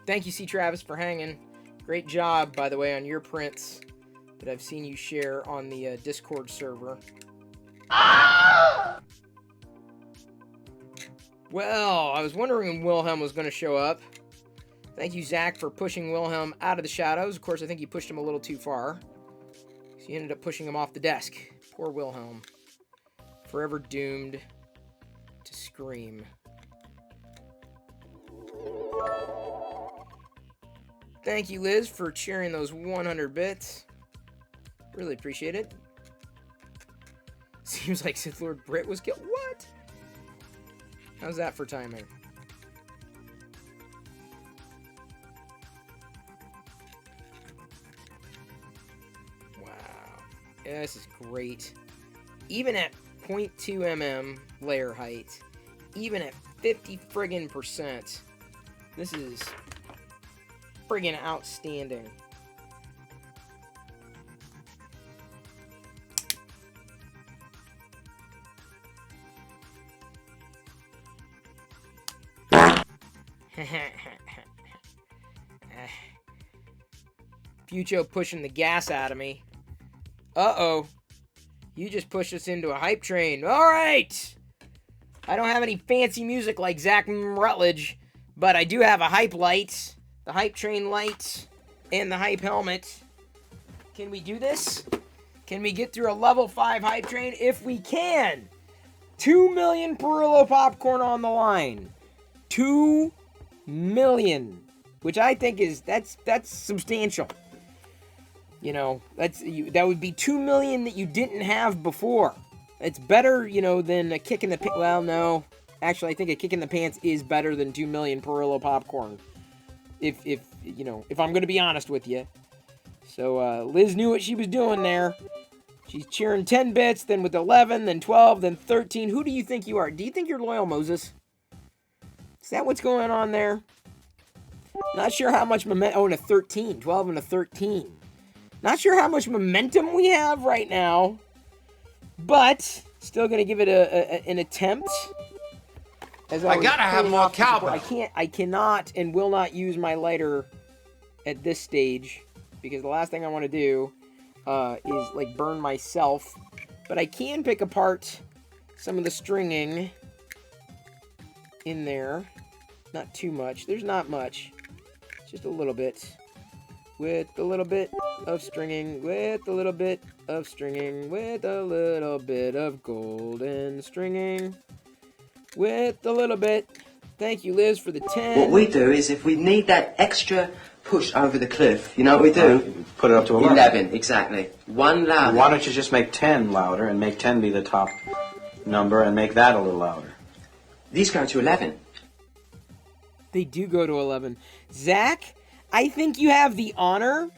Thank you, C. Travis, for hanging. Great job, by the way, on your prints that I've seen you share on the Discord server. Well, I was wondering when Wilhelm was going to show up. Thank you, Zach, for pushing Wilhelm out of the shadows. Of course, I think you pushed him a little too far. She ended up pushing him off the desk. Poor Wilhelm. Forever doomed to scream. Thank you, Liz, for sharing those 100 bits. Really appreciate it. Seems like Sith Lord Brit was killed. What? How's that for timing? Wow. Yeah, this is great. Even at 0.2 mm layer height, even at 50 friggin' %, this is friggin' outstanding. Fucho pushing the gas out of me. Uh-oh. You just pushed us into a hype train. Alright! I don't have any fancy music like Zach Rutledge, but I do have a hype light, the hype train light, and the hype helmet. Can we do this? Can we get through a level 5 hype train? If we can! 2 million Perillo popcorn on the line. 2 million. Which I think is, that's substantial. You know, that would be 2 million that you didn't have before. It's better, you know, than a kick in the pants. Well, no. Actually, I think a kick in the pants is better than 2 million Perillo popcorn. If you know, if I'm going to be honest with you. So, Liz knew what she was doing there. She's cheering 10 bits, then with 11, then 12, then 13. Who do you think you are? Do you think you're loyal, Moses? Is that what's going on there? Not sure how much momentum. Oh, and a 13. 12 and a 13. Not sure how much momentum we have right now, but still going to give it an attempt. As I gotta have more cowbell. I cannot and will not use my lighter at this stage because the last thing I want to do is like burn myself. But I can pick apart some of the stringing in there. Not too much. There's not much. Just a little bit. With a little bit of stringing, with a little bit of stringing, with a little bit of golden stringing, with a little bit. Thank you, Liz, for the 10. What we do is if we need that extra push over the cliff, you know what we do? Put it up to 11. 11, exactly. One louder. Why don't you just make 10 louder and make 10 be the top number and make that a little louder? These go to 11. They do go to 11. Zach, I think you have the honor.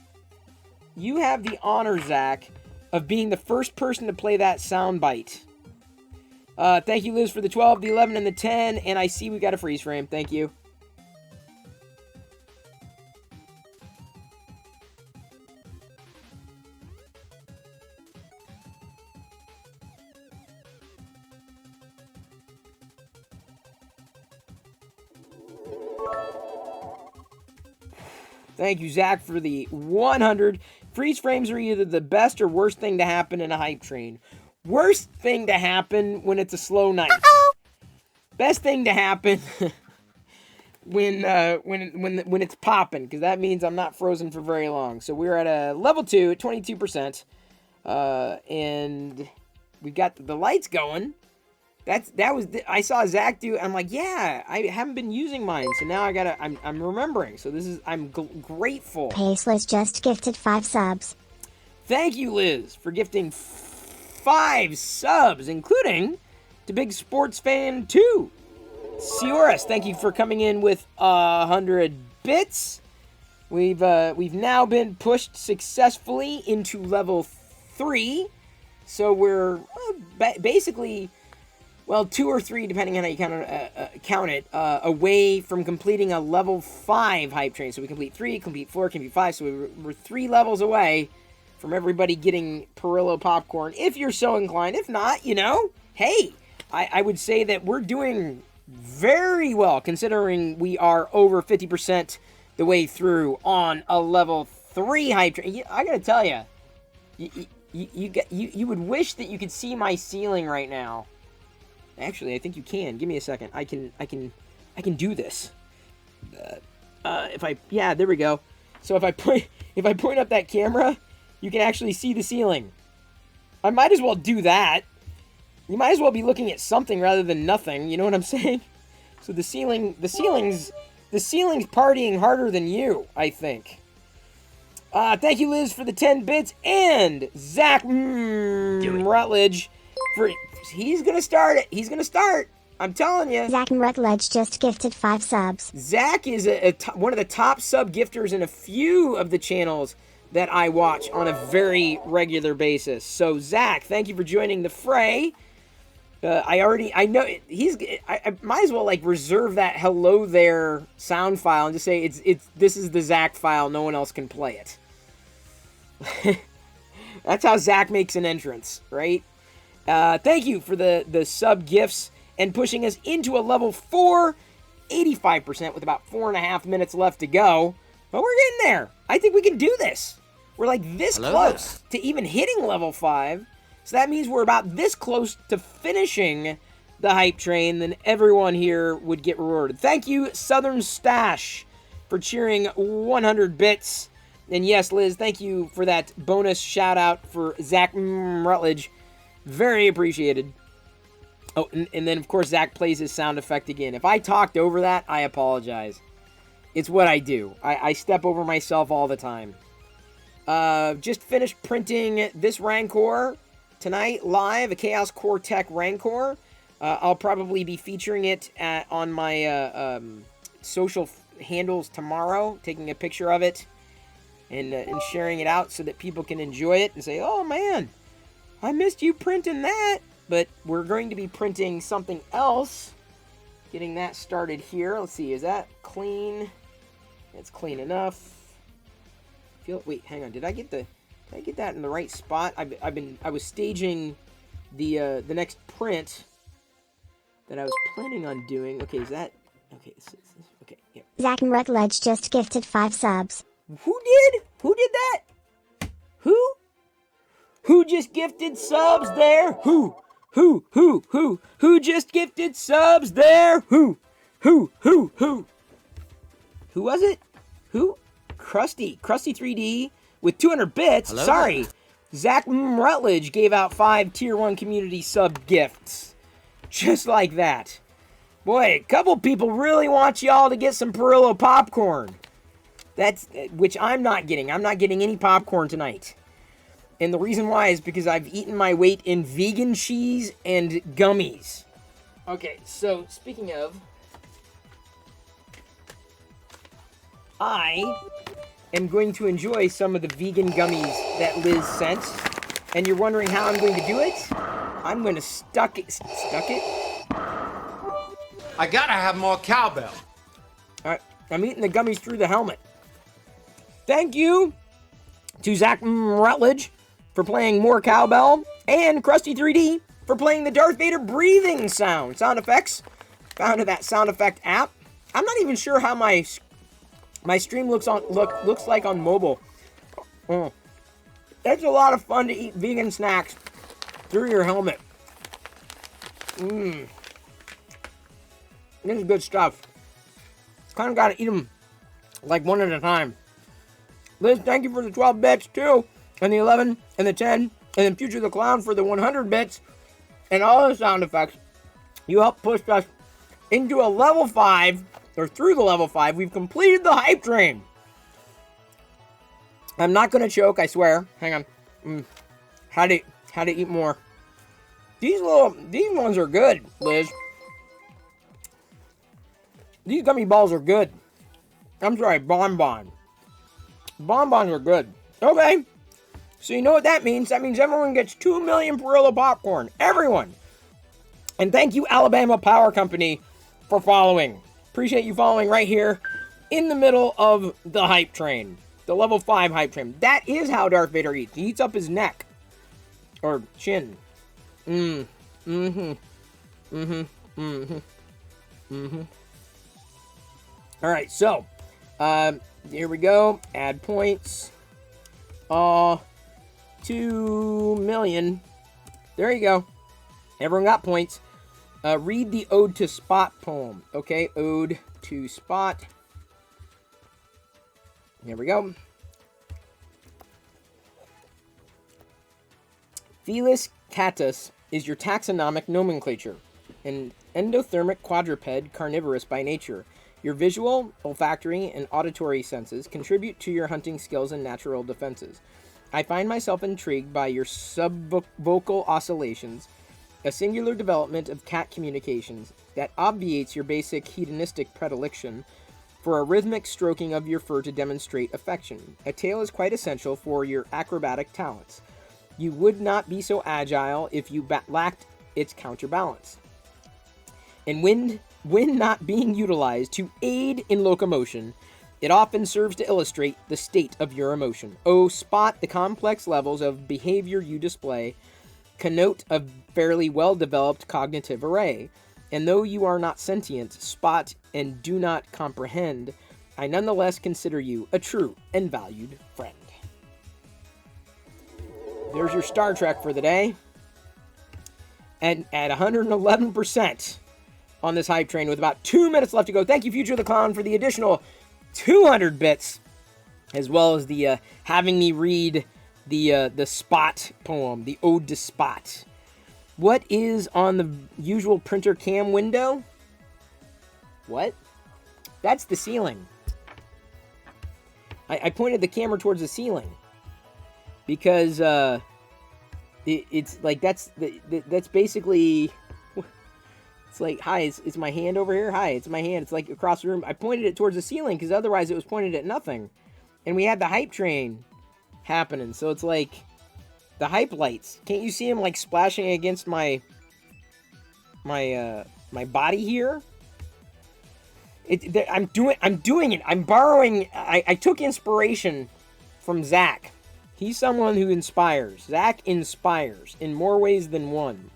You have the honor, Zach, of being the first person to play that soundbite. Thank you, Liz, for the 12, the 11, and the 10. And I see we got a freeze frame. Thank you. Thank you, Zach, for the 100. Freeze frames are either the best or worst thing to happen in a hype train. Worst thing to happen when it's a slow night. Best thing to happen when it's popping, because that means I'm not frozen for very long. So we're at a level 2 at 22%, and we've got the lights going. I saw Zach do. I'm like, yeah, I haven't been using mine, so now I'm remembering. So I'm grateful. Pace Liz just gifted 5 subs. Thank you, Liz, for gifting 5 subs, including to Big Sports Fan 2. Sioris, thank you for coming in with 100 bits. We've now been pushed successfully into level 3, so we're basically, well, 2 or 3, depending on how you count it, away from completing a level 5 hype train. So we complete 3, complete 4, complete 5. So we're 3 levels away from everybody getting Perillo popcorn, if you're so inclined. If not, you know, hey, I would say that we're doing very well, considering we are over 50% the way through on a level 3 hype train. I gotta tell you, you would wish that you could see my ceiling right now. Actually, I think you can. Give me a second. I can do this. Yeah, there we go. So if I point up that camera, you can actually see the ceiling. I might as well do that. You might as well be looking at something rather than nothing. You know what I'm saying? So the ceiling's partying harder than you, I think. Thank you, Liz, for the 10 bits, and Zach Rutledge for he's gonna start it. He's gonna start. I'm telling you. Zach Rutledge just gifted 5 subs. Zach is one of the top sub gifters in a few of the channels that I watch on a very regular basis. So Zach, thank you for joining the fray. I know I might as well like reserve that hello there sound file and just say this is the Zach file. No one else can play it. That's how Zach makes an entrance, right? Thank you for the sub gifts and pushing us into a level 4, 85% with about 4.5 minutes left to go. But we're getting there. I think we can do this. We're like this close to even hitting level 5. So that means we're about this close to finishing the hype train, then everyone here would get rewarded. Thank you, Southern Stash, for cheering 100 bits. And yes, Liz, thank you for that bonus shout out for Zach Rutledge. Very appreciated. Oh, and then, of course, Zach plays his sound effect again. If I talked over that, I apologize. It's what I do. I step over myself all the time. Just finished printing this Rancor tonight live, a Chaos Core Tech Rancor. I'll probably be featuring it on my social handles tomorrow, taking a picture of it and sharing it out so that people can enjoy it and say, oh man, I missed you printing that. But we're going to be printing something else. Getting that started here. Let's see, is that clean? It's clean enough. Wait, hang on. Did I get that in the right spot? I was staging the next print that I was planning on doing. Okay, is that okay? Okay, yeah. Zach Rutledge just gifted 5 subs. Who did? Who did that? Who? Who just gifted subs there? Who? Who just gifted subs there? Who? Who was it? Who? Krusty 3D with 200 bits. Hello Sorry. Zach Rutledge gave out 5 Tier 1 community sub gifts. Just like that. Boy, a couple people really want y'all to get some Perillo popcorn. Which I'm not getting. I'm not getting any popcorn tonight. And the reason why is because I've eaten my weight in vegan cheese and gummies. Okay, so speaking of, I am going to enjoy some of the vegan gummies that Liz sent. And you're wondering how I'm going to do it? I'm going to stuck it. I gotta have more cowbell. Alright, I'm eating the gummies through the helmet. Thank you to Zach Rutledge for playing more cowbell, and Krusty 3D for playing the Darth Vader breathing sound effects. Found that sound effect app. I'm not even sure how my stream looks like on mobile. It's a lot of fun to eat vegan snacks through your helmet. This is good stuff. Kind of got to eat them like one at a time. Liz, thank you for the 12 bits too, and the 11, and the 10, and then Future the Clown for the 100 bits, and all the sound effects. You helped push us into a level 5, or through the level 5. We've completed the hype train. I'm not gonna choke, I swear. Hang on. How to eat more. These ones are good, Liz. These gummy balls are good. I'm sorry, bonbons are good. Okay. So you know what that means? That means everyone gets 2 million Perillo popcorn. Everyone. And thank you, Alabama Power Company, for following. Appreciate you following right here in the middle of the hype train. The level 5 hype train. That is how Darth Vader eats. He eats up his neck. Or chin. Alright, so. Here we go. Add points. 2 million. There you go. Everyone got points. Read the Ode to Spot poem. Okay, Ode to Spot. Here we go. Felis catus is your taxonomic nomenclature, an endothermic quadruped carnivorous by nature. Your visual, olfactory, and auditory senses contribute to your hunting skills and natural defenses. I find myself intrigued by your subvocal oscillations, a singular development of cat communications that obviates your basic hedonistic predilection for a rhythmic stroking of your fur to demonstrate affection. A tail is quite essential for your acrobatic talents. You would not be so agile if you lacked its counterbalance. And when not being utilized to aid in locomotion, it often serves to illustrate the state of your emotion. Oh, spot the complex levels of behavior you display, connote a fairly well-developed cognitive array. And though you are not sentient, spot, and do not comprehend, I nonetheless consider you a true and valued friend. There's your Star Trek for the day. And at 111% on this hype train with about 2 minutes left to go. Thank you, Future the Clown, for the additional 200 bits, as well as the having me read the Spot poem, the Ode to Spot. What is on the usual printer cam window? What? That's the ceiling. I pointed the camera towards the ceiling because it's like that's basically. It's like, hi, is my hand over here? Hi, it's my hand. It's like across the room. I pointed it towards the ceiling because otherwise it was pointed at nothing. And we had the hype train happening. So it's like the hype lights. Can't you see them like splashing against my body here? I'm doing it. I'm borrowing. I took inspiration from Zach. He's someone who inspires. Zach inspires in more ways than one.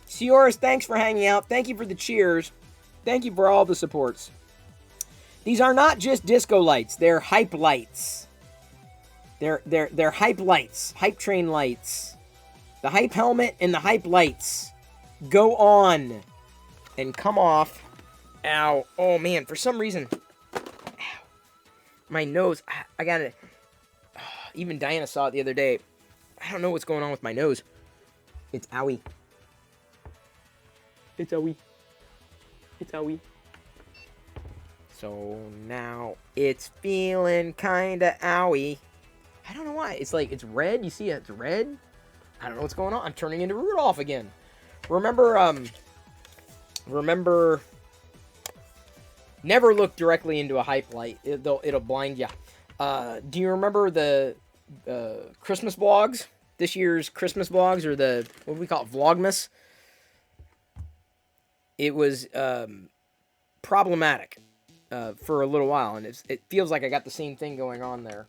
Sioris, thanks for hanging out. Thank you for the cheers. Thank you for all the supports. These are not just disco lights. They're hype lights. They're hype lights. Hype train lights. The hype helmet and the hype lights go on and come off. Ow. Oh, man. For some reason. Ow. My nose. I got it. Even Diana saw it the other day. I don't know what's going on with my nose. It's owie. It's owie. It's owie. So now it's feeling kinda owie. I don't know why. It's like, it's red. You see it? It's red. I don't know what's going on. I'm turning into Rudolph again. Remember, never look directly into a hype light. It'll blind you. Do you remember the Christmas vlogs? This year's Christmas vlogs, or the, what do we call it, Vlogmas? It was problematic for a little while, and it feels like I got the same thing going on there.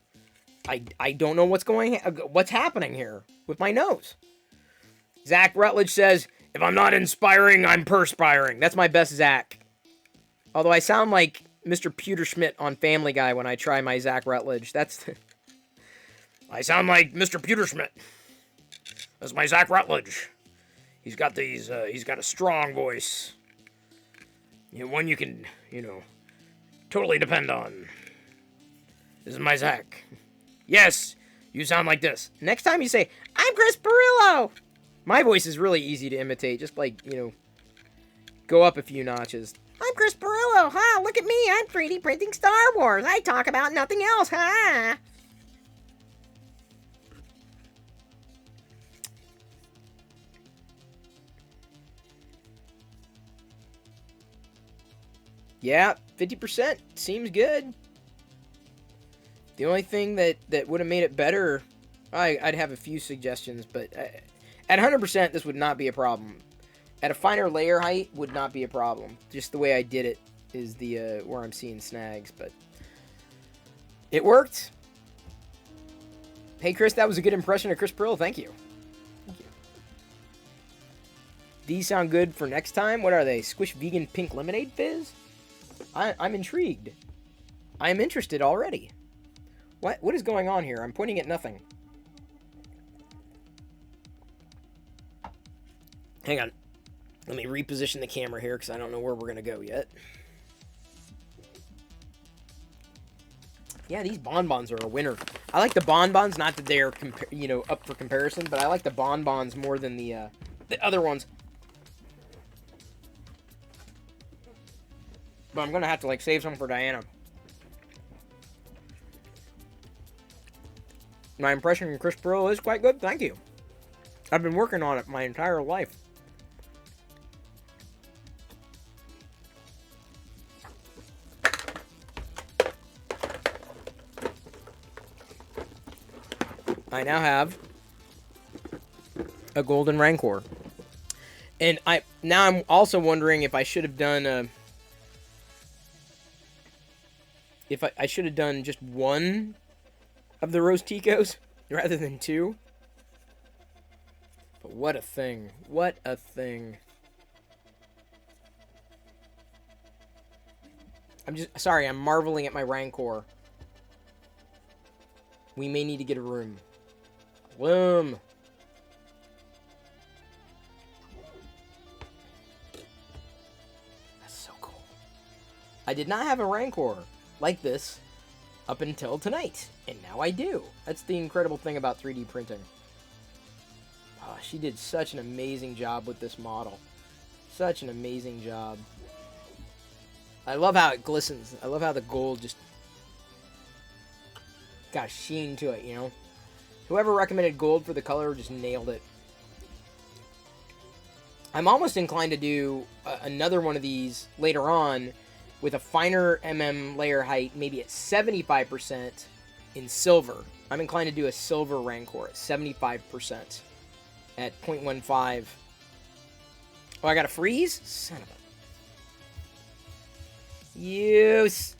I don't know what's happening here with my nose. Zach Rutledge says, if I'm not inspiring, I'm perspiring. That's my best Zach. Although I sound like Mr. Pewter Schmidt on Family Guy when I try my Zach Rutledge. I sound like Mr. Pewter Schmidt. That's my Zach Rutledge. He's got he's got a strong voice. One you can, totally depend on. This is my Zach. Yes, you sound like this. Next time you say, I'm Chris Pirillo. My voice is really easy to imitate. Just like, go up a few notches. I'm Chris Pirillo. Ha, look at me. I'm 3D printing Star Wars. I talk about nothing else. Ha. Yeah, 50% seems good. The only thing that would have made it better, I'd have a few suggestions, but at 100%, this would not be a problem. At a finer layer height, would not be a problem. Just the way I did it is the where I'm seeing snags, but it worked. Hey, Chris, that was a good impression of Chris Pearl. Thank you. Thank you. These sound good for next time. What are they? Squish Vegan Pink Lemonade Fizz? I'm intrigued. I am interested already. What is going on here? I'm pointing at nothing. Hang on. Let me reposition the camera here because I don't know where we're going to go yet. Yeah, these bonbons are a winner. I like the bonbons, not that they're up for comparison, but I like the bonbons more than the other ones. But I'm gonna have to like save some for Diana. My impression of Chris Pirillo is quite good, thank you. I've been working on it my entire life. I now have a golden Rancor. And I'm also wondering if I should have done if I should have done just one of the Rose Ticos rather than two. But what a thing. What a thing. I'm marveling at my Rancor. We may need to get a room. Bloom. That's so cool. I did not have a Rancor like this up until tonight, and now I do. That's the incredible thing about 3D printing. Oh, she did such an amazing job with this model. Such an amazing job. I love how it glistens. I love how the gold just got a sheen to it, you know? Whoever recommended gold for the color just nailed it. I'm almost inclined to do another one of these later on with a finer layer height, maybe at 75% in silver. I'm inclined to do a silver Rancor at 75% at 0.15. Oh, I got a freeze? Son of a... Use.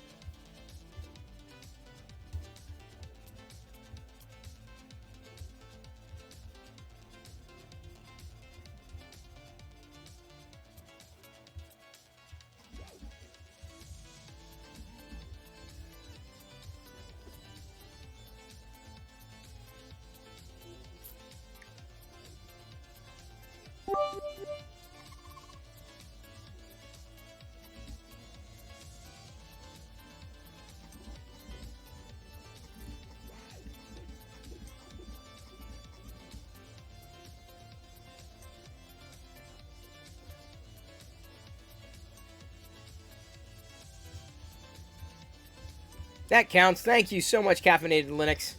That counts. Thank you so much, Caffeinated Linux.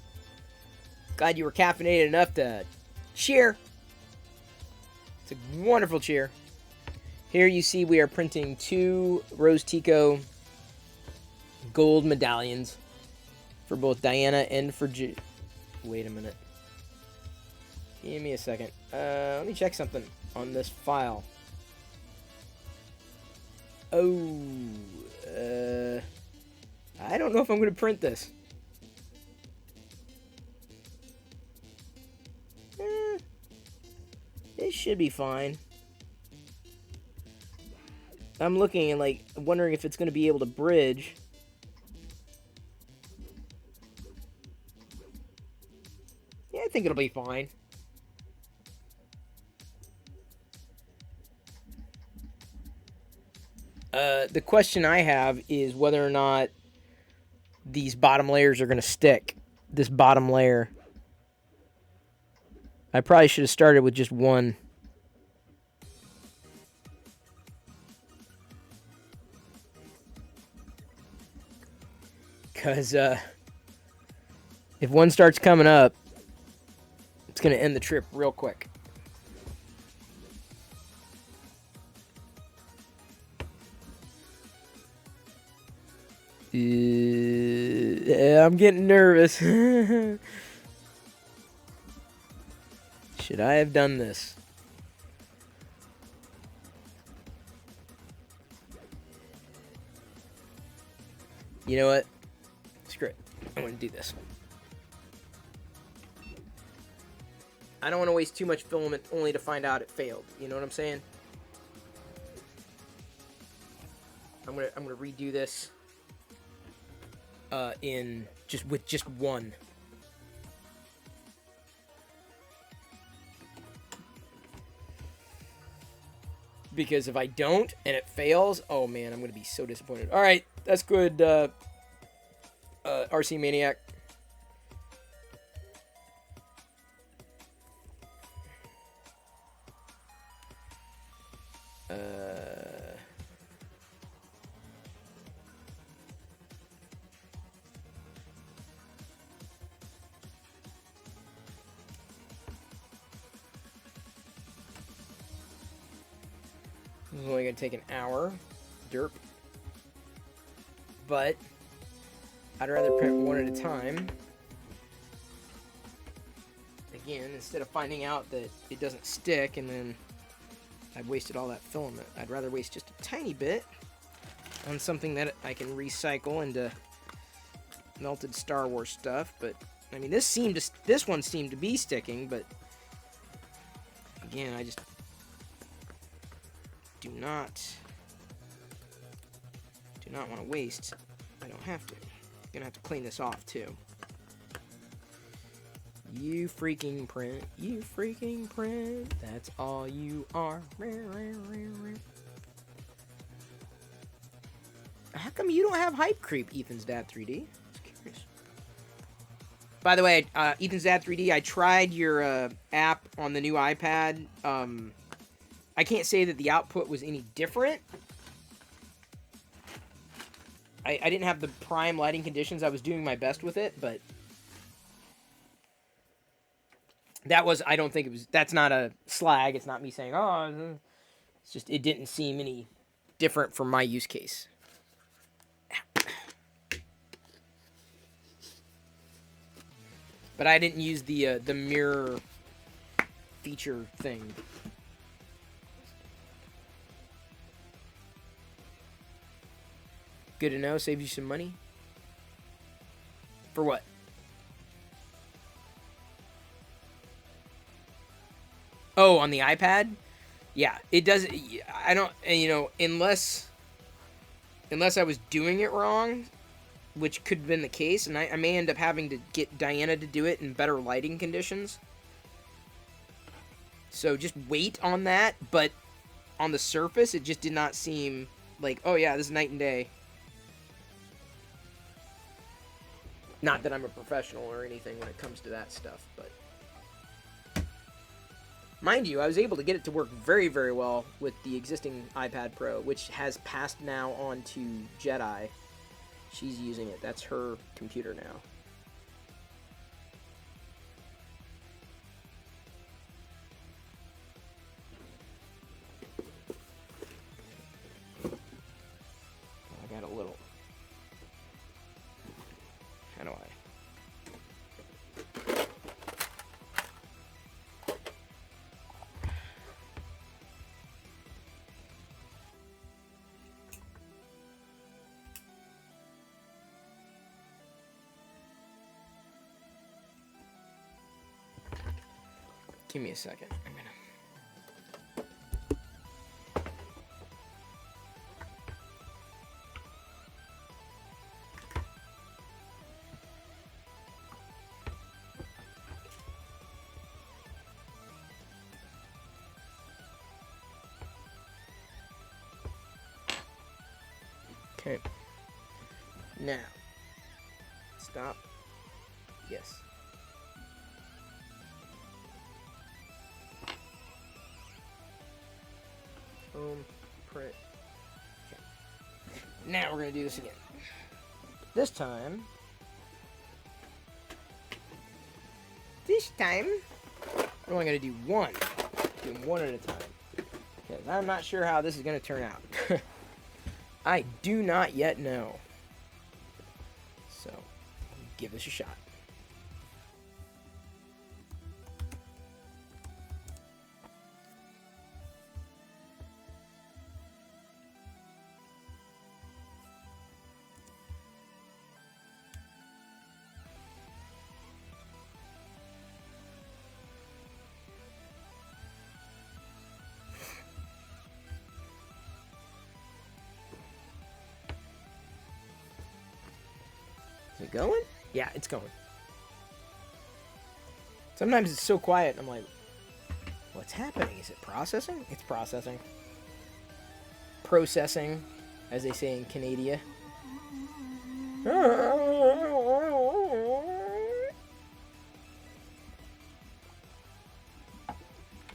Glad you were caffeinated enough to cheer. It's a wonderful cheer. Here you see we are printing 2 Rose Tico gold medallions for both Diana and for Wait a minute. Give me a second. Let me check something on this file. Oh, I don't know if I'm going to print this. It should be fine. I'm looking and like wondering if it's going to be able to bridge. Yeah, I think it'll be fine. The question I have is whether or not these bottom layers are going to stick. This bottom layer. I probably should have started with just one. Because if one starts coming up, it's going to end the trip real quick. I'm getting nervous. Should I have done this? You know what? Screw it. I'm going to do this. I don't want to waste too much filament only to find out it failed. You know what I'm saying? I'm gonna redo this with just one. Because if I don't and it fails, oh man, I'm gonna be so disappointed. All right, that's good, RC Maniac. This is only going to take an hour. Derp. But I'd rather print one at a time. Again, instead of finding out that it doesn't stick and then I've wasted all that filament. I'd rather waste just a tiny bit on something that I can recycle into melted Star Wars stuff. But I mean, this one seemed to be sticking, but again, I just do not want to waste. I don't have to. I'm gonna have to clean this off too. You freaking print. You freaking print. That's all you are. How come you don't have Hype Creep, Ethan's Dad 3D? Just curious. By the way, Ethan's Dad 3D, I tried your app on the new iPad. I can't say that the output was any different. I didn't have the prime lighting conditions. I was doing my best with it, but that was, I don't think it was, that's not a slag. It's not me saying, oh, it's just, it didn't seem any different from my use case. But I didn't use the mirror feature thing. Good to know. Saves you some money. For what? Oh, on the iPad? Yeah, it does. I don't, you know, unless I was doing it wrong, which could have been the case, and I may end up having to get Diana to do it in better lighting conditions. So just wait on that, but on the surface, it just did not seem like, oh yeah, this is night and day. Not that I'm a professional or anything when it comes to that stuff, but mind you, I was able to get it to work very, very well with the existing iPad Pro, which has passed now on to Jedi. She's using it. That's her computer now. I got a little... How do I... Give me a second. I'm gonna... Okay. Now. Stop. Yes. Boom. Print. Okay. Now we're going to do this again. This time, we're only going to do one. Do them one at a time. Because I'm not sure how this is going to turn out. I do not yet know. So, give this a shot. Is it going? Yeah, it's going. Sometimes it's so quiet, I'm like, what's happening? Is it processing? It's processing. Processing, as they say in Canada.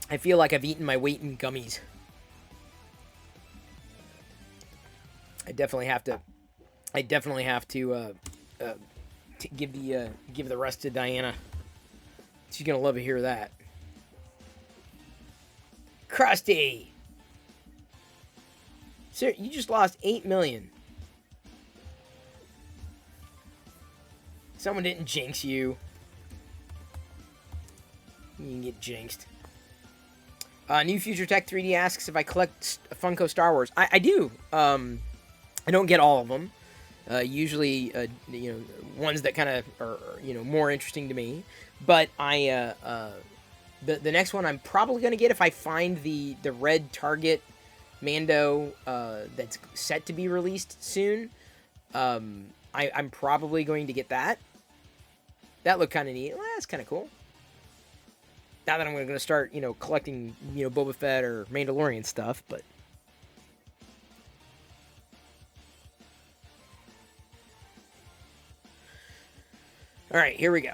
I feel like I've eaten my weight in gummies. definitely have to. I definitely have to give the rest to Diana. She's gonna love to hear that. Krusty! Sir, you just lost 8 million. Someone didn't jinx you. You can get jinxed. New Future Tech 3D asks if I collect Funko Star Wars. I do. I don't get all of them. Usually, ones that kind of are, more interesting to me. But the next one I'm probably going to get if I find the red Target Mando that's set to be released soon. I'm probably going to get that. That looked kind of neat. Well, that's kind of cool. Not that I'm going to start, collecting, Boba Fett or Mandalorian stuff, but... All right, here we go.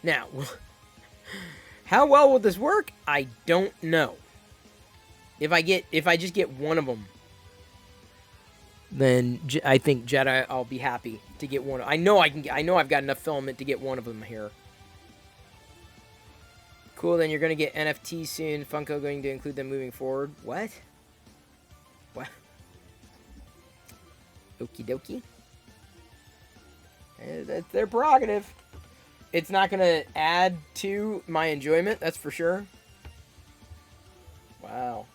Now, how well will this work? I don't know. If I just get one of them, then I think Jedi, I'll be happy to get one. I know I've got enough filament to get one of them here. Cool, then you're going to get NFT soon. Funko going to include them moving forward. What? Okie dokie. That's their prerogative. It's not going to add to my enjoyment, that's for sure. Wow.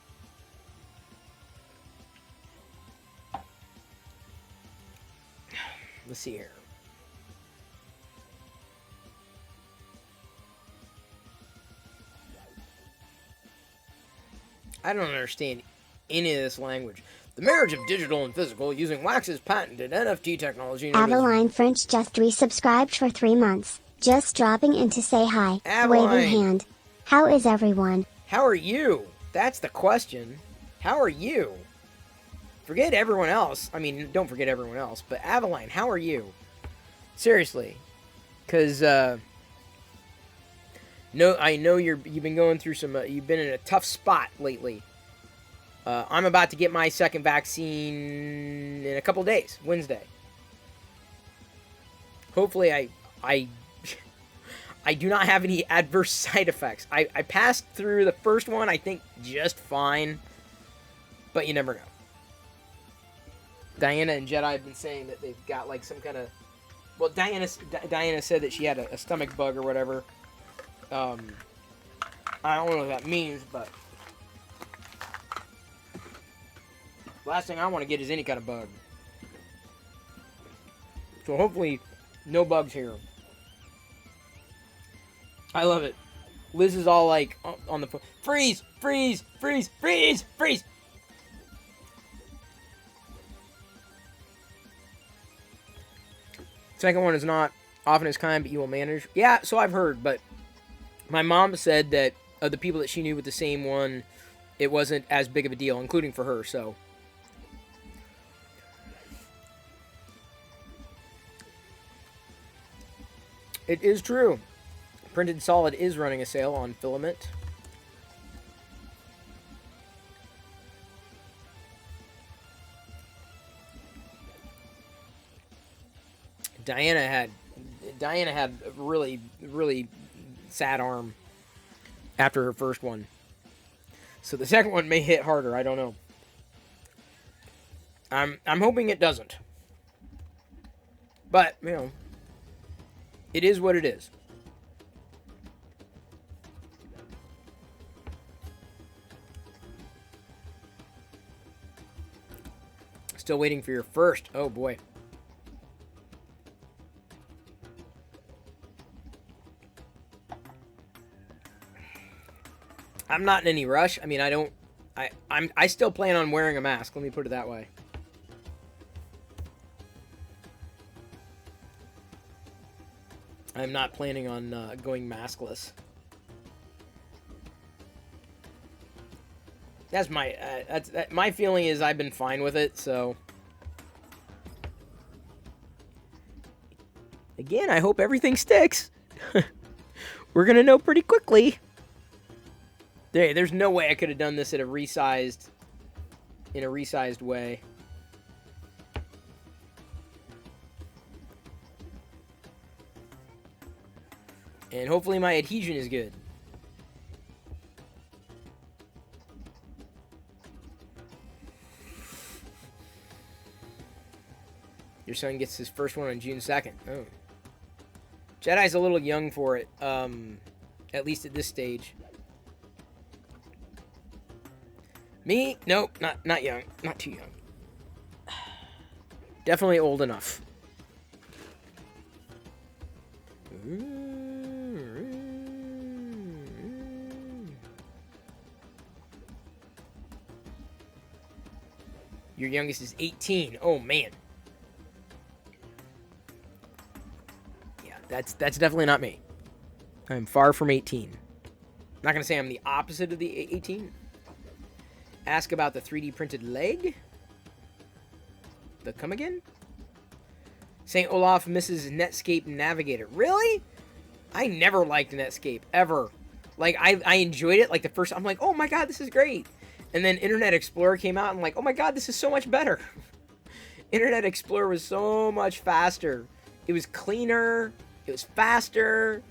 Let's see here. I don't understand any of this language. The marriage of digital and physical using Wax's patented NFT technology. Aveline French just resubscribed for 3 months. Just dropping in to say hi. Aveline. Waving hand. How is everyone? How are you? That's the question. How are you? Forget everyone else. I mean, don't forget everyone else. But Aveline, how are you? Seriously. Because, no, I know you've been going through some, you've been in a tough spot lately. I'm about to get my second vaccine in a couple days, Wednesday. Hopefully I do not have any adverse side effects. I passed through the first one, I think, just fine. But you never know. Diana and Jedi have been saying that they've got like some kind of... Well, Diana said that she had a stomach bug or whatever. I don't know what that means, but... Last thing I want to get is any kind of bug. So hopefully, no bugs here. I love it. Liz is all like on the phone. Freeze! Freeze! Freeze! Freeze! Freeze! Second one is not often as kind, but you will manage. Yeah, so I've heard, but my mom said that of the people that she knew with the same one, it wasn't as big of a deal, including for her, so... It is true. Printed Solid is running a sale on filament. Diana had a really, really sad arm after her first one. So the second one may hit harder, I don't know. I'm hoping it doesn't. But, you know, it is what it is. Still waiting for your first. Oh boy. I'm not in any rush. I mean, I still plan on wearing a mask. Let me put it that way. I'm not planning on going maskless. That's my feeling is I've been fine with it, so. Again, I hope everything sticks. We're gonna know pretty quickly. There's no way I could have done this in a resized way. And hopefully my adhesion is good. Your son gets his first one on June 2nd. Oh. Jedi's a little young for it, at least at this stage. Me? Nope, not young. Not too young. Definitely old enough. Your youngest is 18. Oh, man. Yeah, that's definitely not me. I'm far from 18. Not going to say I'm the opposite of the 18. Ask about the 3D printed leg. The come again? St. Olaf misses Netscape Navigator. Really? I never liked Netscape, ever. Like, I enjoyed it, like, the first... I'm like, oh my god, this is great. And then Internet Explorer came out, and I'm like, oh my god, this is so much better. Internet Explorer was so much faster. It was cleaner, it was faster,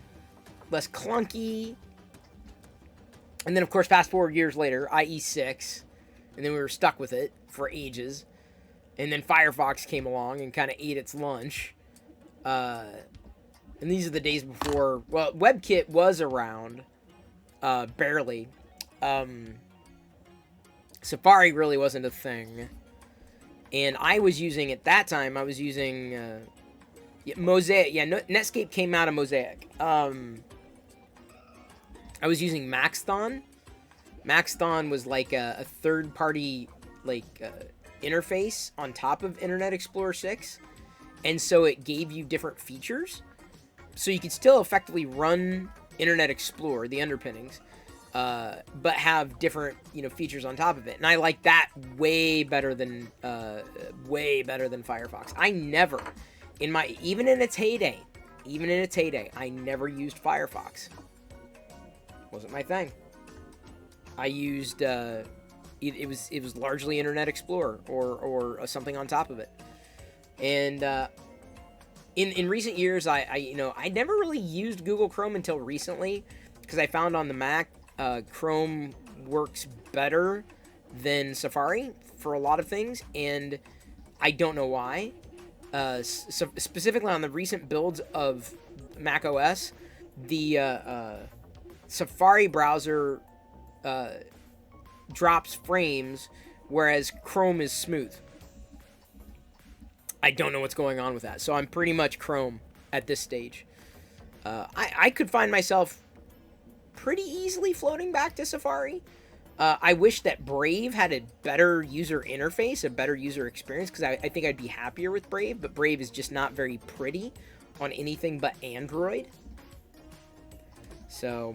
less clunky. And then, of course, fast forward years later, IE6, and then we were stuck with it for ages. And then Firefox came along and kind of ate its lunch. And these are the days before... Well, WebKit was around, barely. Safari really wasn't a thing. And I was using, at that time, I was using Mosaic. Yeah, Netscape came out of Mosaic. I was using Maxthon. Maxthon was like a third-party interface on top of Internet Explorer 6. And so it gave you different features. So you could still effectively run Internet Explorer, the underpinnings, but have different, features on top of it. And I like that way better than Firefox. I never, even in its heyday, I never used Firefox. Wasn't my thing. I used, it was largely Internet Explorer or something on top of it. And, in recent years, I never really used Google Chrome until recently, because I found on the Mac, Chrome works better than Safari for a lot of things, and I don't know why. So specifically on the recent builds of Mac OS, the Safari browser drops frames, whereas Chrome is smooth. I don't know what's going on with that, so I'm pretty much Chrome at this stage. I could find myself pretty easily floating back to Safari. I wish that Brave had a better user interface, a better user experience, because I think I'd be happier with Brave, but Brave is just not very pretty on anything but Android. So,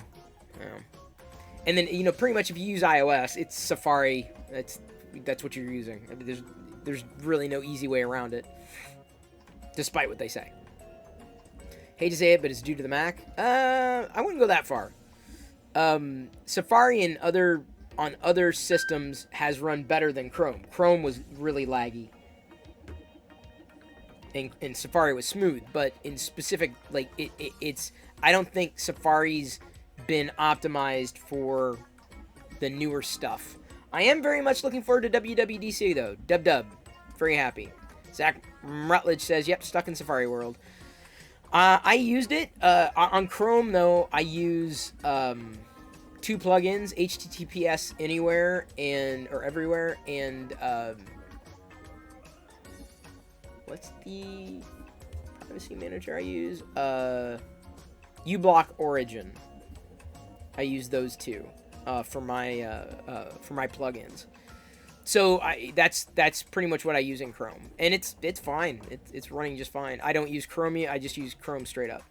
and then, pretty much if you use iOS, it's Safari. That's what you're using. I mean, there's really no easy way around it, despite what they say. Hate to say it, but it's due to the Mac. I wouldn't go that far. Safari on other systems has run better than Chrome. Chrome was really laggy, and Safari was smooth. But in specific, it's I don't think Safari's been optimized for the newer stuff. I am very much looking forward to WWDC, though. Dub. Very happy. Zach Rutledge says, yep, stuck in Safari World. I used it. On Chrome, though, I use two plugins, HTTPS Anywhere or Everywhere, and what's the privacy manager I use? uBlock Origin. I use those two. For my plugins, so that's pretty much what I use in Chrome, and it's fine. It's running just fine. I don't use Chromium. I just use Chrome straight up.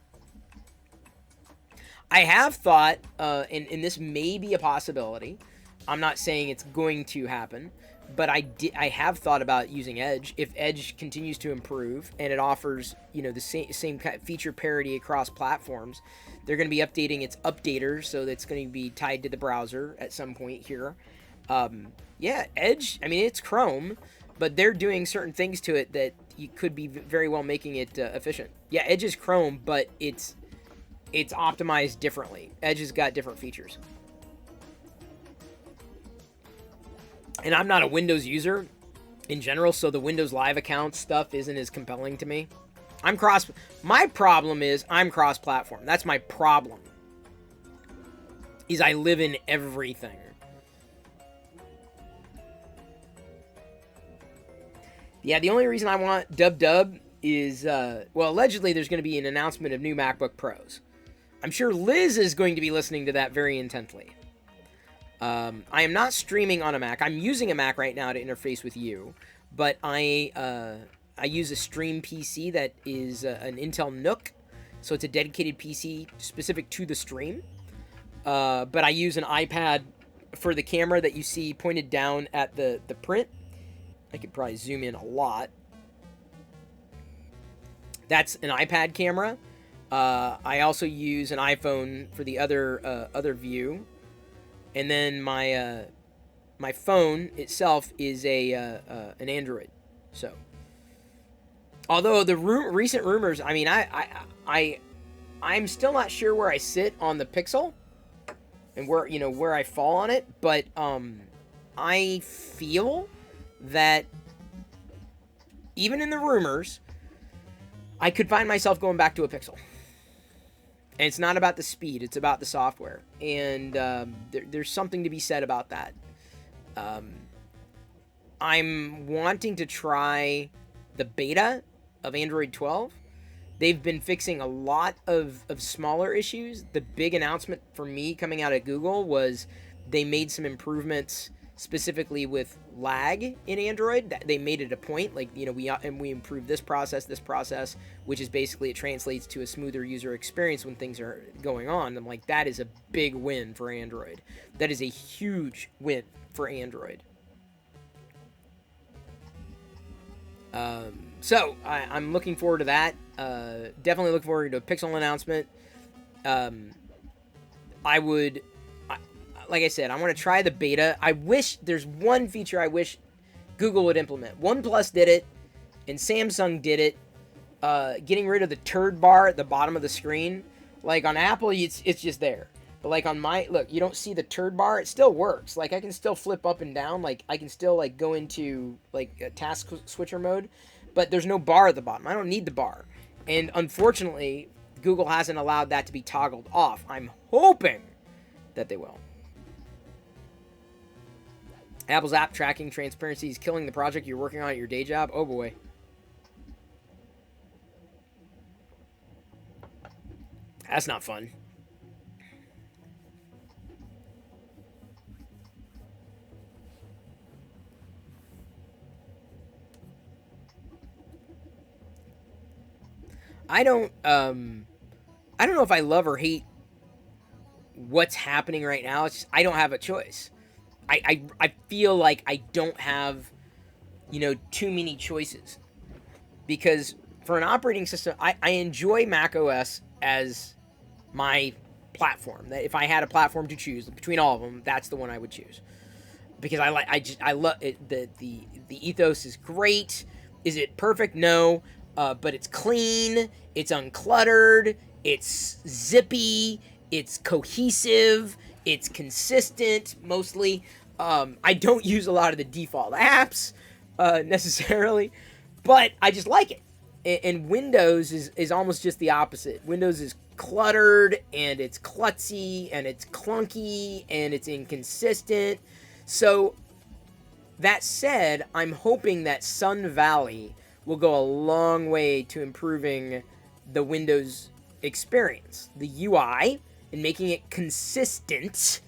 I have thought, and this may be a possibility. I'm not saying it's going to happen, but I have thought about using Edge. If Edge continues to improve and it offers, you know, the same kind of feature parity across platforms, they're going to be updating its updater, so that's going to be tied to the browser at some point here. Yeah, Edge, I mean, it's Chrome, but they're doing certain things to it that you could be very well making it efficient. Yeah, Edge is Chrome, but it's optimized differently. Edge has got different features. And I'm not a Windows user in general, so the Windows Live account stuff isn't as compelling to me. My problem is I'm cross-platform. That's my problem. Is I live in everything. Yeah, the only reason I want Dub is, well, allegedly there's going to be an announcement of new MacBook Pros. I'm sure Liz is going to be listening to that very intently. I am not streaming on a Mac. I'm using a Mac right now to interface with you, but I use a Stream PC that is an Intel NUC, so it's a dedicated PC specific to the stream. But I use an iPad for the camera that you see pointed down at the print. I could probably zoom in a lot. That's an iPad camera. I also use an iPhone for the other view. And then my phone itself is an Android. So, although the recent rumors, I mean, I'm still not sure where I sit on the Pixel and where I fall on it, but I feel that even in the rumors, I could find myself going back to a Pixel. And it's not about the speed, it's about the software. And there's something to be said about that. I'm wanting to try the beta of Android 12. They've been fixing a lot of smaller issues. The big announcement for me coming out of Google was they made some improvements specifically with lag in Android. They made it a point, like, you know, we improved this process, which is basically it translates to a smoother user experience when things are going on. I'm like, that is a big win for Android. That is a huge win for Android. So I'm looking forward to that. Definitely looking forward to a Pixel announcement. Like I said, I want to try the beta. I wish there's one feature I wish Google would implement. OnePlus did it, and Samsung did it. Getting rid of the turd bar at the bottom of the screen. Like on Apple, it's just there. But like on look, you don't see the turd bar. It still works. Like I can still flip up and down. Like I can still like go into like a task switcher mode, but there's no bar at the bottom. I don't need the bar. And unfortunately, Google hasn't allowed that to be toggled off. I'm hoping that they will. Apple's app tracking transparency is killing the project you're working on at your day job. Oh boy. That's not fun. I don't know if I love or hate what's happening right now. It's just, I don't have a choice. I feel like I don't have, too many choices. Because for an operating system, I enjoy Mac OS as my platform. That if I had a platform to choose between all of them, that's the one I would choose. Because I love it. The ethos is great. Is it perfect? No. But it's clean. It's uncluttered. It's zippy. It's cohesive. It's consistent, mostly. I don't use a lot of the default apps, necessarily, but I just like it. And Windows is almost just the opposite. Windows is cluttered, and it's klutzy, and it's clunky, and it's inconsistent. So, that said, I'm hoping that Sun Valley will go a long way to improving the Windows experience, the UI, and making it consistent,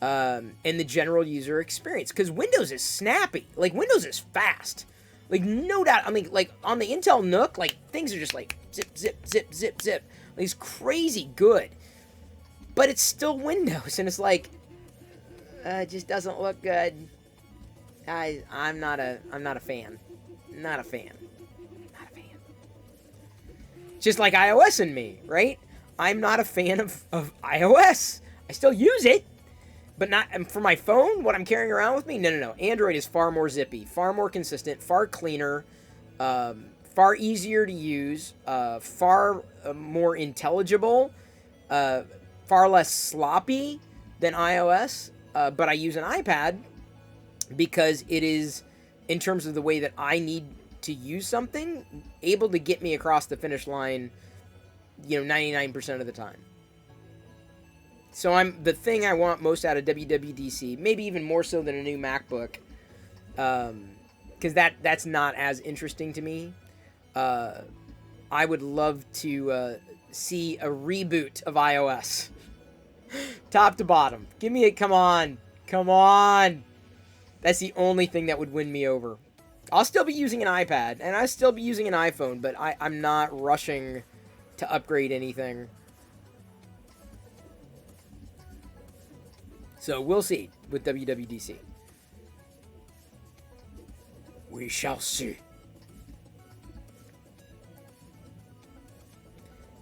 and the general user experience. Because Windows is snappy. Like, Windows is fast. Like, no doubt. I mean, like, on the Intel NUC, like, things are just like, zip, zip, zip, zip, zip. Like, it's crazy good. But it's still Windows, and it's like, it just doesn't look good. I'm not a fan. Not a fan. Not a fan. Just like iOS and me, right? I'm not a fan of iOS. I still use it, but not for my phone, what I'm carrying around with me. No. Android is far more zippy, far more consistent, far cleaner, far easier to use, far more intelligible, far less sloppy than iOS. But I use an iPad because it is, in terms of the way that I need to use something, able to get me across the finish line, 99% of the time. So the thing I want most out of WWDC, maybe even more so than a new MacBook, because that's not as interesting to me. I would love to see a reboot of iOS. Top to bottom. Give me it. Come on. That's the only thing that would win me over. I'll still be using an iPad, and I'll still be using an iPhone, but I'm not rushing to upgrade anything. So we'll see with WWDC. We shall see.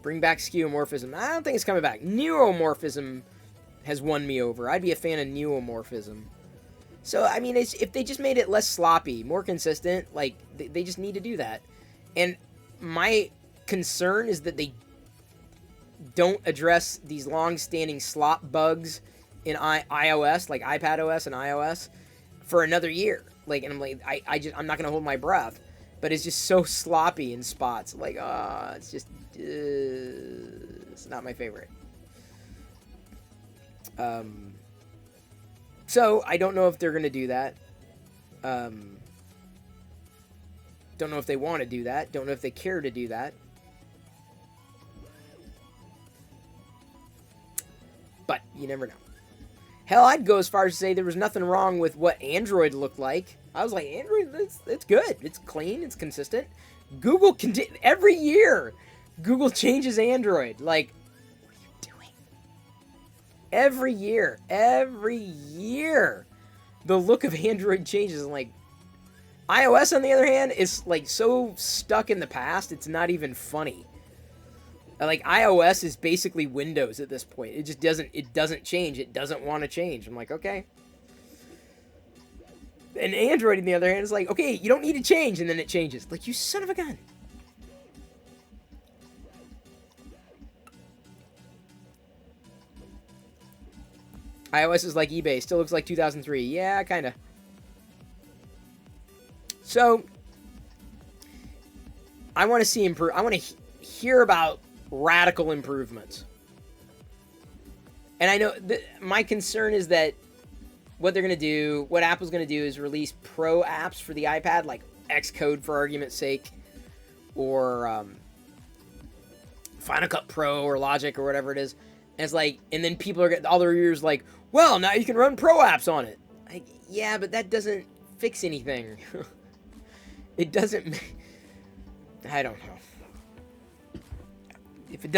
Bring back skeuomorphism. I don't think it's coming back. Neuromorphism has won me over. I'd be a fan of neuromorphism. So, I mean, if they just made it less sloppy, more consistent, like, they just need to do that. And my concern is that they don't address these long-standing slop bugs in iOS, like iPadOS and iOS, for another year. Like, and I'm like, I'm not going to hold my breath. But it's just so sloppy in spots. Like, it's just, it's not my favorite. So, I don't know if they're going to do that. Don't know if they want to do that. Don't know if they care to do that. But you never know. Hell, I'd go as far as to say there was nothing wrong with what Android looked like. I was like, Android, it's good. It's clean. It's consistent. Google, every year, Google changes Android. Like, what are you doing? Every year, the look of Android changes. And, like, iOS, on the other hand, is, like, so stuck in the past, it's not even funny. Like, iOS is basically Windows at this point. It just doesn't change. It doesn't want to change. I'm like, okay. And Android, on the other hand, is like, okay, you don't need to change, and then it changes. Like, you son of a gun. iOS is like eBay. Still looks like 2003. Yeah, kind of. So, I want to see I want to hear about radical improvements. And I know my concern is that what Apple's going to do is release pro apps for the iPad, like Xcode for argument's sake, or Final Cut Pro or Logic or whatever it is. And it's like, and then people are getting all their reviewers like, well, now you can run pro apps on it. Like, yeah, but that doesn't fix anything. It doesn't. I don't know. If it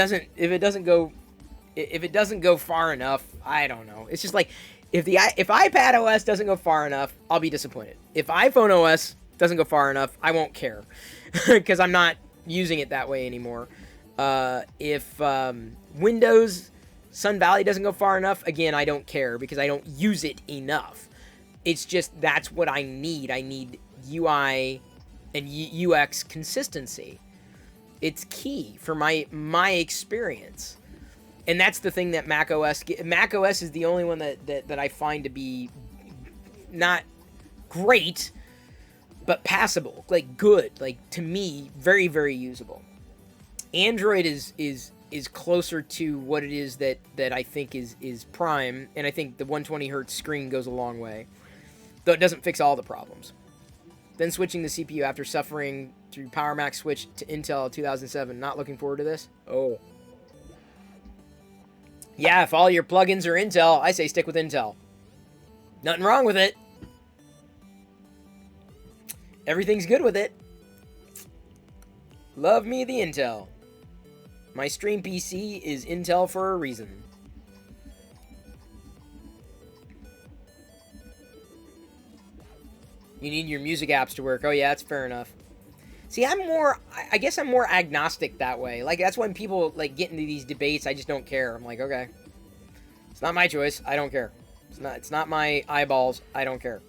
doesn't go far enough, I don't know. It's just like, if iPad OS doesn't go far enough, I'll be disappointed. If iPhone OS doesn't go far enough, I won't care, because I'm not using it that way anymore. If Windows Sun Valley doesn't go far enough, again, I don't care, because I don't use it enough. It's just, that's what I need. I need UI and UX consistency. It's key for my experience. And that's the thing that macOS is the only one that I find to be not great, but passable, like good, like to me, very, very usable. Android is closer to what it is that I think is prime, and I think the 120 hertz screen goes a long way, though it doesn't fix all the problems. Then switching the CPU after suffering through Power Mac switch to Intel 2007. Not looking forward to this. Oh. Yeah, if all your plugins are Intel, I say stick with Intel. Nothing wrong with it. Everything's good with it. Love me the Intel. My stream PC is Intel for a reason. You need your music apps to work. Oh yeah, that's fair enough. See, I guess I'm more agnostic that way. Like, that's when people, like, get into these debates, I just don't care. I'm like, okay. It's not my choice. I don't care. It's not my eyeballs. I don't care.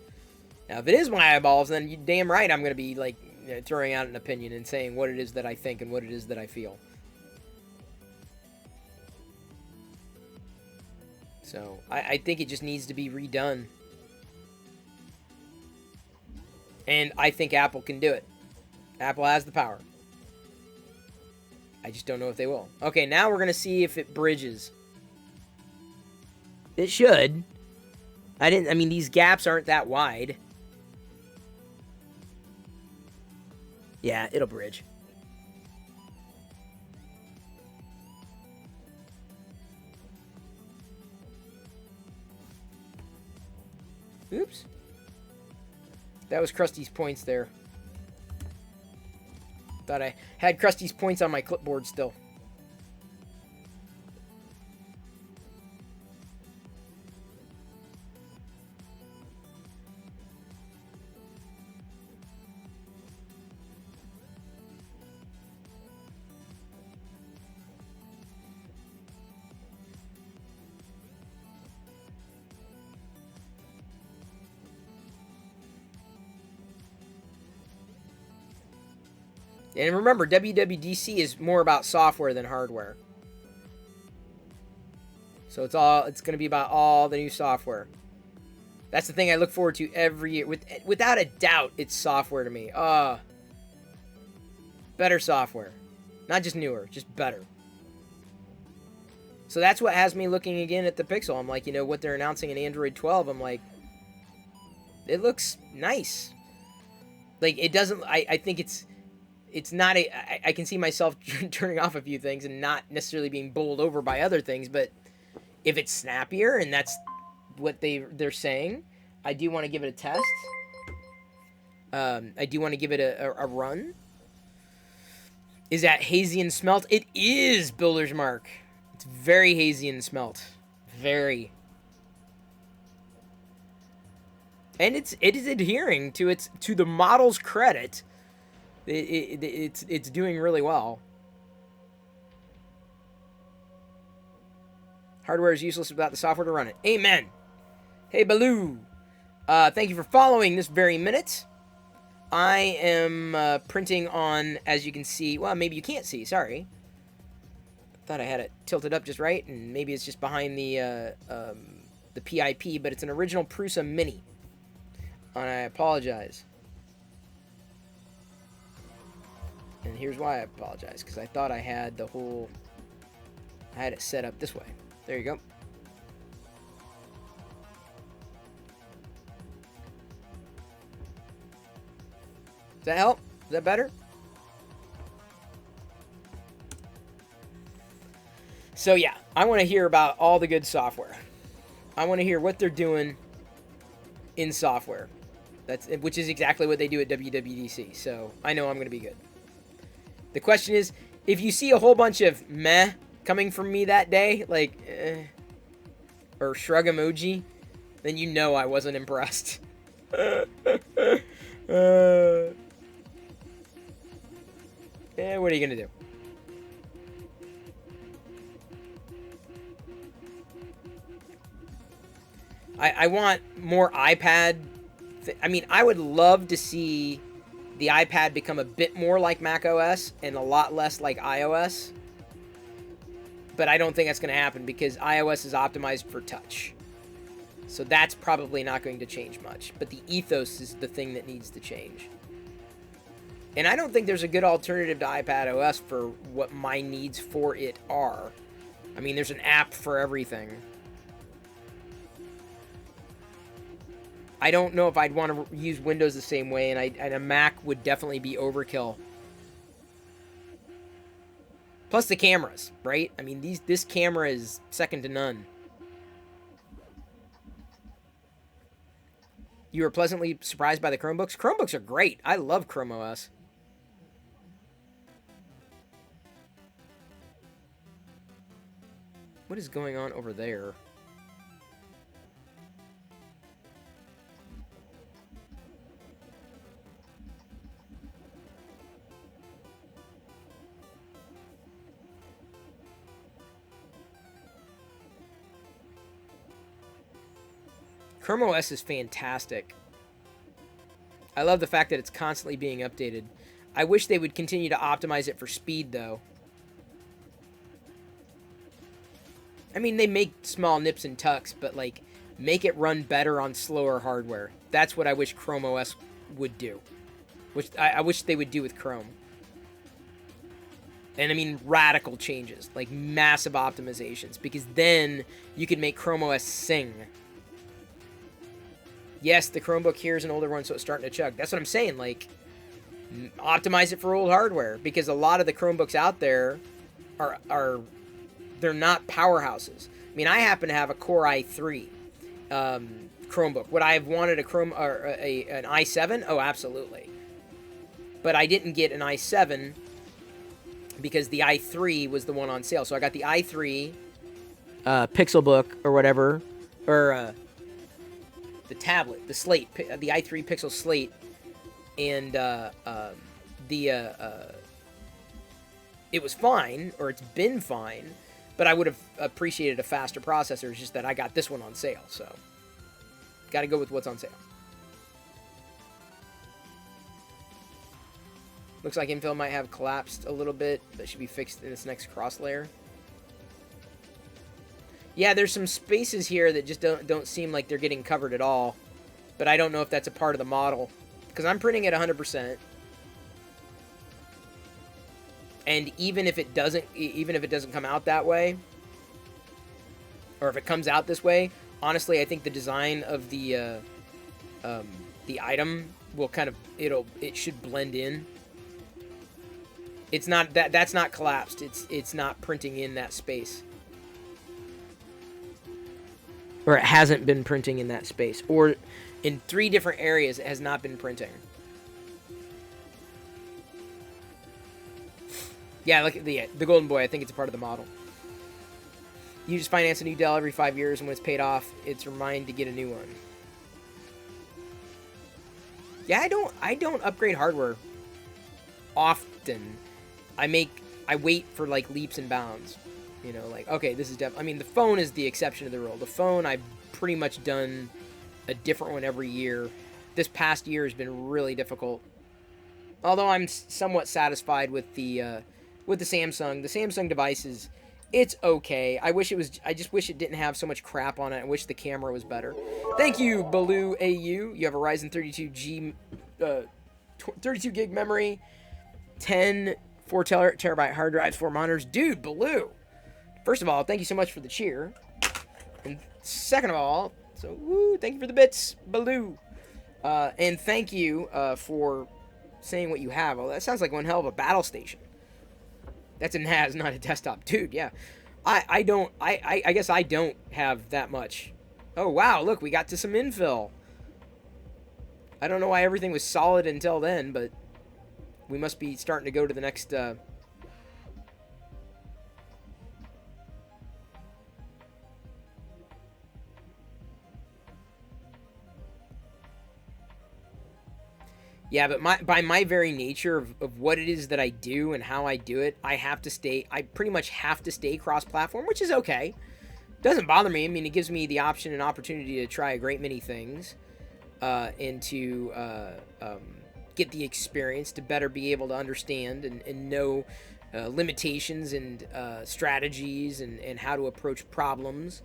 Now, if it is my eyeballs, then you damn right I'm going to be, like, throwing out an opinion and saying what it is that I think and what it is that I feel. So, I think it just needs to be redone. And I think Apple can do it. Apple has the power. I just don't know if they will. Okay, now we're going to see if it bridges. It should. I mean, these gaps aren't that wide. Yeah, it'll bridge. Oops. That was Krusty's points there. Thought I had Krusty's points on my clipboard still. And remember, WWDC is more about software than hardware. So it's going to be about all the new software. That's the thing I look forward to every year. Without a doubt, it's software to me. Better software. Not just newer, just better. So that's what has me looking again at the Pixel. I'm like, what they're announcing in Android 12, I'm like, it looks nice. Like, it doesn't, I think it's not I can see myself turning off a few things and not necessarily being bowled over by other things, but if it's snappier and that's what they're saying, I do want to give it a test. I do want to give it a run. Is that hazy and smelt? It is, Builder's Mark. It's very hazy and smelt. Very. And it is adhering to the model's credit. It's doing really well. Hardware is useless without the software to run it. Amen. Hey, Baloo. Thank you for following this very minute. I am printing on, as you can see. Well, maybe you can't see. Sorry. Thought I had it tilted up just right, and maybe it's just behind the PIP, but it's an original Prusa Mini. And I apologize. And here's why I apologize, because I thought I had I had it set up this way. There you go. Does that help? Is that better? So yeah, I want to hear about all the good software. I want to hear what they're doing in software. Which is exactly what they do at WWDC. So I know I'm going to be good. The question is, if you see a whole bunch of meh coming from me that day, like, or shrug emoji, then you know I wasn't impressed. What are you going to do? I want more iPad. I mean, I would love to see the iPad become a bit more like macOS and a lot less like iOS. But I don't think that's going to happen because iOS is optimized for touch. So that's probably not going to change much. But the ethos is the thing that needs to change. And I don't think there's a good alternative to iPad OS for what my needs for it are. I mean, there's an app for everything. I don't know if I'd want to use Windows the same way, and a Mac would definitely be overkill. Plus the cameras, right? I mean, this camera is second to none. You were pleasantly surprised by the Chromebooks? Chromebooks are great. I love Chrome OS. What is going on over there? Chrome OS is fantastic. I love the fact that it's constantly being updated. I wish they would continue to optimize it for speed, though. I mean, they make small nips and tucks, but, like, make it run better on slower hardware. That's what I wish Chrome OS would do. Which I wish they would do with Chrome. And I mean radical changes, like massive optimizations, because then you could make Chrome OS sing. Yes, the Chromebook here is an older one, so it's starting to chug. That's what I'm saying, like, optimize it for old hardware, because a lot of the Chromebooks out there are they're not powerhouses. I mean, I happen to have a Core i3 Chromebook. Would I have wanted an i7? Oh, absolutely. But I didn't get an i7 because the i3 was the one on sale. So I got the i3 Pixelbook or whatever, or the tablet, the Slate, the i3 Pixel Slate, and it was fine, or it's been fine, but I would have appreciated a faster processor. It's just that I got this one on sale, so got to go with what's on sale. Looks like Infill might have collapsed a little bit. That should be fixed in this next cross layer. Yeah, there's some spaces here that just don't seem like they're getting covered at all. But I don't know if that's a part of the model, because I'm printing at 100%. And even if it doesn't come out that way, or if it comes out this way, honestly, I think the design of the item will kind of it should blend in. It's not that's not collapsed. It's not printing in that space. Or it hasn't been printing in that space. Or in 3 different areas it has not been printing. Yeah, look at the Golden Boy. I think it's a part of the model. You just finance a new Dell every 5 years, and when it's paid off, it's reminded to get a new one. Yeah, I don't upgrade hardware often. I wait for, like, leaps and bounds. You know, like, okay, this is I mean, the phone is the exception to the rule. The phone, I've pretty much done a different one every year. This past year has been really difficult. Although I'm somewhat satisfied with the Samsung. The Samsung devices, it's okay. I just wish it didn't have so much crap on it. I wish the camera was better. Thank you, Baloo AU. You have a Ryzen 32 gig memory, 10 4 terabyte hard drives, 4 monitors. Dude, Baloo. First of all, thank you so much for the cheer. And second of all, thank you for the bits, Baloo. And thank you for saying what you have. Oh, that sounds like one hell of a battle station. That's a NAS, not a desktop. Dude, yeah. I guess I don't have that much. Oh, wow, look, we got to some infill. I don't know why everything was solid until then, but we must be starting to go to the next... Yeah, but by my very nature of what it is that I do and how I do it, I pretty much have to stay cross-platform, which is okay. Doesn't bother me. I mean, it gives me the option and opportunity to try a great many things, and to get the experience to better be able to understand and know limitations and strategies and how to approach problems.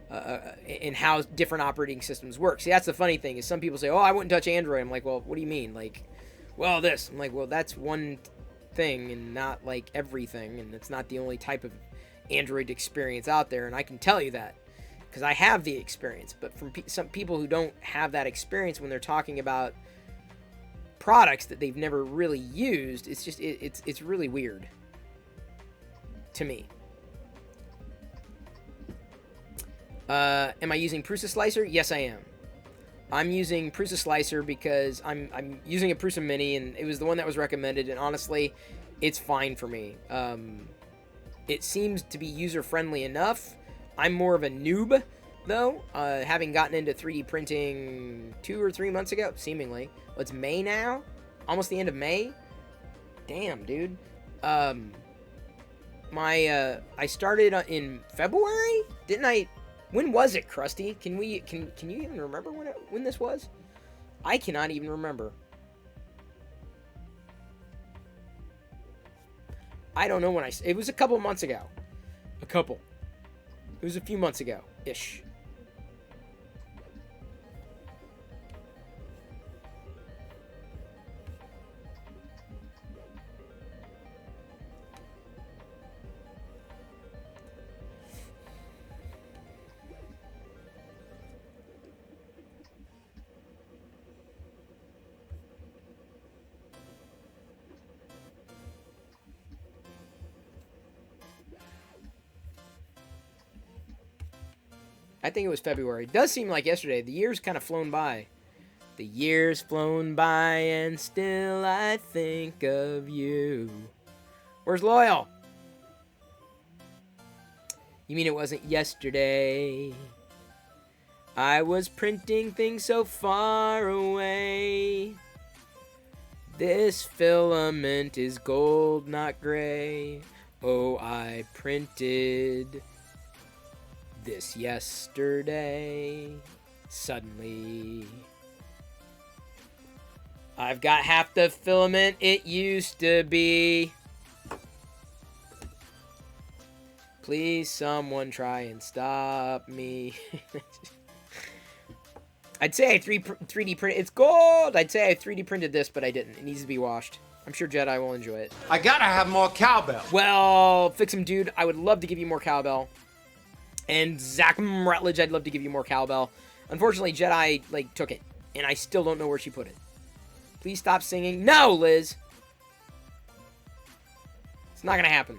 And how different operating systems work. See, that's the funny thing, is some people say, oh, I wouldn't touch Android. I'm like, well, what do you mean? Like, well, this. I'm like, well, that's one thing and not, like, everything, and it's not the only type of Android experience out there, and I can tell you that, because I have the experience. But from some people who don't have that experience, when they're talking about products that they've never really used, it's just, it's really weird to me. Am I using Prusa Slicer? Yes, I am. I'm using Prusa Slicer because I'm using a Prusa Mini, and it was the one that was recommended, and honestly, it's fine for me. It seems to be user-friendly enough. I'm more of a noob, though, having gotten into 3D printing 2 or 3 months ago, seemingly. Well, it's May now? Almost the end of May? Damn, dude. I started in February? Didn't I When was it, Krusty? Can you even remember when this was? I cannot even remember. I don't know when it was a couple months ago. A couple. It was a few months ago ish. I think it was February. It does seem like yesterday. The year's kind of flown by. The year's flown by and still I think of you. Where's Loyal? You mean it wasn't yesterday? I was printing things so far away. This filament is gold, not gray. Oh, I printed this yesterday. Suddenly, I've got half the filament it used to be. Please, someone try and stop me. I'd say I 3D printed. It's gold! I'd say I 3D printed this, but I didn't. It needs to be washed. I'm sure Jedi will enjoy it. I gotta have more cowbell. Well, Fix 'em Dude, I would love to give you more cowbell. And Zach Rutledge, I'd love to give you more cowbell. Unfortunately, Jedi, took it. And I still don't know where she put it. Please stop singing. No, Liz! It's not gonna happen.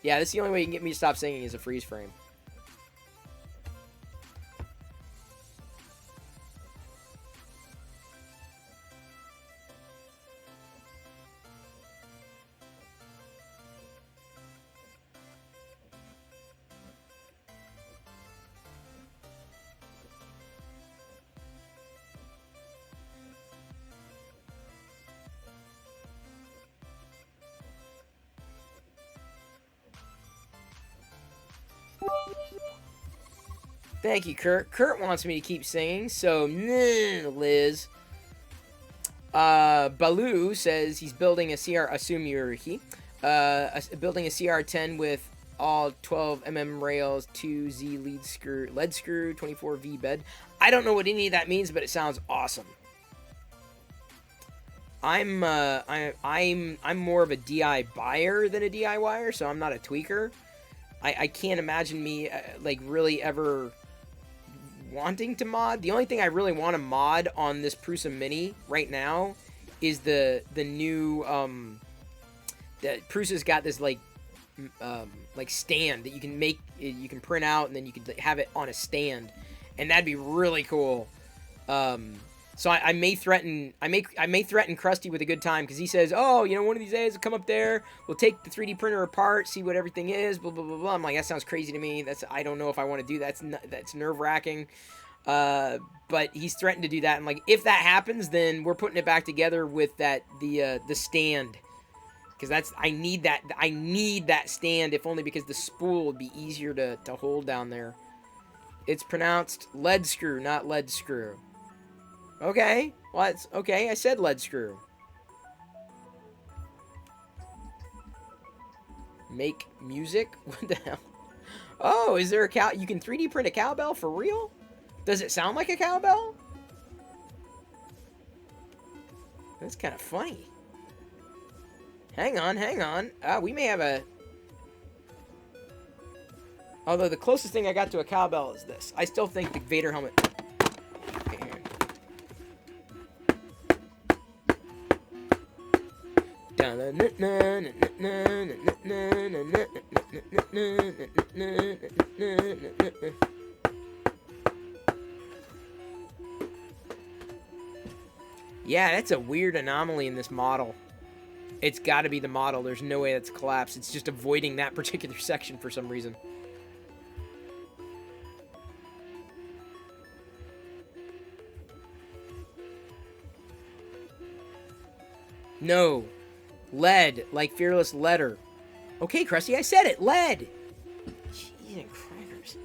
Yeah, this is the only way you can get me to stop singing is a freeze frame. Thank you, Kurt. Kurt wants me to keep singing, so Liz. Baloo says he's building a CR. Assume you're he. Building a CR10 with all 12mm rails, 2Z lead screw, 24V bed. I don't know what any of that means, but it sounds awesome. I'm more of a DI buyer than a DIYer, so I'm not a tweaker. I can't imagine me really ever wanting to mod. The only thing I really want to mod on this Prusa Mini right now is the new that Prusa's got this stand that you can make, you can print out, and then you can have it on a stand, and that'd be really cool. So I may threaten Krusty with a good time, because he says, oh, one of these days I'll come up there, we'll take the 3D printer apart, see what everything is, blah, blah, blah, blah. I'm like, that sounds crazy to me. I don't know if I want to do that. That's nerve-wracking. But he's threatened to do that. And if that happens, then we're putting it back together with the stand. Because I need that stand, if only because the spool would be easier to hold down there. It's pronounced lead screw, not lead screw. Okay, well, okay, I said lead screw. Make music? What the hell? Oh, is there a cow? You can 3D print a cowbell for real? Does it sound like a cowbell? That's kind of funny. Hang on. We may have a... Although the closest thing I got to a cowbell is this. I still think the Vader helmet... Yeah, that's a weird anomaly in this model. It's got to be the model. There's no way that's collapsed. It's just avoiding that particular section for some reason. No. Lead, like Fearless Letter. Okay, Krusty, I said it. Lead. Cheese and crackers.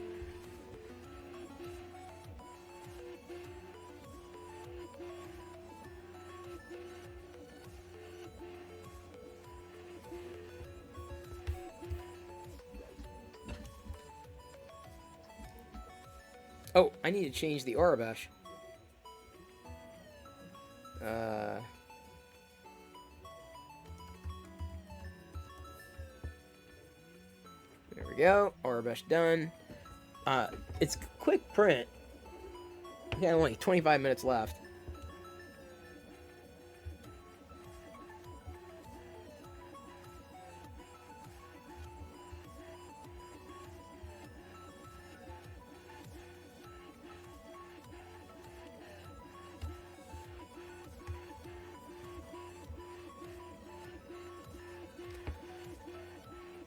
Oh, I need to change the Aurebesh. There we go. Aurebesh done. It's quick print. We got only 25 minutes left.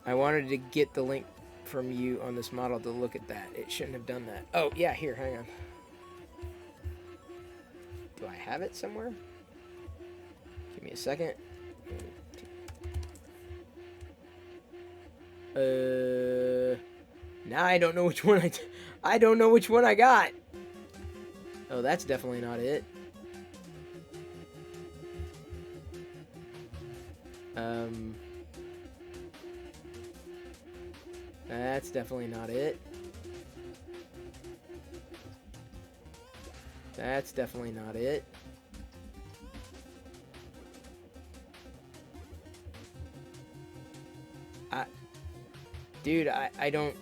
I wanted to get the link from you on this model to look at that. It shouldn't have done that. Oh, yeah, here, hang on. Do I have it somewhere? Give me a second. Now I don't know which one I don't know which one I got. Oh, that's definitely not it. That's definitely not it. That's definitely not it. Dude, I don't...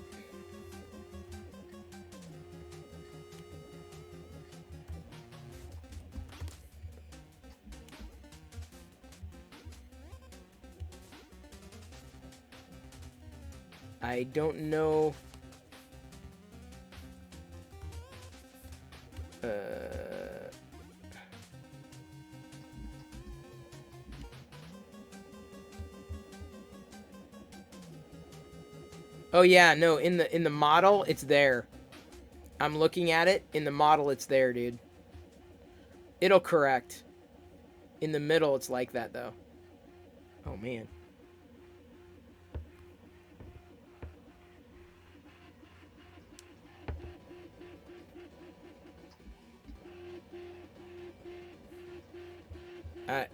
I don't know... Oh yeah, no, in the model it's there. I'm looking at it. In the model it's there, dude. It'll correct. In the middle it's like that though. Oh man.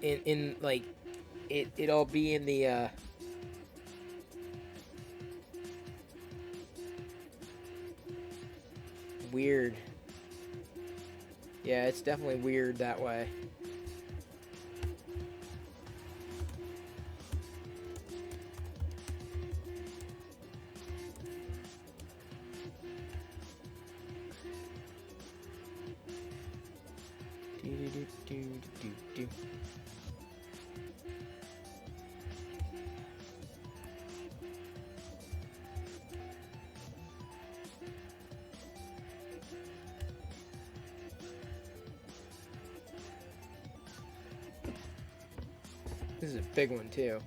In like it'll be in the weird. Yeah, it's definitely weird that way. This is a big one too.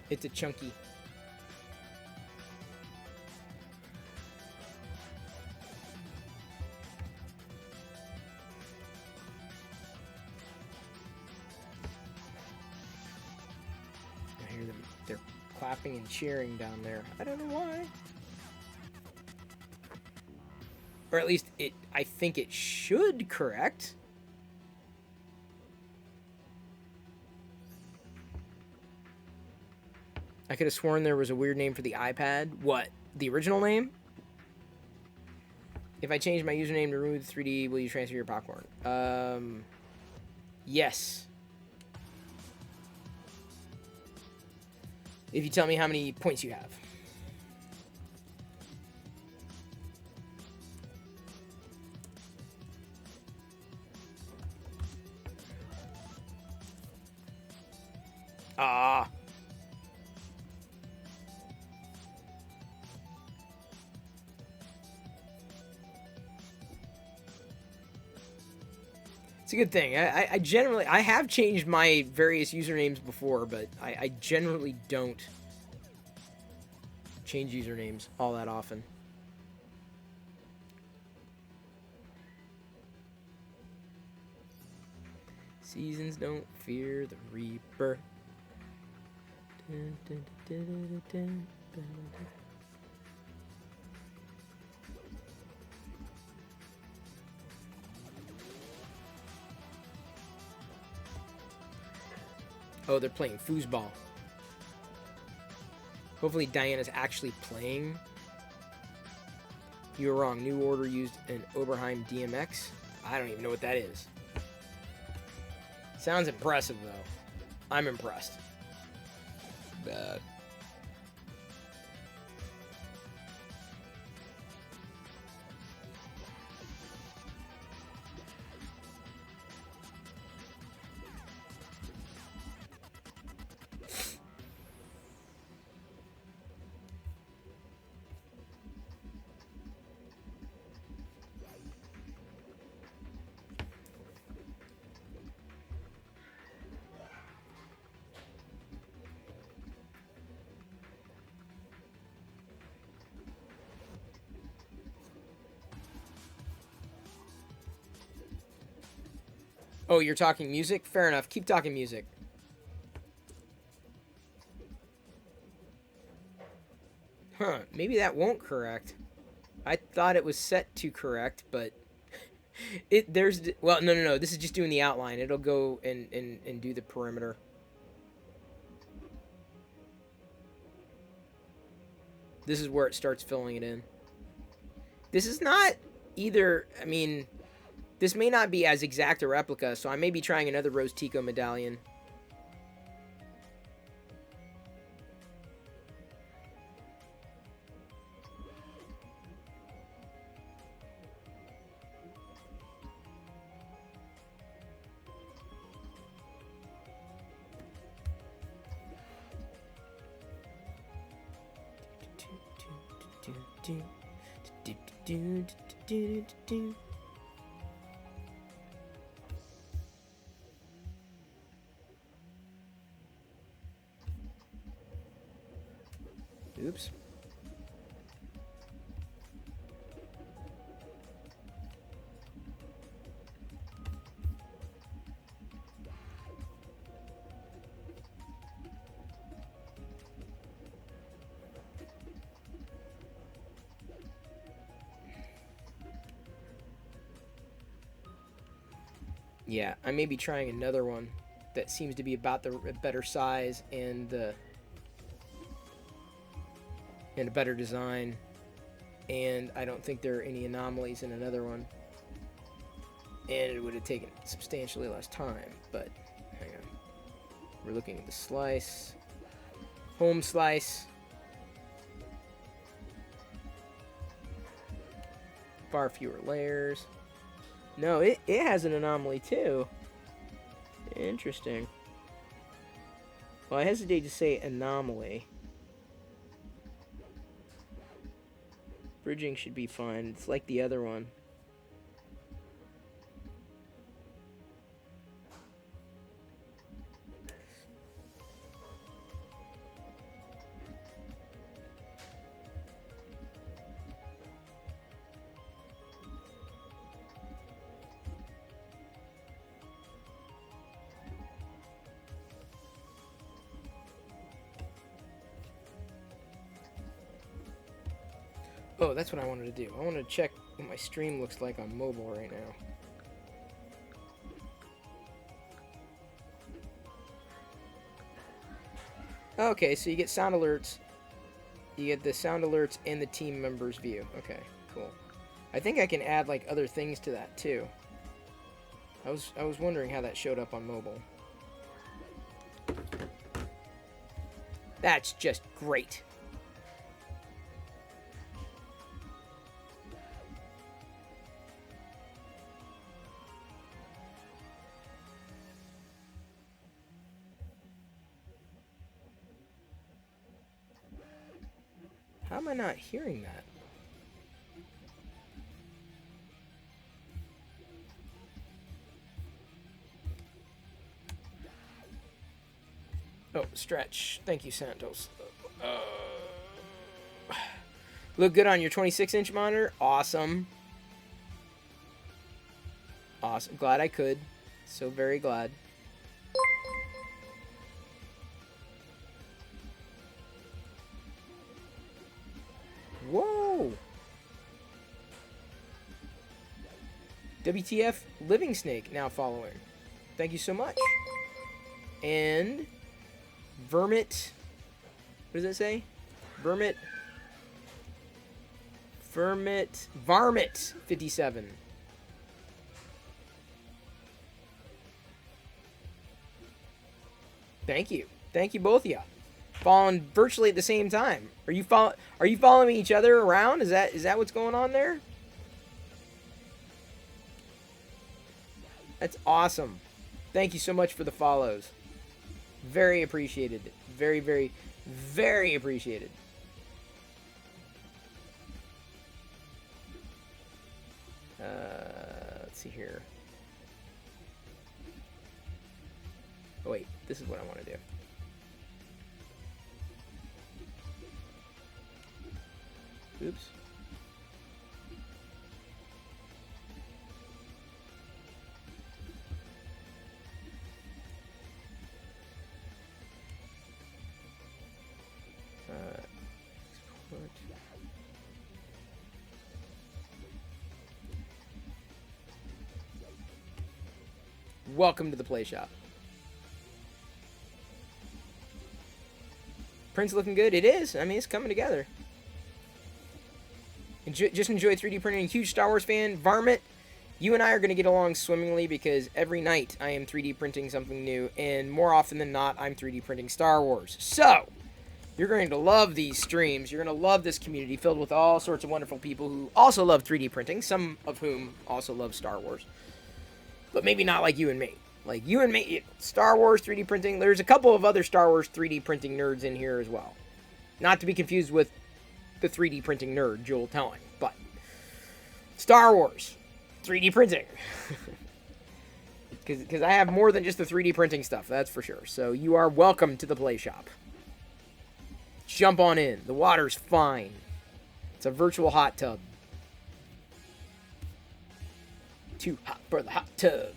It's a chunky. I hear them. They're clapping and cheering down there. I don't know why. Or at least I think it should correct. I could have sworn there was a weird name for the iPad. What? The original name? If I change my username to remove the 3D, will you transfer your popcorn? Yes. If you tell me how many points you have. Ah. It's a good thing. I generally I have changed my various usernames before, but I generally don't change usernames all that often. Seasons don't fear the reaper. Dun, dun, dun, dun, dun, dun, dun. Oh, they're playing foosball. Hopefully Diana's actually playing. You were wrong. New Order used an Oberheim DMX. I don't even know what that is. Sounds impressive, though. I'm impressed. Bad. Oh, you're talking music? Fair enough. Keep talking music. Huh, maybe that won't correct. I thought it was set to correct, but well, no. This is just doing the outline. It'll go and do the perimeter. This is where it starts filling it in. This is not either, I mean, this may not be as exact a replica, so I may be trying another Rose Tico medallion. Oops. Yeah, I may be trying another one that seems to be about the better size and a better design, and I don't think there are any anomalies in another one, and it would have taken substantially less time. But hang on, we're looking at the slice, home slice, far fewer layers. No, it has an anomaly too. Interesting. Well, I hesitate to say anomaly. Bridging should be fine. It's like the other one. Oh, that's what I wanted to do. I want to check what my stream looks like on mobile right now. Okay, so you get sound alerts. You get the sound alerts and the team members view. Okay, cool. I think I can add like other things to that too. I was wondering how that showed up on mobile. That's just great. How am I not hearing that? Oh, stretch. Thank you, Santos. Look good on your 26-inch monitor. Awesome. Awesome. Glad I could. So very glad. Whoa. WTF Living Snake now following. Thank you so much. And Vermit. What does that say? Varmint 57. Thank you. Thank you both of you. Following virtually at the same time. Are you following each other around? Is that what's going on there? That's awesome. Thank you so much for the follows. Very appreciated. Very, very, very appreciated. Let's see here. Oh, wait, this is what I want to do. Oops. Export. Welcome to the Play Shop. Print's looking good. It is. I mean, it's coming together. Just enjoy 3D printing. Huge Star Wars fan. Varmint, you and I are going to get along swimmingly because every night I am 3D printing something new, and more often than not, I'm 3D printing Star Wars. So, you're going to love these streams. You're going to love this community filled with all sorts of wonderful people who also love 3D printing, some of whom also love Star Wars. But maybe not like you and me. Like you and me, Star Wars 3D printing. There's a couple of other Star Wars 3D printing nerds in here as well. Not to be confused with the 3D printing nerd, Joel Telling. But Star Wars 3D printing. Because I have more than just the 3D printing stuff, that's for sure. So you are welcome to the Play Shop. Jump on in. The water's fine. It's a virtual hot tub. Too hot for the hot tub.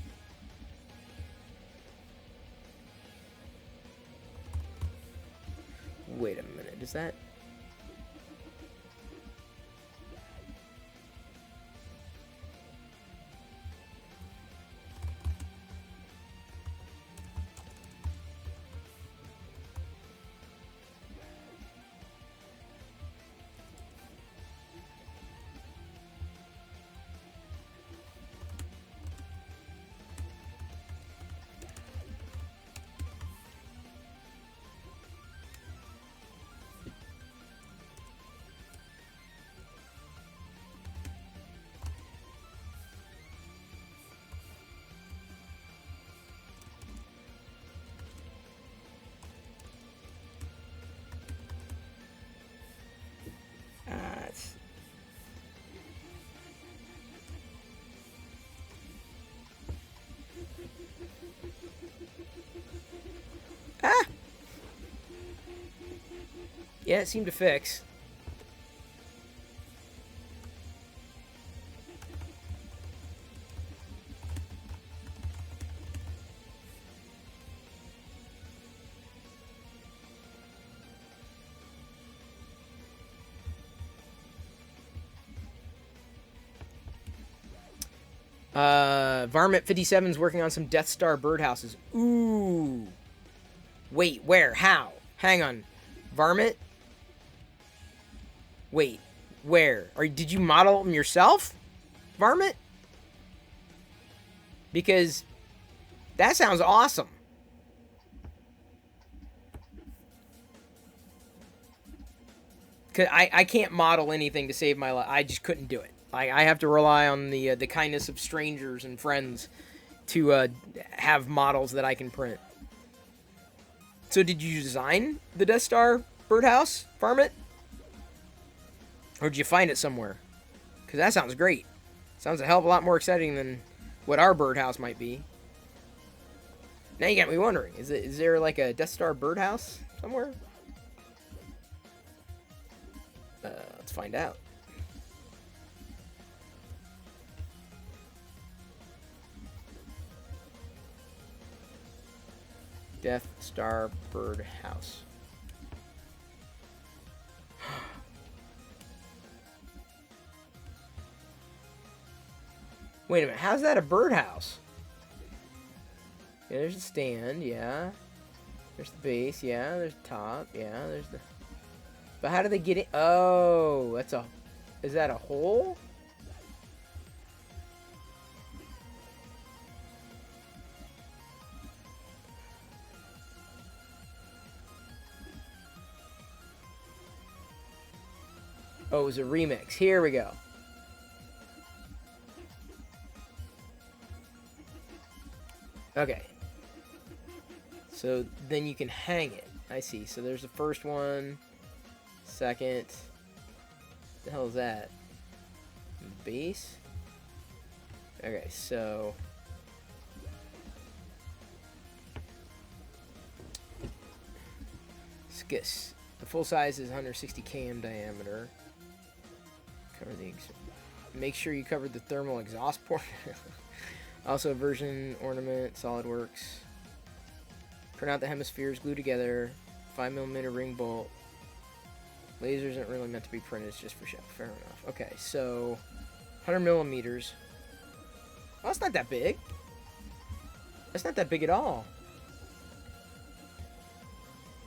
Wait a minute, is that... Yeah, it seemed to fix. Varmint 57 is working on some Death Star birdhouses. Ooh. Wait, where? How? Hang on. Varmint? Wait, where? Did you model them yourself, Varmint? Because that sounds awesome. Cause I can't model anything to save my life. I just couldn't do it. I have to rely on the kindness of strangers and friends to have models that I can print. So did you design the Death Star birdhouse, Varmint? Or did you find it somewhere? Because that sounds great. Sounds a hell of a lot more exciting than what our birdhouse might be. Now you got me wondering, is there like a Death Star birdhouse somewhere? Let's find out. Death Star birdhouse. Wait a minute, how's that a birdhouse? Yeah, there's the stand, yeah. There's the base, yeah. There's the top, yeah. There's the... But how do they get in? Oh, that's a... Is that a hole? Oh, it was a remix. Here we go. Okay. So then you can hang it. I see. So there's the first one. Second. What the hell is that? Base? Okay, so... Skis. The full size is 160 km diameter. Cover the... Make sure you covered the thermal exhaust port. Also, version, ornament, SolidWorks. Print out the hemispheres, glue together. 5mm ring bolt. Lasers aren't really meant to be printed, it's just for show. Fair enough. Okay, so 100mm. Well, that's not that big. That's not that big at all.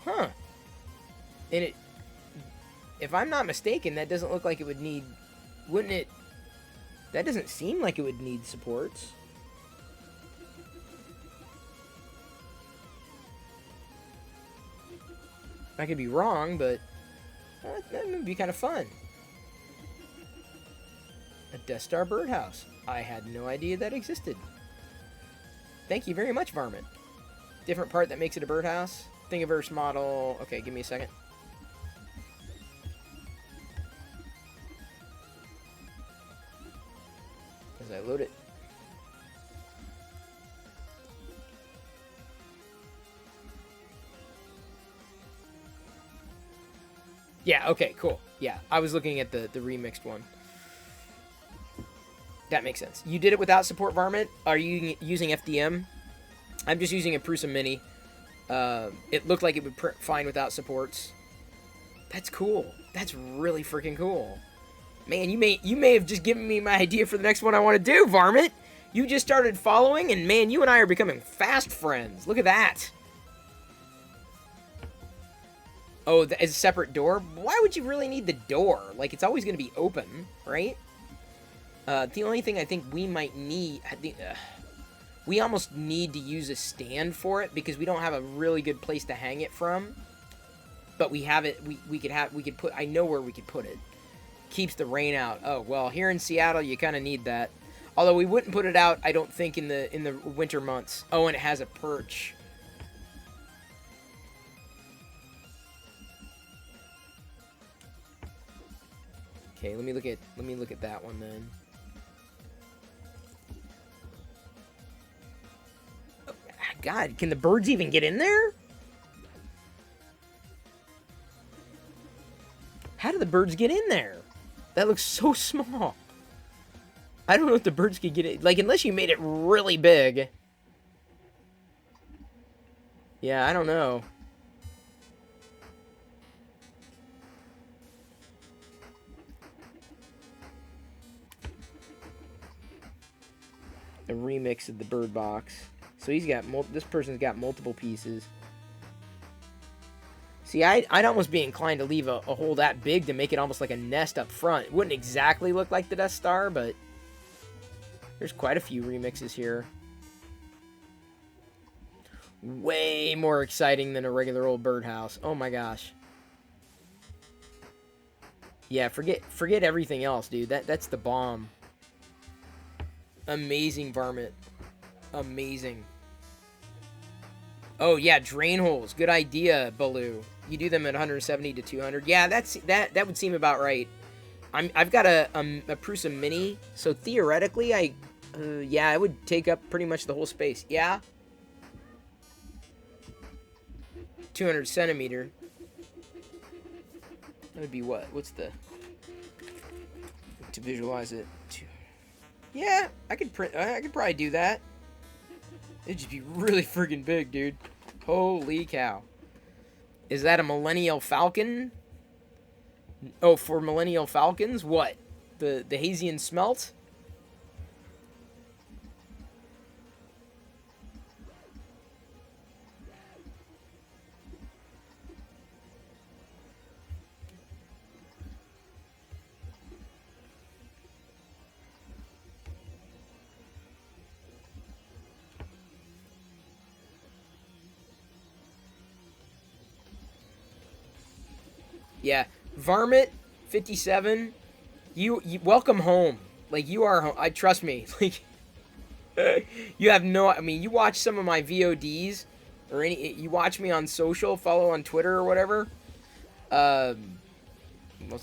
Huh. And it, if I'm not mistaken, that doesn't look like it would need, wouldn't it? That doesn't seem like it would need supports. I could be wrong, but that would be kind of fun. A Death Star birdhouse. I had no idea that existed. Thank you very much, Varmint. Different part that makes it a birdhouse. Thingiverse model. Okay, give me a second. As I load it. Yeah, okay, cool. Yeah, I was looking at the remixed one. That makes sense. You did it without support, Varmint? Are you using FDM? I'm just using a Prusa Mini. It looked like it would print fine without supports. That's cool. That's really freaking cool. Man, you may have just given me my idea for the next one I want to do, Varmint. You just started following, and man, you and I are becoming fast friends. Look at that. Oh, as a separate door? Why would you really need the door? Like, it's always going to be open, right? The only thing I think we might need... we almost need to use a stand for it because we don't have a really good place to hang it from. But we have it... We could put... I know where we could put it. Keeps the rain out. Oh, well, here in Seattle, you kind of need that. Although we wouldn't put it out, I don't think, in the winter months. Oh, and it has a perch. Okay, let me look at that one then. Oh, God, can the birds even get in there? How do the birds get in there? That looks so small. I don't know if the birds could get it. Like, unless you made it really big. Yeah, I don't know. A remix of the bird box. So he's got this person's got multiple pieces. See, I'd almost be inclined to leave a hole that big to make it almost like a nest up front. It wouldn't exactly look like the Death Star, but there's quite a few remixes here. Way more exciting than a regular old birdhouse. Oh my gosh. Yeah, forget everything else, dude. That's the bomb. Amazing, Varmint. Amazing. Oh yeah, drain holes. Good idea, Baloo. You do them at 170 to 200. Yeah, that would seem about right. I've got a Prusa Mini, so theoretically, yeah, it would take up pretty much the whole space. Yeah. 200 centimeter. That would be what? What's the... To visualize it. Yeah, I could probably do that. It'd just be really freaking big, dude. Holy cow. Is that a Millennial Falcon? Oh, for Millennial Falcons? What? The Hazian Smelt? Yeah, Varmint 57. You welcome home. Like, you are home. I trust me. Like, you have no. I mean, you watch some of my VODs, or you watch me on social, follow on Twitter or whatever. Also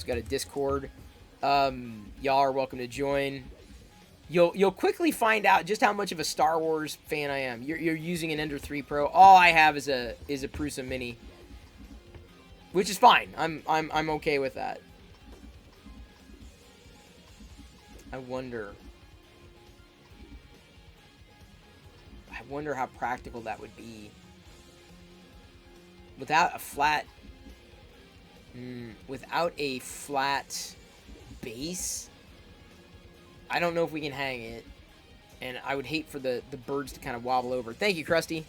got a Discord. Y'all are welcome to join. You'll quickly find out just how much of a Star Wars fan I am. You're using an Ender 3 Pro. All I have is a Prusa Mini. Which is fine. I'm okay with that. I wonder how practical that would be. Without a flat base, I don't know if we can hang it. And I would hate for the birds to kind of wobble over. Thank you, Krusty.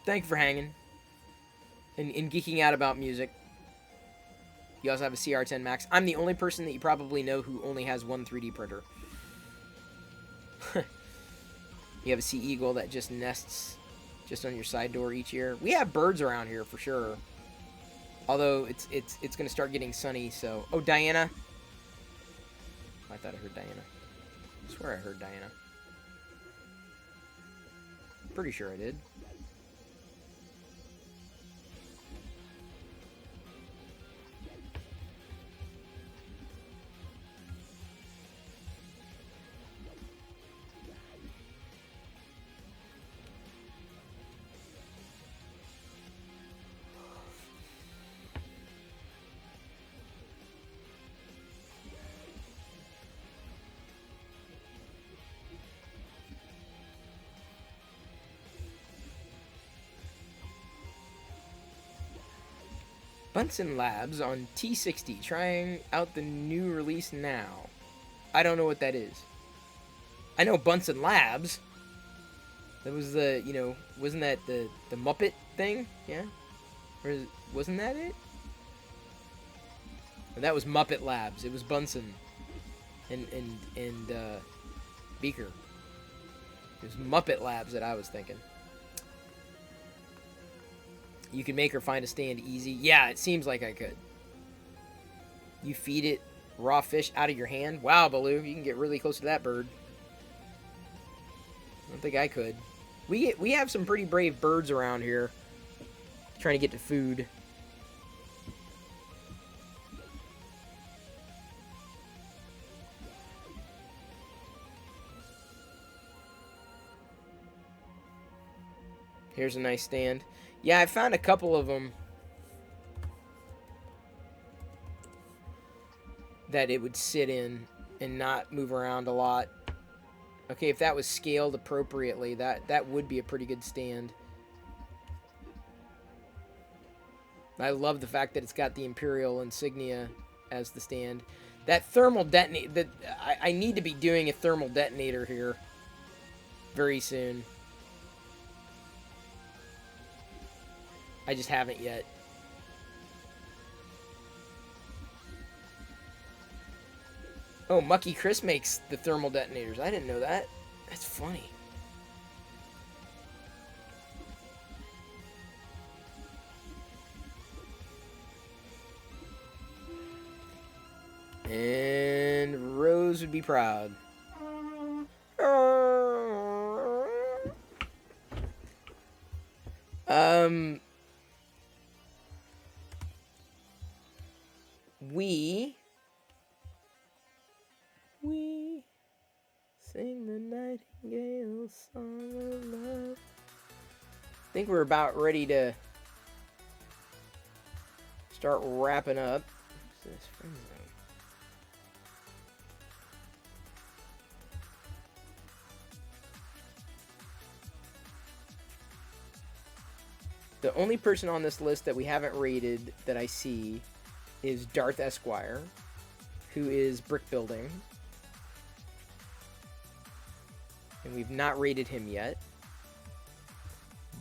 Thank you for hanging. And geeking out about music. You also have a CR10 Max. I'm the only person that you probably know who only has one 3D printer. You have a Sea Eagle that just nests just on your side door each year. We have birds around here for sure. Although it's going to start getting sunny, so... Oh, Diana. I thought I heard Diana. I swear I heard Diana. Pretty sure I did. Bunsen Labs on T60, trying out the new release now. I don't know what that is. I know Bunsen Labs. That was the, wasn't that the Muppet thing? Yeah? Or wasn't that it? Or that was Muppet Labs. It was Bunsen and Beaker. It was Muppet Labs that I was thinking. You can make her find a stand easy. Yeah, it seems like I could. You feed it raw fish out of your hand. Wow, Baloo, you can get really close to that bird. I don't think I could. We have some pretty brave birds around here trying to get to food. Here's a nice stand. Yeah, I found a couple of them that it would sit in and not move around a lot. Okay, if that was scaled appropriately, that would be a pretty good stand. I love the fact that it's got the Imperial insignia as the stand. That thermal detonator, I need to be doing a thermal detonator here very soon. I just haven't yet. Oh, Mucky Chris makes the thermal detonators. I didn't know that. That's funny. And Rose would be proud. We sing the nightingale song of love. I think we're about ready to start wrapping up. What's this? Friend zone. The only person on this list that we haven't rated that I see is Darth Esquire, who is brick building. And we've not rated him yet.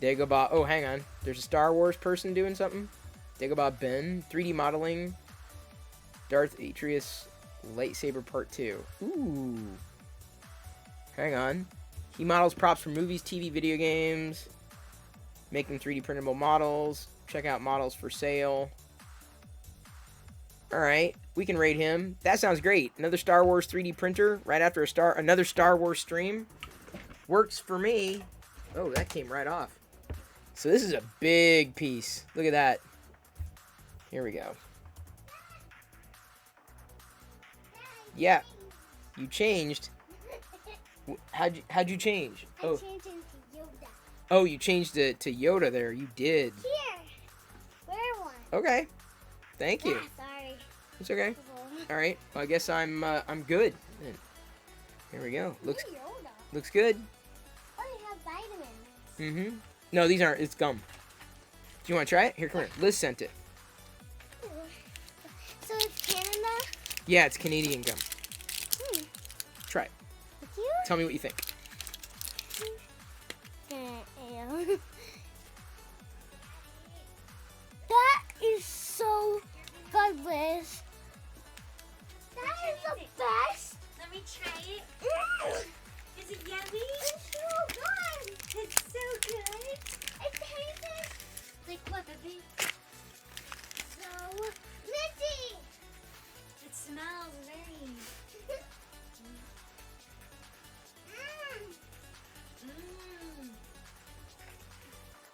Dagobah. Oh, hang on. There's a Star Wars person doing something. Dagobah Ben. 3D modeling. Darth Atreus lightsaber part 2. Ooh. Hang on. He models props for movies, TV, video games. Making 3D printable models. Check out models for sale. Alright. We can rate him. That sounds great. Another Star Wars 3D printer. Right after another Star Wars stream. Works for me. Oh, that came right off. So this is a big piece. Look at that. Here we go. Yeah. You changed. How'd you change? I changed into Yoda. Oh, you changed it to Yoda there. You did. Here. Wear one. Okay. Thank you. Yeah, sorry. It's okay. All right. Well, I guess I'm good. Here we go. Yoda. Looks good. Oh, you have vitamins. Mm-hmm. No, these aren't. It's gum. Do you want to try it? Here, come here. Liz sent it. So it's Canada? Yeah, it's Canadian gum. Try it. Thank you. Tell me what you think. That is so good, Liz. That is the best. Let me try it. Is it yummy? It's so good. It's so good. It tastes Like what, baby? so minty. It smells very. Mmm.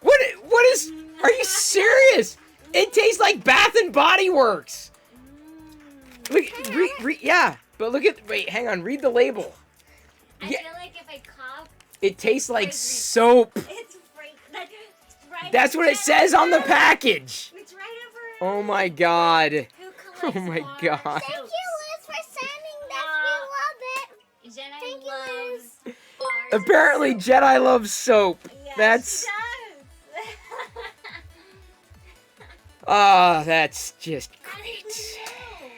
What is? Are you serious? It tastes like Bath and Body Works. Look, yeah, but look at. Wait, hang on. Read the label. I Yeah. feel like if I cough, It tastes like soap. it's right. That's what it says on the package. It's right over. Oh my god. Who Oh collects my more God. Thank you, Liz, for sending that. We love it. Jedi Thank you, loves Liz. bars. Apparently, Jedi loves soap. Yes, That's. she does. Ah, that's just How did great. we know?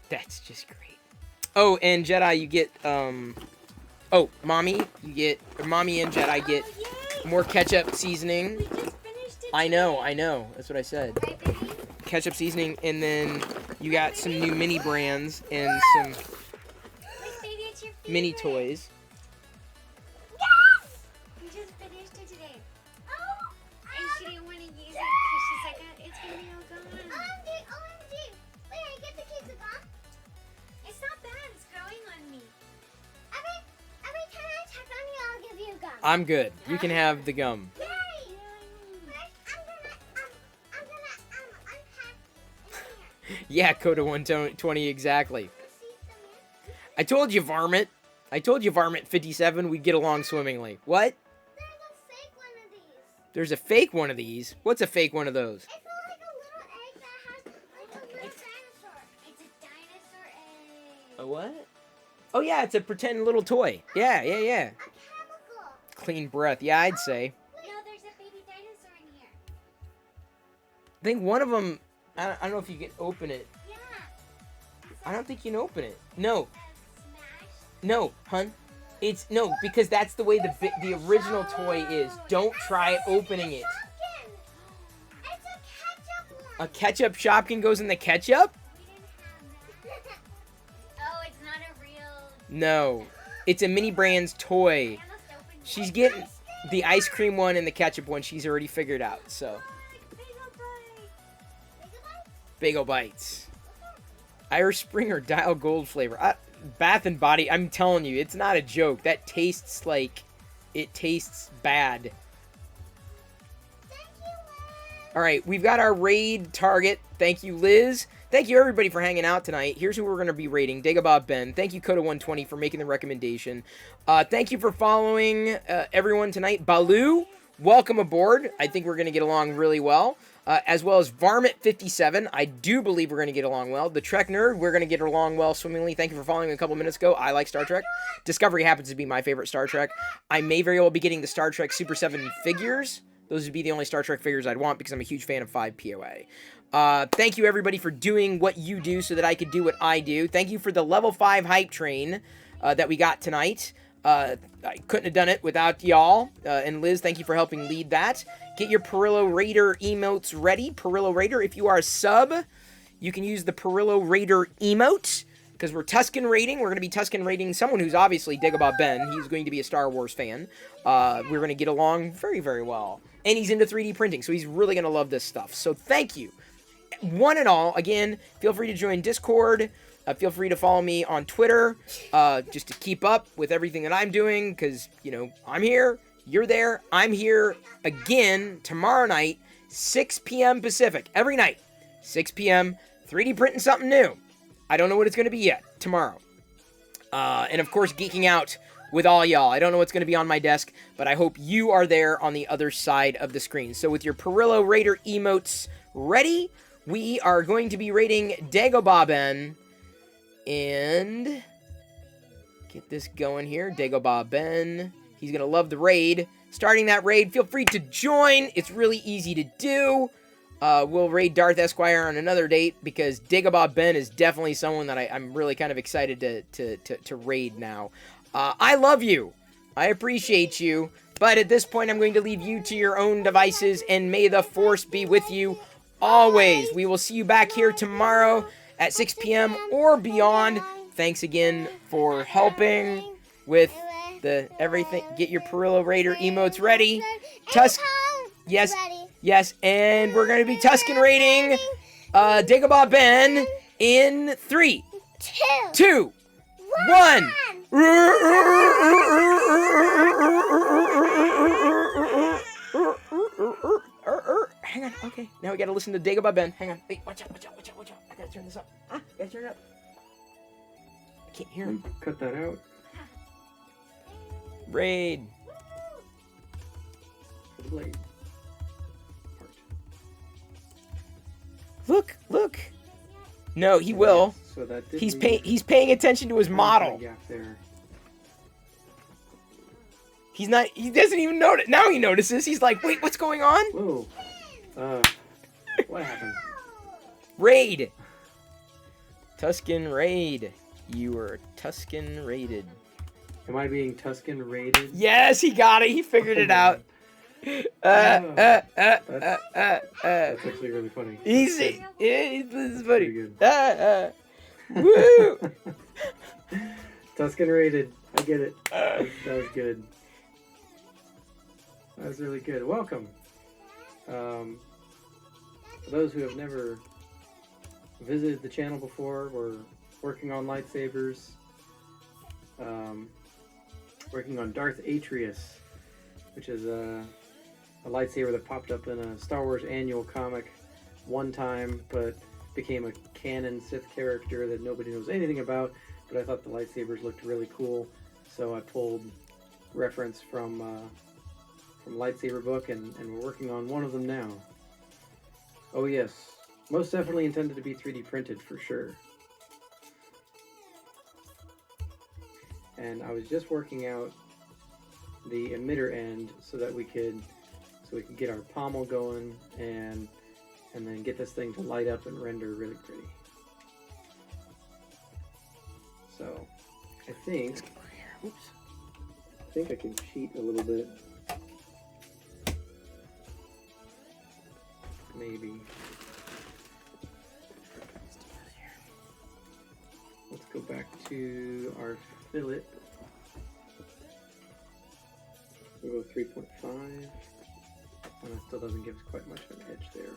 That's just great. Oh, and Jedi, you get oh, mommy, you get mommy and Jedi get Oh, yay. more ketchup seasoning. We just finished it. I know. That's what I said. Right, baby? Ketchup seasoning, and then you got some new mini brands and some Like, baby, it's your mini favorite. toys. Yes! We just finished it today. Oh, And she didn't want to use it because she's like, it's going to be all gone. OMG. Wait, I get the kids a gum? It's not bad. It's growing on me. Every time I check on you, I'll give you a gum. I'm good. You can have the gum. Yay! First, I'm gonna unpack in here. Yeah, Coda 120 exactly. You see some here? I told you, Varmint. I told you, Varmint 57, we'd get along swimmingly. What? There's a fake one of these. There's a fake one of these? What's a fake one of those? It's like a little egg that has like a little dinosaur. It's a dinosaur egg. A what? Oh, yeah, it's a pretend little toy. Yeah. A chemical. Clean breath. Yeah, I'd say. No, there's a baby dinosaur in here. I think one of them, I don't know if you can open it. Yeah. I don't think you can open it. No, Smashed. no, hun. It's, no, because that's the way the original toy is. Don't try opening it. Shopkin. It's a ketchup one. A ketchup Shopkin goes in the ketchup? We didn't have that. Oh, it's not a real. No. It's a mini brand's toy. I almost opened She's it. getting the ice cream one and the ketchup one. She's already figured out, so. Bagel Bites. Irish Springer Dial Gold flavor. Bath and Body, I'm telling you, it's not a joke. That tastes like, it tastes bad. All right, we've got our raid target. Thank you, Liz. Thank you, everybody, for hanging out tonight. Here's who we're going to be rating. Dagobah Ben. Thank you, Coda120, for making the recommendation. Thank you for following everyone tonight. Baloo, welcome aboard. I think we're going to get along really well. As well as Varmint57. I do believe we're going to get along well. The Trek Nerd, we're going to get along well swimmingly. Thank you for following me a couple minutes ago. I like Star Trek. Discovery happens to be my favorite Star Trek. I may very well be getting the Star Trek Super 7 figures. Those would be the only Star Trek figures I'd want because I'm a huge fan of 5 POA. Thank you, everybody, for doing what you do so that I could do what I do. Thank you for the level 5 hype train that we got tonight. I couldn't have done it without y'all. And Liz, thank you for helping lead that. Get your Perillo Raider emotes ready. Perillo Raider, if you are a sub, you can use the Perillo Raider emote. Because we're Tusken raiding. We're going to be Tusken raiding someone who's obviously Dagobah Ben. He's going to be a Star Wars fan. We're going to get along very, very well. And he's into 3D printing, so he's really going to love this stuff. So thank you. One and all, again, feel free to join Discord. Feel free to follow me on Twitter just to keep up with everything that I'm doing. Because, you know, I'm here. You're there. I'm here again tomorrow night, 6 p.m. Pacific. Every night, 6 p.m. 3D printing something new. I don't know what it's going to be yet tomorrow. And, of course, geeking out with all y'all. I don't know what's going to be on my desk, but I hope you are there on the other side of the screen. So with your Perillo Raider emotes ready, we are going to be raiding Dagobah Ben. And get this going here. Dagobah Ben. He's going to love the raid. Starting that raid, feel free to join. It's really easy to do. We'll raid Darth Esquire on another date because Dagobah Ben is definitely someone that I'm really kind of excited to raid now. I love you. I appreciate you. But at this point, I'm going to leave you to your own devices, and may the Force be with you always. We will see you back here tomorrow at 6 p.m. or beyond. Thanks again for helping with the everything. Get your Perillo Raider emotes ready. Yes, yes, and we're going to be Tusken raiding Dagobah Ben in 3, 2, 1. Hang on, okay. Now we gotta listen to Dagobah Ben. Hang on. Wait, watch out. I gotta turn this up. Gotta turn it up. I can't hear him. Cut that out. Raid. For the blade. Look. No, he will. So that did He's leave paying attention to his a model. gap there. He doesn't even notice. Now he notices. He's like, wait, what's going on? Whoa. What happened? Raid. Tusken raid. You were Tusken raided. Am I being Tusken raided? Yes, he got it. He figured it out. That's actually really funny. Easy. Yeah, this is funny. Pretty Woo! Tusken raided. I get it. That was good. That was really good. Welcome. For those who have never visited the channel before, we're working on lightsabers. Working on Darth Atrius, which is a lightsaber that popped up in a Star Wars annual comic one time, but became a canon Sith character that nobody knows anything about. But I thought the lightsabers looked really cool, so I pulled reference from lightsaber book, and we're working on one of them now. Oh yes, most definitely intended to be 3D printed for sure. And I was just working out the emitter end so that we could get our pommel going and then get this thing to light up and render really pretty. So I think I can cheat a little bit. Maybe. Let's go back to our fillet. We'll go 3.5. And it still doesn't give us quite much of an edge there.